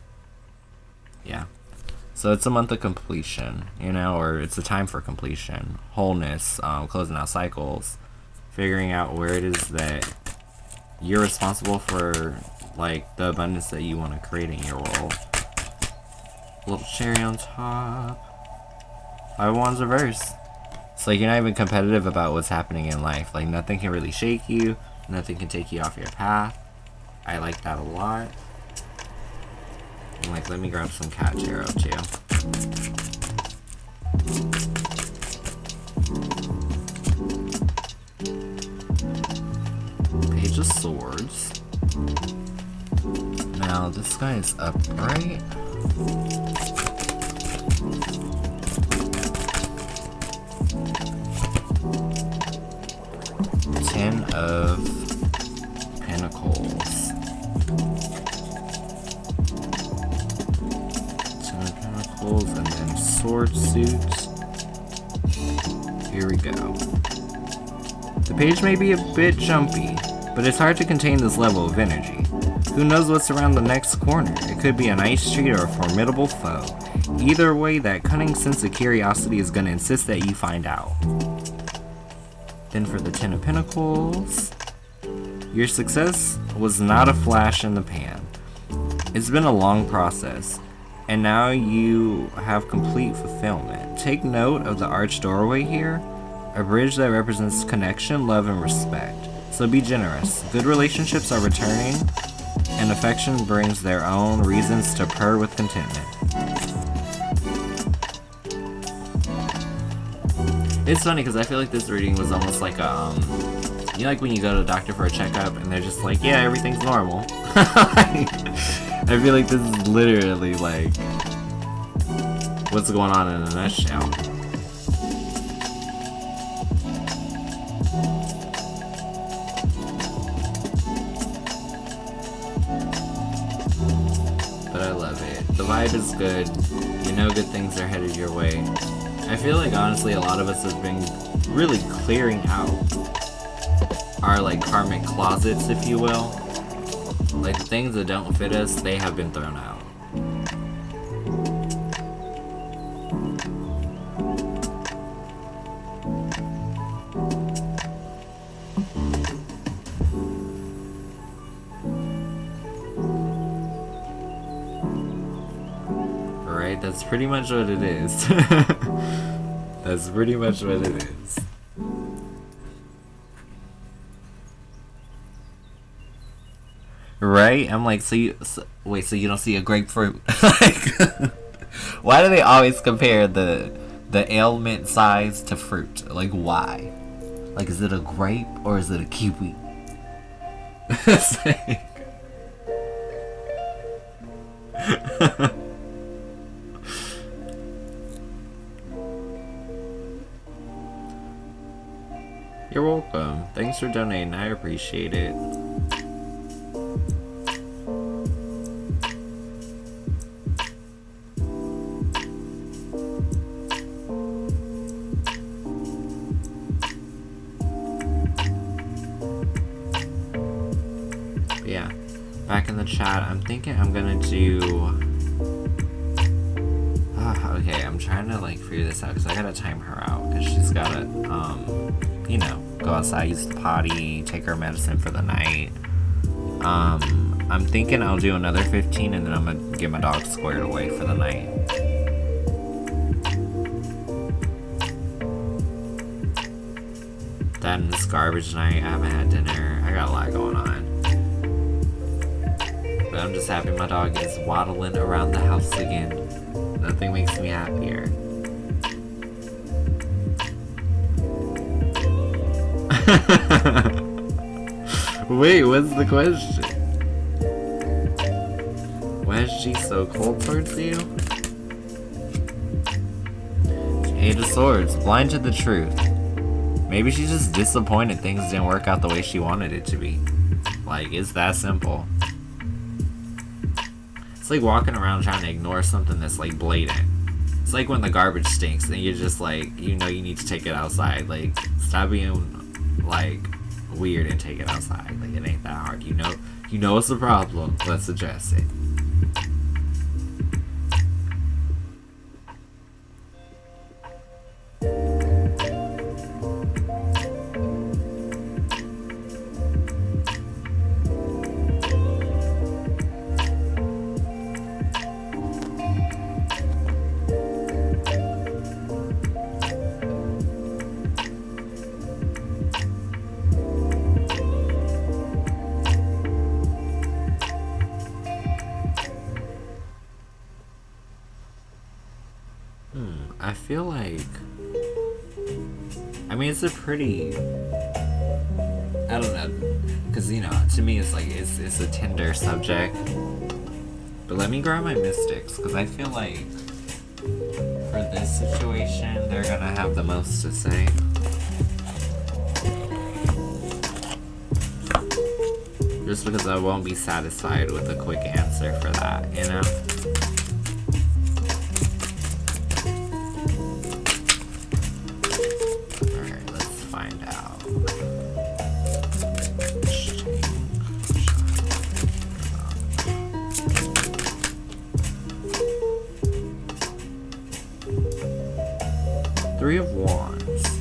Yeah. So it's a month of completion, you know, or it's a time for completion, wholeness, closing out cycles, figuring out where it is that you're responsible for, like, the abundance that you want to create in your world. Little cherry on top. 5 of Wands reverse. It's like you're not even competitive about what's happening in life. Like, nothing can really shake you. Nothing can take you off your path. I like that a lot. I'm like, let me grab some cat tarot too. Page of Swords. Now, this guy is upright. Ten of Pentacles. Ten of Pentacles and then Sword suits. Here we go. The page may be a bit jumpy, but it's hard to contain this level of energy. Who knows what's around the next corner? It could be an ice treat or a formidable foe. Either way, that cunning sense of curiosity is going to insist that you find out. Then for the 10 of Pentacles, your success was not a flash in the pan. It's been a long process, and now you have complete fulfillment. Take note of the arched doorway here, a bridge that represents connection, love, and respect. So be generous. Good relationships are returning, and affection brings their own reasons to purr with contentment. It's funny because I feel like this reading was almost like a, you know, like when you go to the doctor for a checkup and they're just like, yeah, everything's normal. I feel like this is literally like what's going on in a nutshell. But I love it. The vibe is good. You know good things are headed your way. I feel like honestly a lot of us have been really clearing out our like karmic closets, if you will. Like the things that don't fit us, they have been thrown out. Right? That's pretty much what it is. That's pretty much what it is. Right? I'm like, wait, so you don't see a grapefruit? Like, why do they always compare the ailment size to fruit? Like, why? Like, is it a grape or is it a kiwi? It's like... You're welcome. Thanks for donating. I appreciate it. Yeah. Back in the chat, I'm thinking I'm gonna do... okay, I'm trying to like figure this out because I gotta time her out because she's gotta, you know, go outside, use the potty, take her medicine for the night. I'm thinking I'll do another 15 and then I'm gonna get my dog squared away for the night. That and this garbage night, I haven't had dinner, I got a lot going on. But I'm just happy my dog is waddling around the house again. Nothing makes me happier. Wait, what's the question? Why is she so cold towards you? Eight of Swords, blind to the truth. Maybe she's just disappointed things didn't work out the way she wanted it to be. Like, it's that simple. It's like walking around trying to ignore something that's like blatant. It's like when the garbage stinks and you're just like, you know you need to take it outside. Like, stop being like weird and take it outside. Like, it ain't that hard. You know it's a problem. Let's address it. I feel like, I mean, it's a pretty, I don't know, because, you know, to me it's like, it's a tender subject, but let me grab my mystics, because I feel like for this situation, they're gonna have the most to say. Just because I won't be satisfied with a quick answer for that, you know? Three of Wands.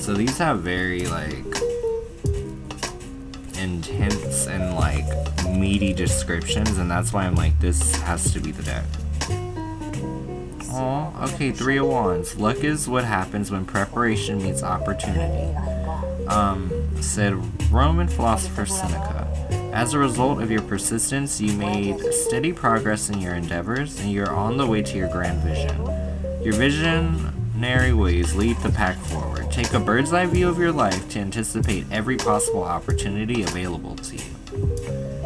So these have very like intense and like meaty descriptions, and that's why I'm like, this has to be the deck. Oh, okay, Three of Wands. Luck is what happens when preparation meets opportunity. Said Roman philosopher Seneca. As a result of your persistence, you made steady progress in your endeavors, and you're on the way to your grand vision. Your visionary ways lead the pack forward. Take a bird's eye view of your life to anticipate every possible opportunity available to you.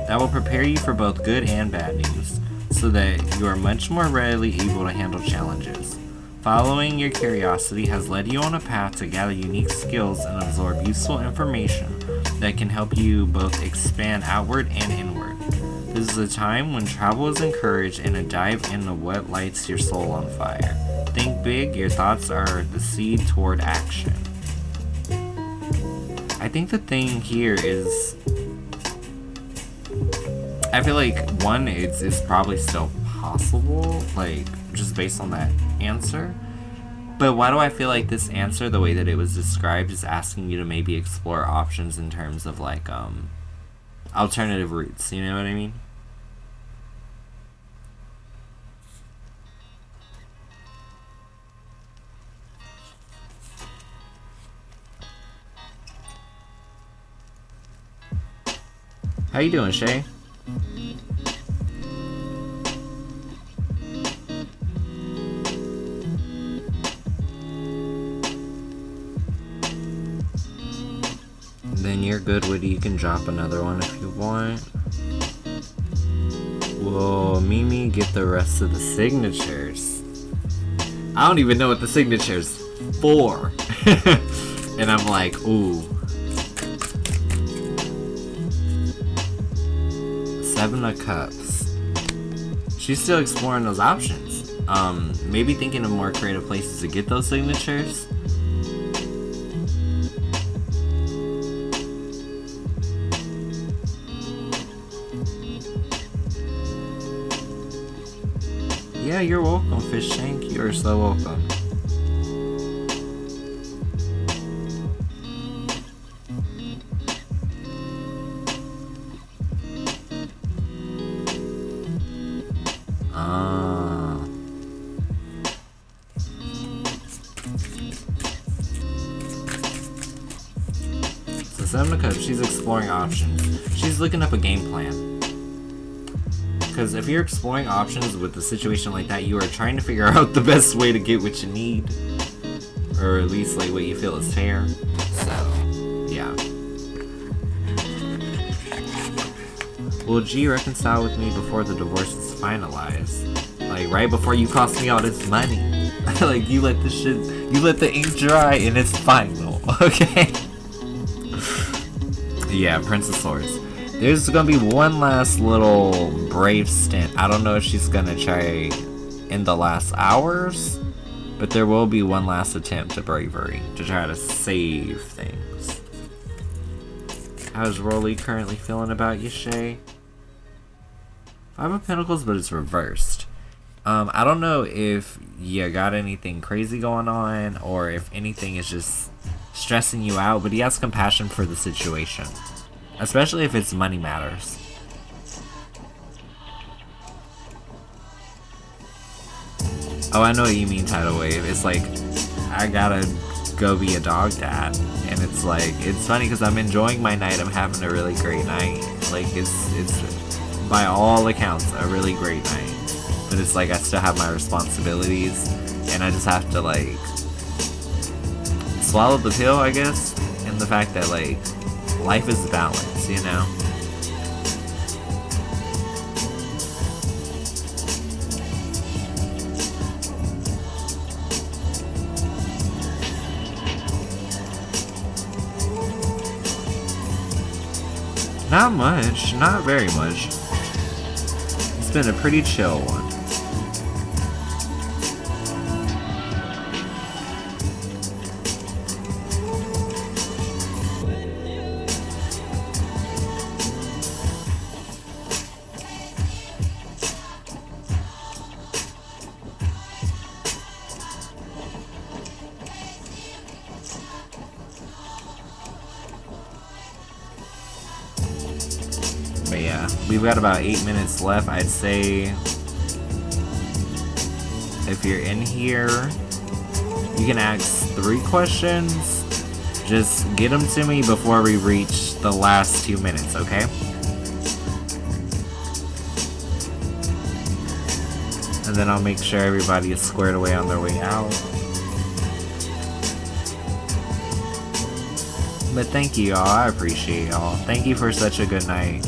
That will prepare you for both good and bad news, so that you are much more readily able to handle challenges. Following your curiosity has led you on a path to gather unique skills and absorb useful information that can help you both expand outward and inward. This is a time when travel is encouraged and a dive into what lights your soul on fire. Think big, your thoughts are the seed toward action. I think the thing here is, I feel like one, it's probably still possible, like just based on that answer. But why do I feel like this answer, the way that it was described, is asking you to maybe explore options in terms of like alternative routes, you know what I mean? How you doing, Shay? Then you're good, Woody. You can drop another one if you want. Will Mimi get the rest of the signatures? I don't even know what the signature's for. And I'm like, ooh. 7 of Cups. She's still exploring those options. Maybe thinking of more creative places to get those signatures. Yeah, you're welcome, Fish Tank. You are so welcome. So 7 of Cups, she's exploring options. She's looking up a game plan. Because if you're exploring options with a situation like that, you are trying to figure out the best way to get what you need. or at least like what you feel is fair. So, yeah. Will G reconcile with me before the divorce is finalized? Like right before you cost me all this money. Like you let the ink dry and it's final, okay? Yeah, Prince of Swords. There's gonna be one last little brave stint. I don't know if she's gonna try in the last hours, but there will be one last attempt at bravery to try to save things. How's Rolly currently feeling about you, Shay? 5 of Pentacles, but it's reversed. I don't know if you got anything crazy going on or if anything is just stressing you out, but he has compassion for the situation, especially if it's money matters. Oh, I know what you mean, Tidal Wave. It's like, I gotta go be a dog dad. And it's like, it's funny because I'm enjoying my night. I'm having a really great night. Like, it's by all accounts, a really great night. But it's like, I still have my responsibilities. And I just have to, like, swallow the pill, I guess. And the fact that, like, life is balance, you know? Not much, not very much. It's been a pretty chill one. But yeah, we've got about 8 minutes left. I'd say if you're in here, you can ask 3 questions. Just get them to me before we reach the last 2 minutes, okay? And then I'll make sure everybody is squared away on their way out. But thank you, y'all. I appreciate y'all. Thank you for such a good night.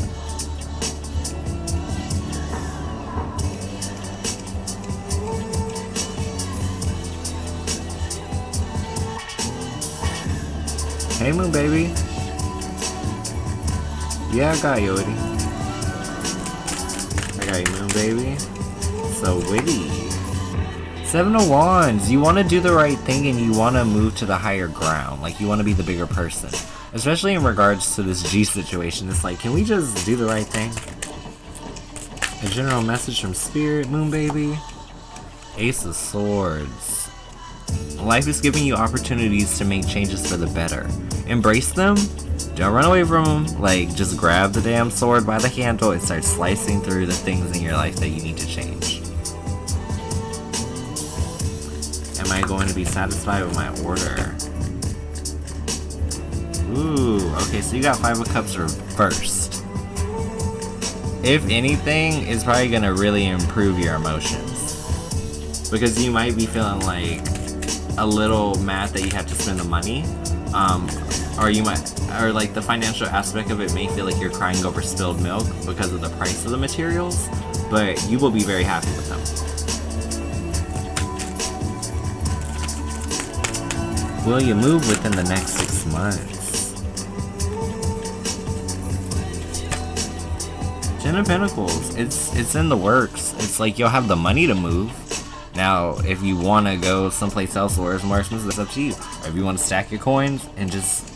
Hey, Moon Baby. Yeah, I got you, Woody. I got you, Moon Baby. So witty. 7 of Wands. You want to do the right thing and you want to move to the higher ground. Like, you want to be the bigger person. Especially in regards to this G situation. It's like, can we just do the right thing? A general message from Spirit, Moon Baby. Ace of Swords. Life is giving you opportunities to make changes for the better. Embrace them. Don't run away from them. Like, just grab the damn sword by the handle and start slicing through the things in your life that you need to change. Am I going to be satisfied with my order? Ooh, okay, so you got 5 of Cups reversed. If anything, it's probably going to really improve your emotions. Because you might be feeling like a little mad that you have to spend the money. Or you might, or like the financial aspect of it may feel like you're crying over spilled milk because of the price of the materials, but you will be very happy with them. Will you move within the next 6 months? 10 of Pentacles, it's in the works. It's like you'll have the money to move. Now, if you want to go someplace else where it's more expensive, that's up to you. Or if you want to stack your coins and just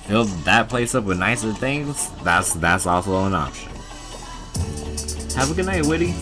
fill that place up with nicer things, that's also an option. Have a good night, Witty.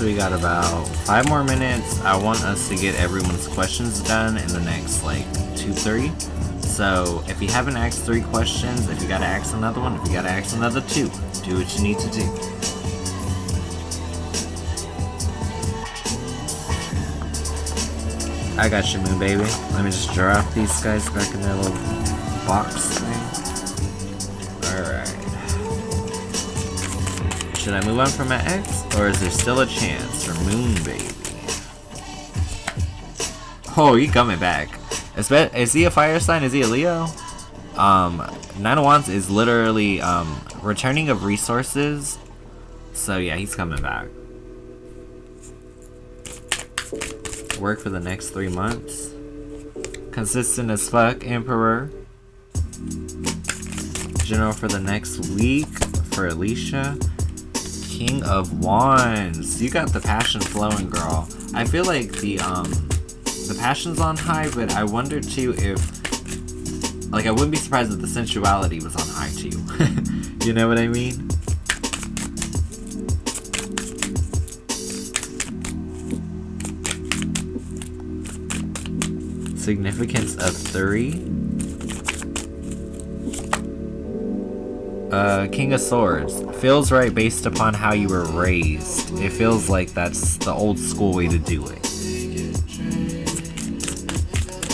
We got about 5 more minutes. I want us to get everyone's questions done in the next like 2-3. So if you haven't asked 3 questions, if you gotta ask another one, if you gotta ask another 2, do what you need to do. I got you, Moon Baby. Let me just drop these guys back in their little box thing. Alright. Should I move on from my ex, or is there still a chance for Moon Baby? Oh, he coming back. Is he a fire sign? Is he a Leo? Nine of Wands is literally returning of resources. So yeah, he's coming back. Work for the next 3 months. Consistent as fuck, Emperor. General for the next week for Alicia. King of Wands. You got the passion flowing, girl. I feel like the passion's on high, but I wonder too if, like, I wouldn't be surprised if the sensuality was on high too. You know what I mean? Significance of 3. King of Swords. Feels right based upon how you were raised. It feels like that's the old school way to do it.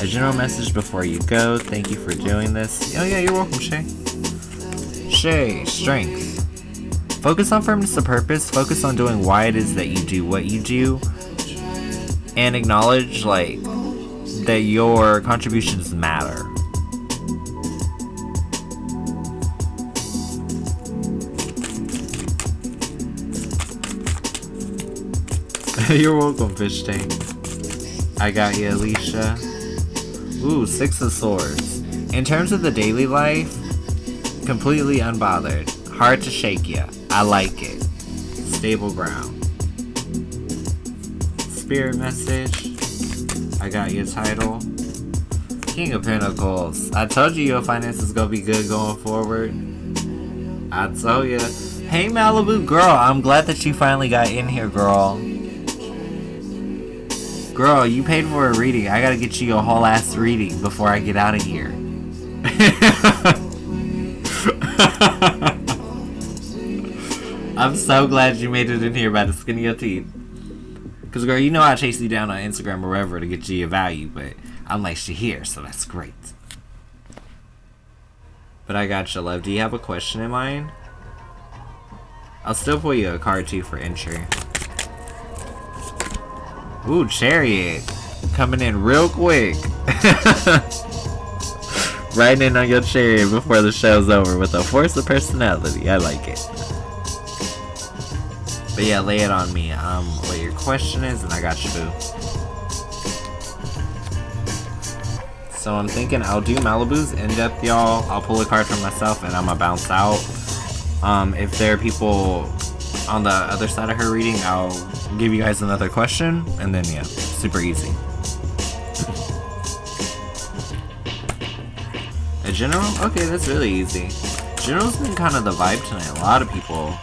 A general message before you go. Thank you for doing this. Oh yeah, you're welcome, Shay. Shay, strength. Focus on firmness of purpose. Focus on doing why it is that you do what you do. And acknowledge, like, that your contributions matter. You're welcome, Fish Tank. I got you, Alicia. Ooh, 6 of Swords. In terms of the daily life, completely unbothered. Hard to shake ya. I like it. Stable ground. Spirit message. I got your title. King of Pentacles. I told you your finances gonna be good going forward. I told ya. Hey Malibu girl, I'm glad that you finally got in here, girl. Girl, you paid for a reading. I gotta get you a whole ass reading before I get out of here. I'm so glad you made it in here by the skin of your teeth. Cause girl, you know I chase you down on Instagram or wherever to get you your value, but I'm like, she here, so that's great. But I got you, love. Do you have a question in mind? I'll still pull you a card too for entry. Ooh, Chariot. Coming in real quick. Riding in on your chariot before the show's over with a force of personality. I like it. But yeah, lay it on me. What your question is, and I got you, boo. So I'm thinking I'll do Malibu's in-depth, y'all. I'll pull a card for myself, and I'm gonna bounce out. If there are people on the other side of her reading, I'll give you guys another question, and then yeah, super easy. A general? Okay, that's really easy. General's been kind of the vibe tonight. A lot of people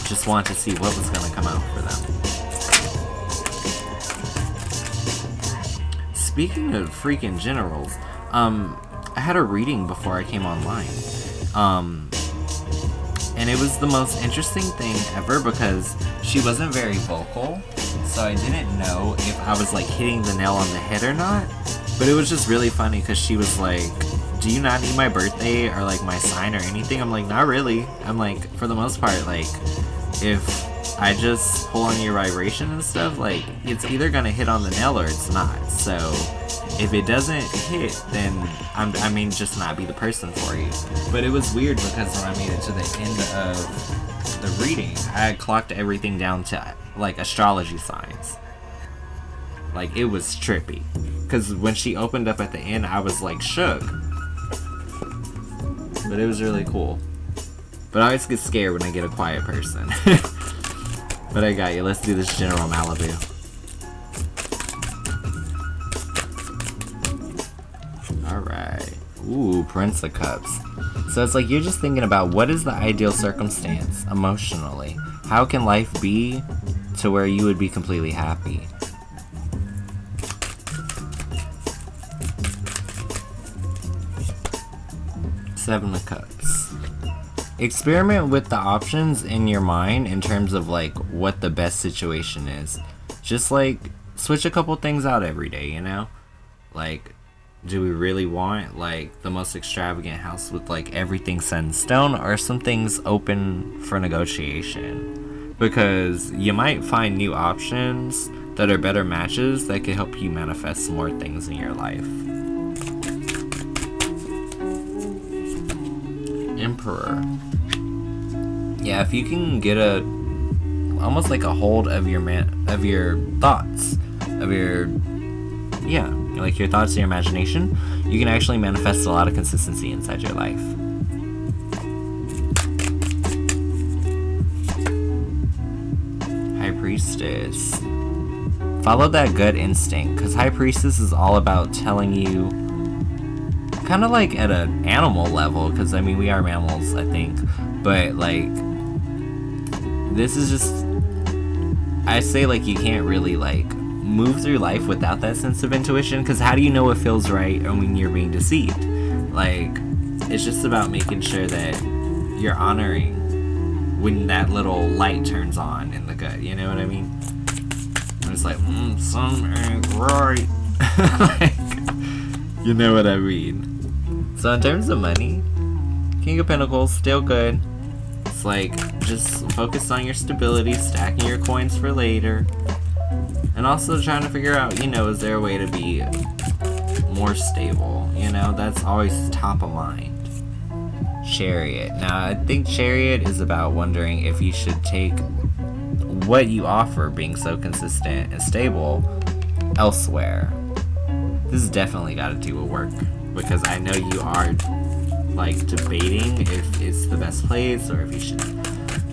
just wanted to see what was going to come out for them. Speaking of freaking generals, I had a reading before I came online. And it was the most interesting thing ever because she wasn't very vocal, so I didn't know if I was like hitting the nail on the head or not. But it was just really funny because she was like, do you not need my birthday or like my sign or anything? I'm like, not really. I'm like, for the most part, like, if I just pull on your vibration and stuff, like, it's either gonna hit on the nail or it's not. So if it doesn't hit, then I mean, just not be the person for you. But it was weird because when I made it to the end of the reading, I had clocked everything down to like astrology signs. Like, it was trippy. Because when she opened up at the end, I was like shook. But it was really cool. But I always get scared when I get a quiet person. But I got you. Let's do this General Malibu. Alright. Ooh, Prince of Cups. So it's like you're just thinking about what is the ideal circumstance emotionally. How can life be to where you would be completely happy? Seven of Cups. Experiment with the options in your mind in terms of like what the best situation is. Just like switch a couple things out every day, you know? Like, do we really want like the most extravagant house with like everything set in stone, or some things open for negotiation? Because you might find new options that are better matches that can help you manifest more things in your life. Emperor. Yeah, if you can get almost like a hold of your thoughts, of your like your thoughts and your imagination, you can actually manifest a lot of consistency inside your life. High Priestess. Follow that gut instinct, because High Priestess is all about telling you, kind of like at an animal level, because I mean we are mammals, I think, but like this is just, I say like you can't really like move through life without that sense of intuition, because how do you know what feels right or when you're being deceived? Like, it's just about making sure that you're honoring when that little light turns on in the gut, you know what I mean? And it's like, something ain't right. Like, you know what I mean? So in terms of money, King of Pentacles, still good. It's like, just focus on your stability, stacking your coins for later. And also trying to figure out, you know, is there a way to be more stable? You know, that's always top of mind. Chariot. Now, I think Chariot is about wondering if you should take what you offer, being so consistent and stable, elsewhere. This has definitely got to do with work, because I know you are, like, debating if it's the best place or if you should,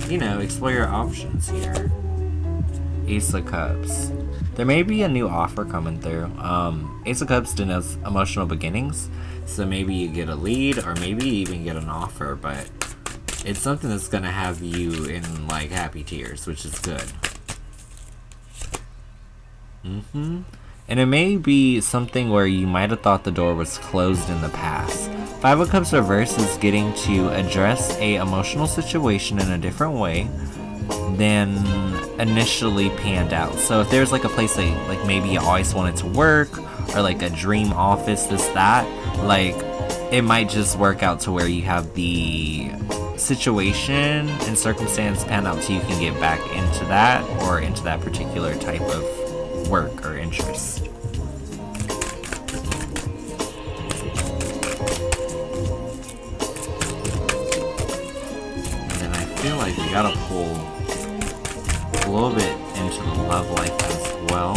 you know, explore your options here. Ace of Cups. There may be a new offer coming through. Ace of Cups denotes emotional beginnings, so maybe you get a lead, or maybe you even get an offer, but it's something that's gonna have you in like happy tears, which is good. And it may be something where you might have thought the door was closed in the past. Five of Cups reverse is getting to address a emotional situation in a different way than initially panned out. So if there's like a place that like maybe you always wanted to work, or like a dream office, this, that, like it might just work out to where you have the situation and circumstance pan out so you can get back into that, or into that particular type of work or interest. And then I feel like we gotta pull a little bit into the love life as well.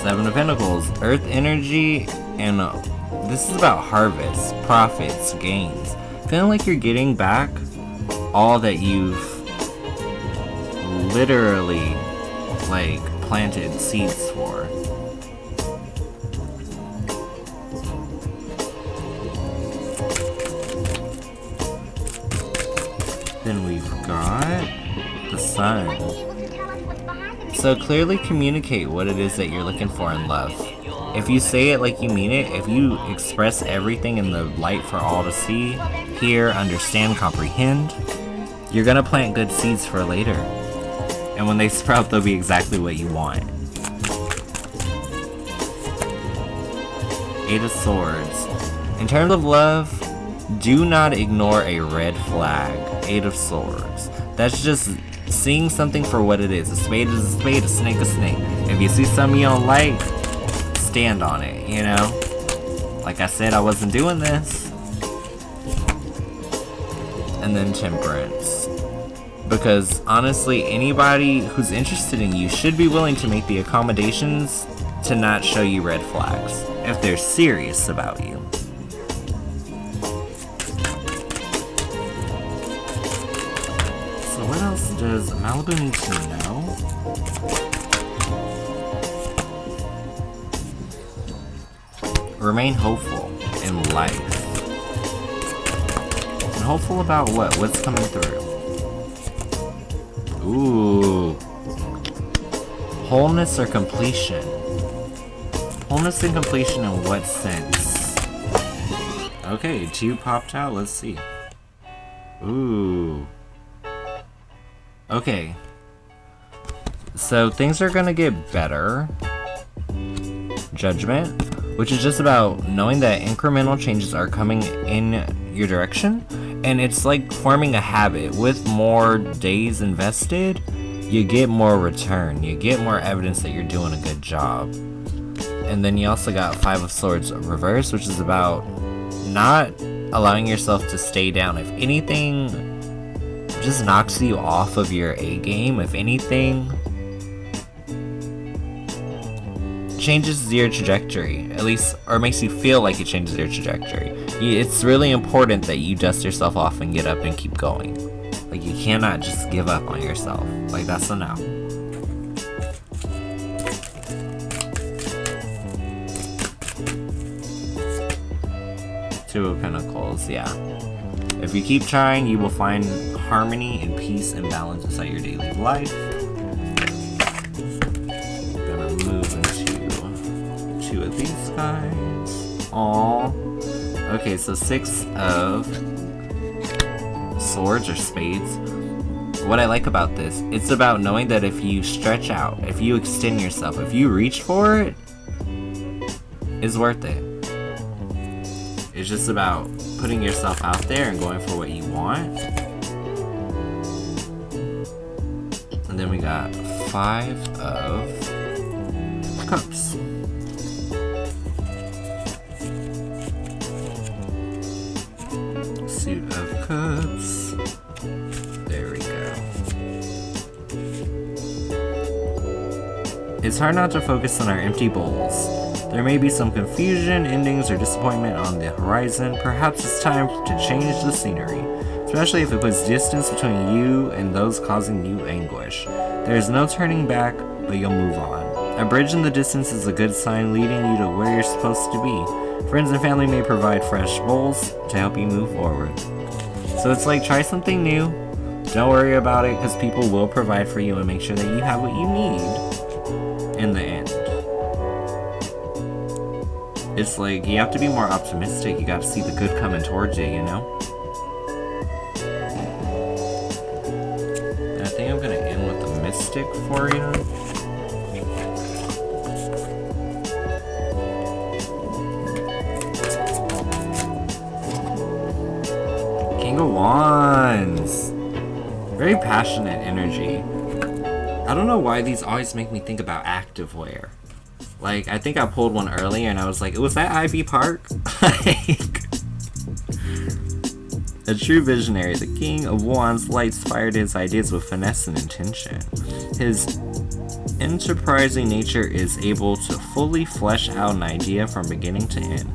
Seven of Pentacles, Earth energy, and this is about harvest, profits, gains. Feeling like you're getting back all that you've literally like planted seeds for. Then we've got the Sun. So clearly communicate what it is that you're looking for in love. If you say it like you mean it, if you express everything in the light for all to see, hear, understand, comprehend, you're gonna plant good seeds for later. And when they sprout, they'll be exactly what you want. Eight of Swords. In terms of love, do not ignore a red flag. Eight of Swords. That's just seeing something for what it is. A spade is a spade, a snake a snake. If you see something you don't like, stand on it, you know? Like I said, I wasn't doing this. And then Temperance. Because honestly, anybody who's interested in you should be willing to make the accommodations to not show you red flags if they're serious about you. So what else does Malibu need to know? Remain hopeful in life. And hopeful about what? What's coming through? Ooh. Wholeness or completion? Wholeness and completion in what sense? Okay, two popped out. Let's see. Ooh. Okay. So things are gonna get better. Judgment, which is just about knowing that incremental changes are coming in your direction, and it's like forming a habit. With more days invested, you get more return, you get more evidence that you're doing a good job. And then you also got Five of Swords reverse, which is about not allowing yourself to stay down. If anything just knocks you off of your A game, if anything changes your trajectory, at least, or makes you feel like it changes your trajectory, it's really important that you dust yourself off and get up and keep going. Like, you cannot just give up on yourself. Like, that's a no. Two of Pentacles, yeah. If you keep trying, you will find harmony and peace and balance inside your daily life. Gonna move into two of these guys. Aww. Okay, so Six of Swords or Spades. What I like about this, it's about knowing that if you stretch out, if you extend yourself, if you reach for it, it's worth it. It's just about putting yourself out there and going for what you want. And then we got Five of Cups. Suit of Cups. There we go. It's hard not to focus on our empty bowls. There may be some confusion, endings, or disappointment on the horizon. Perhaps it's time to change the scenery, especially if it puts distance between you and those causing you anguish. There is no turning back, but you'll move on. A bridge in the distance is a good sign leading you to where you're supposed to be. Friends and family may provide fresh bowls to help you move forward. So it's like, try something new. Don't worry about it, because people will provide for you and make sure that you have what you need in the end. It's like, you have to be more optimistic. You gotta see the good coming towards you, you know? And I think I'm gonna end with the Mystic for you. King of Wands. Very passionate energy. I don't know why these always make me think about activewear. Like, I think I pulled one earlier and I was like, was that Ivy Park? Like, a true visionary, the King of Wands lights fired his ideas with finesse and intention. His enterprising nature is able to fully flesh out an idea from beginning to end.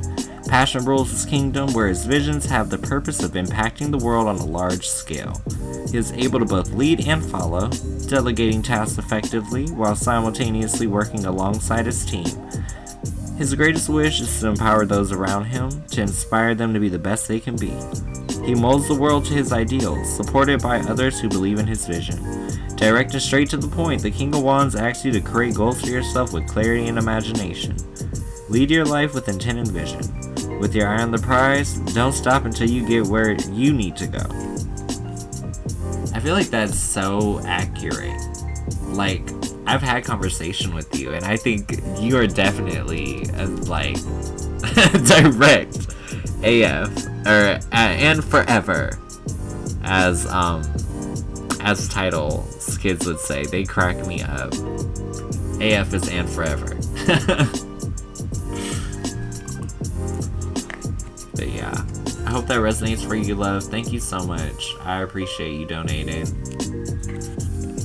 Passion rules his kingdom, where his visions have the purpose of impacting the world on a large scale. He is able to both lead and follow, delegating tasks effectively while simultaneously working alongside his team. His greatest wish is to empower those around him, to inspire them to be the best they can be. He molds the world to his ideals, supported by others who believe in his vision. Direct and straight to the point, the King of Wands asks you to create goals for yourself with clarity and imagination. Lead your life with intent and vision. With your eye on the prize, don't stop until you get where you need to go. I feel like that's so accurate. Like, I've had conversation with you, and I think you are definitely like direct AF or and forever, as Title's kids would say. They crack me up. AF is and forever. But yeah, I hope that resonates for you, love. Thank you so much. I appreciate you donating.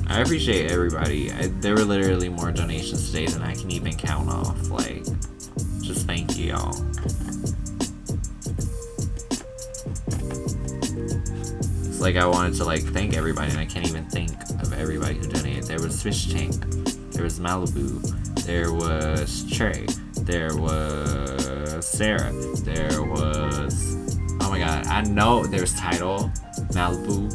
I appreciate everybody. There were literally more donations today than I can even count off. Like, just thank you, y'all. It's like I wanted to like thank everybody, and I can't even think of everybody who donated. There was Fish Tank, there was Malibu, there was Trey, there was Sarah, there was, oh my god, I know there was Title, Malibu.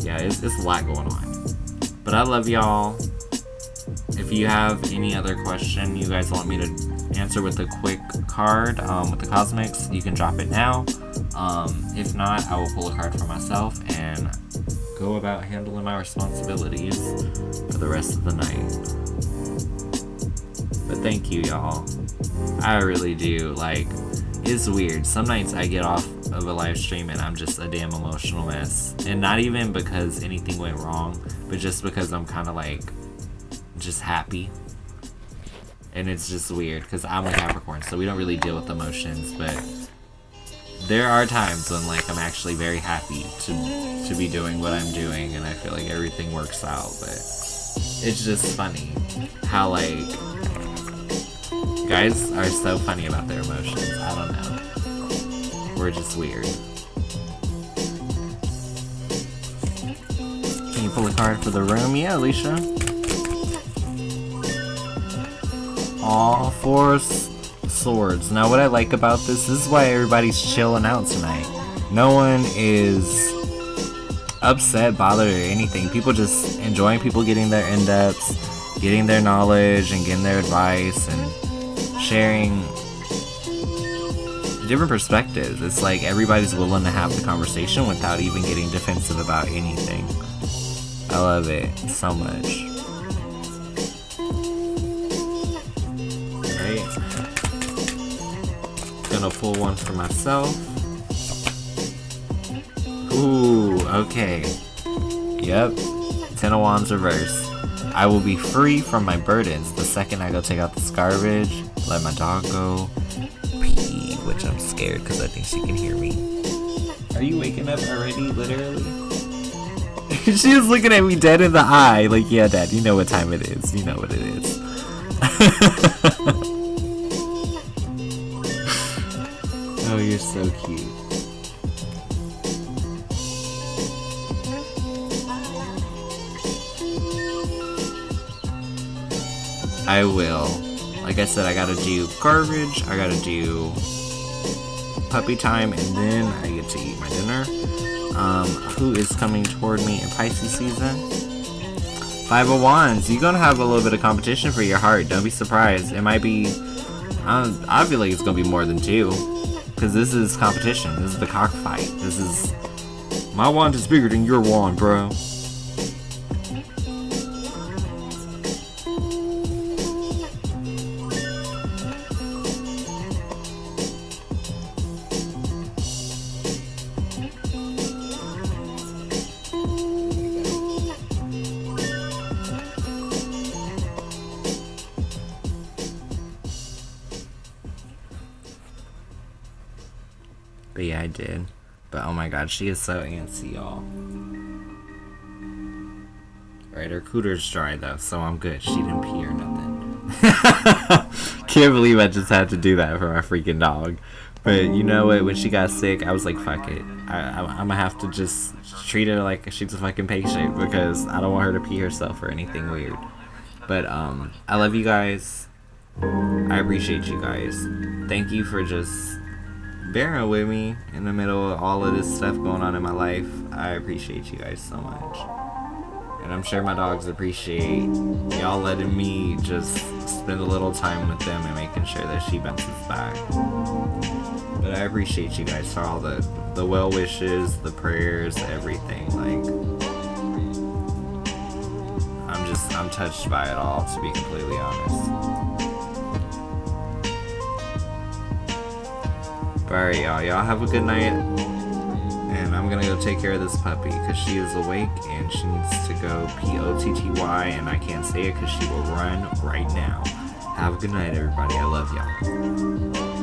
Yeah, it's a lot going on. But I love y'all. If you have any other question you guys want me to answer with a quick card with the Cosmics, you can drop it now. If not, I will pull a card for myself and go about handling my responsibilities for the rest of the night. But thank you, y'all. I really do. Like, it's weird. Some nights I get off of a live stream and I'm just a damn emotional mess. And not even because anything went wrong, but just because I'm kind of like, just happy. And it's just weird because I'm a Capricorn, so we don't really deal with emotions, but there are times when like I'm actually very happy to be doing what I'm doing, and I feel like everything works out. But it's just funny how like guys are so funny about their emotions. I don't know. We're just weird. Can you pull a card for the room? Yeah, Alicia. Aw, 4 swords. Now what I like about this is why everybody's chilling out tonight. No one is upset, bothered, or anything. People just enjoying people getting their in-depths, getting their knowledge, and getting their advice, and sharing different perspectives. It's like everybody's willing to have the conversation without even getting defensive about anything. I love it so much. Gonna pull one for myself. Ooh, okay. Yep. 10 of Wands reverse. I will be free from my burdens the second I go take out this garbage, let my dog go pee, which I'm scared because I think she can hear me. Are you waking up already, literally? She was looking at me dead in the eye, like, yeah, Dad, you know what time it is. You know what it is. Oh, you're so cute. I will. Like I said, I gotta do garbage, I gotta do puppy time, and then I get to eat my dinner. Who is coming toward me in Pisces season? 5 of Wands. You're gonna have a little bit of competition for your heart. Don't be surprised. It might be... I feel like it's gonna be more than 2. Because this is competition. This is the cockfight. This is... My wand is bigger than your wand, bro. But yeah, I did. But oh my god, she is so antsy, y'all. Right, her cooter's dry though, so I'm good. She didn't pee or nothing. Can't believe I just had to do that for my freaking dog. But you know what, when she got sick, I was like, fuck it. I'm gonna have to just treat her like she's a fucking patient, because I don't want her to pee herself or anything weird. But I love you guys. I appreciate you guys. Thank you for just bearing with me in the middle of all of this stuff going on in my life. I appreciate you guys so much. And I'm sure my dogs appreciate y'all letting me just spend a little time with them and making sure that she bounces back. But I appreciate you guys for all the well wishes, the prayers, everything. Like, I'm touched by it all, to be completely honest. Alright, y'all have a good night, and I'm gonna go take care of this puppy because she is awake and she needs to go P-O-T-T-Y, and I can't say it because she will run right now. Have a good night, everybody. I love y'all.